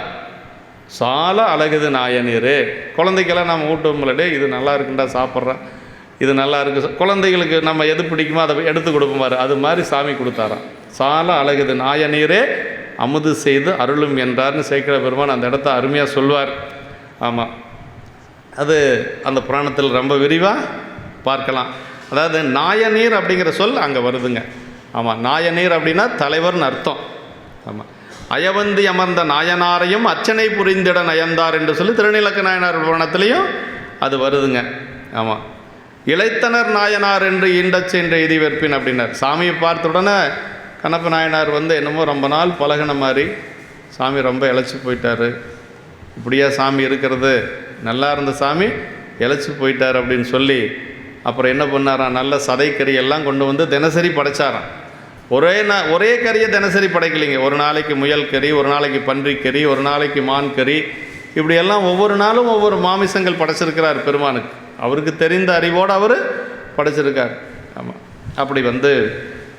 சால அழகுது நாயனீர். குழந்தைக்கெல்லாம் நம்ம ஊட்டுவோம்லடே, இது நல்லா இருக்குண்டா சாப்பிட்றேன், இது நல்லா இருக்குது. குழந்தைகளுக்கு நம்ம எது பிடிக்குமோ அதை எடுத்து கொடுப்போமாரு, அது மாதிரி சாமி கொடுத்தாராம். சால அழகுது நாயனீரே அமுது செய்து அருளும் என்றார்னு சேக்கிழ பெருமான் அந்த இடத்த அருமையாக சொல்வார். ஆமாம், அது அந்த புராணத்தில் ரொம்ப விரிவாக பார்க்கலாம். அதாவது நாயனீர் அப்படிங்கிற சொல் அங்கே வருதுங்க. ஆமாம், நாயனீர் அப்படின்னா தலைவர்னு அர்த்தம். ஆமாம், அயவந்தி அமர்ந்த நாயனாரையும் அர்ச்சனை புரிந்திட நயந்தார் என்று சொல்லி திருநீலக்க நாயனார் புராணத்திலையும் அது வருதுங்க. ஆமாம், இளைத்தனர் நாயனார் என்று ஈண்டச் சென்ற எதி வெற்பின் அப்படின்னார். சாமியை பார்த்த உடனே கண்ணப்ப நாயனார் என்னமோ ரொம்ப நாள் பழகின மாதிரி, சாமி ரொம்ப இழைச்சி போயிட்டார், இப்படியா சாமி இருக்கிறது, நல்லா இருந்த சாமி இழைச்சி போயிட்டார் அப்படின்னு சொல்லி அப்புறம் என்ன பண்ணாராம், நல்ல சதைக்கறி எல்லாம் கொண்டு வந்து தினசரி படைச்சாராம். ஒரே கறியை தினசரி படைக்கலைங்க. ஒரு நாளைக்கு முயல் கறி, ஒரு நாளைக்கு பன்றிக்கறி, ஒரு நாளைக்கு மான் கறி, இப்படியெல்லாம் ஒவ்வொரு நாளும் ஒவ்வொரு மாமிசங்கள் படைச்சிருக்கிறார் பெருமானுக்கு. அவருக்கு தெரிந்த அறிவோடு அவர் படைச்சிருக்கார். ஆமாம், அப்படி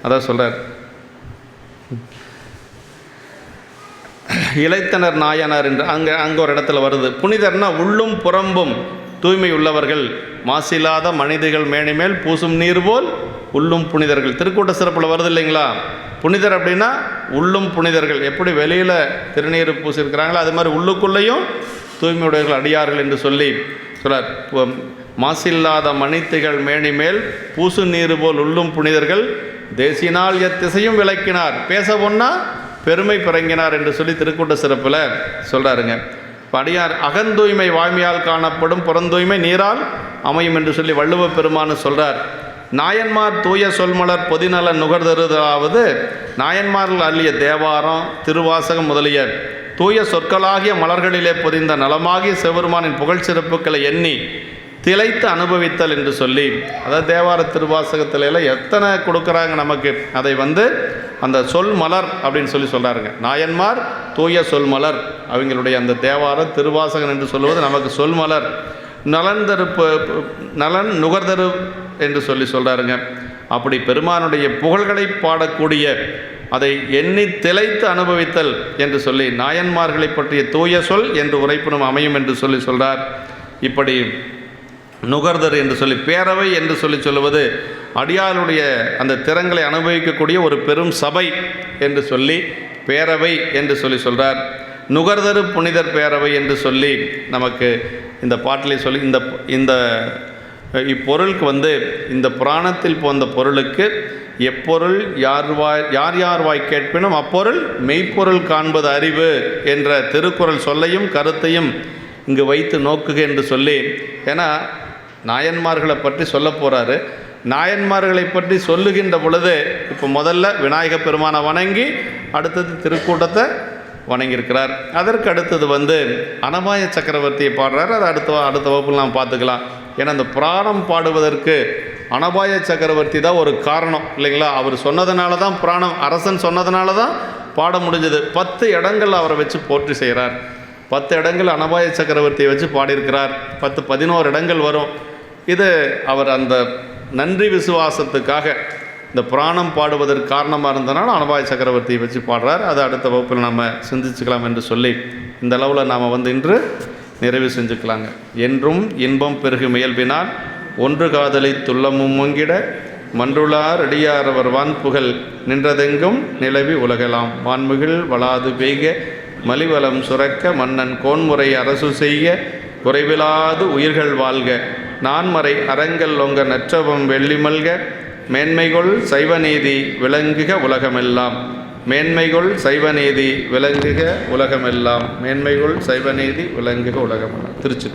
அதான் சொல்கிறார், இளைத்தனர் நாயனார் என்று அங்கே ஒரு இடத்துல வருது. புனிதர்னா உள்ளும் புறம்பும் தூய்மை உள்ளவர்கள், மாசில்லாத மனிதர்கள் மேனிமேல் பூசும் நீர் போல் உள்ளும் புனிதர்கள். திருக்கூட்ட சிறப்பில் வருது இல்லைங்களா. புனிதர் அப்படின்னா உள்ளும் புனிதர்கள், எப்படி வெளியில் திருநீர் பூசியிருக்கிறாங்களோ அது மாதிரி உள்ளுக்குள்ளேயும் தூய்மையுடையவர்கள் அடியார்கள் என்று சொல்லி சொல்றார். மாசில்லாத மனிதர்கள் மேனிமேல் பூசு நீர் போல் உள்ளும் புனிதர்கள், தேசினால் எத்திசையும் விளக்கினார், பேச பொன்னா பெருமை பிறங்கினார் என்று சொல்லி திருக்கூட்ட சிறப்பில் சொல்கிறாருங்க. அடியார் அகந்தூய்மை வாய்மையால் காணப்படும், புறந்தூய்மை நீரால் அமையும் என்று சொல்லி வள்ளுவ பெருமானு சொல்கிறார். நாயன்மார் தூய சொல்மலர் பொதிநல நுகர்தருதாவது நாயன்மார்கள் அள்ளிய தேவாரம், திருவாசகம் முதலிய தூய சொற்களாகிய மலர்களிலே பொதிந்த நலமாகிய சிவபெருமானின் புகழ் சிறப்புகளை எண்ணி திளைத்து அனுபவித்தல் என்று சொல்லி, அதாவது தேவார திருவாசகத்தில எத்தனை கொடுக்குறாங்க நமக்கு, அதை அந்த சொல் மலர் அப்படின்னு சொல்லி சொல்கிறாருங்க. நாயன்மார் தூய சொல் மலர், அவங்களுடைய அந்த தேவாரம் திருவாசகம் என்று சொல்லுவது நமக்கு சொல் மலர், நலன் நுகர்தரு என்று சொல்லி சொல்கிறாருங்க. அப்படி பெருமானுடைய புகழ்களை பாடக்கூடிய, அதை எண்ணி திளைத்து அனுபவித்தல் என்று சொல்லி நாயன்மார்களை பற்றிய தூய சொல் என்று உரைப்பினும் அமையும் என்று சொல்லி சொல்கிறார். இப்படி நுகர்தர் என்று சொல்லி, பேரவை என்று சொல்லி சொல்லுவது அடியாருடைய அந்த திறங்களை அனுபவிக்கக்கூடிய ஒரு பெரும் சபை என்று சொல்லி பேரவை என்று சொல்லி சொல்கிறார். நுகர்தரு புனிதர் பேரவை என்று சொல்லி நமக்கு இந்த பாட்டிலே சொல்லி இந்த இப்பொருளுக்கு இந்த புராணத்தில் போன்ற பொருளுக்கு எப்பொருள் யார் யார் கேட்பினும் அப்பொருள் மெய்ப்பொருள் காண்பது அறிவு என்ற திருக்குறள் சொல்லையும் கருத்தையும் இங்கு வைத்து நோக்குக என்று சொல்லி, ஏன்னா நாயன்மார்களை பற்றி சொல்ல போகிறாரு. நாயன்மார்களை பற்றி சொல்லுகின்ற பொழுது இப்போ முதல்ல விநாயக பெருமானை வணங்கி அடுத்தது திருக்கூட்டத்தை வணங்கியிருக்கிறார். அதற்கு அடுத்தது அனபாய சக்கரவர்த்தியை பாடுறார். அது அடுத்த வகுப்பில் நாம் பார்த்துக்கலாம். ஏன்னா அந்த புராணம் பாடுவதற்கு அனபாய சக்கரவர்த்தி தான் ஒரு காரணம் இல்லைங்களா. அவர் சொன்னதுனால தான் புராணம், அரசன் சொன்னதுனால தான் பாட முடிஞ்சது. 10 இடங்கள் அவரை வச்சு போற்றி செய்கிறார். 10 இடங்கள் அனபாய சக்கரவர்த்தியை வச்சு பாடியிருக்கிறார். 11 இடங்கள் வரும். இது அவர் அந்த நன்றி விசுவாசத்துக்காக இந்த புராணம் பாடுவதற்கு காரணமாக இருந்தனால அனபாய சக்கரவர்த்தியை வச்சு பாடுறார். அது அடுத்த வகுப்பில் நம்ம சிந்திச்சுக்கலாம் என்று சொல்லி இந்த அளவில் நாம் இன்று நிறைவு செஞ்சுக்கலாங்க. என்றும் இன்பம் பெருகு முயல்வினால் ஒன்று காதலை துள்ளமும் முங்கிட மன்றுளார் அடியாரவர் வான்புகழ் நின்றதெங்கும் நிலவி உலகலாம் வான்முகில் வளாது பெய்க மலிவலம் சுரக்க மன்னன் கோன்முறை அரசு செய்ய குறைவிலாது உயிர்கள் வாழ்க நான்மறை அறங்கள் ஒங்க நற்றவம் வெள்ளிமல்க மேன்மைகொள் சைவநீதி விளங்குக உலகமெல்லாம் மேன்மைகொள் சைவநீதி விளங்குக உலகமெல்லாம் மேன்மைகொள் சைவநீதி விளங்குக உலகமெல்லாம். திருச்சிற்றம்பலம்.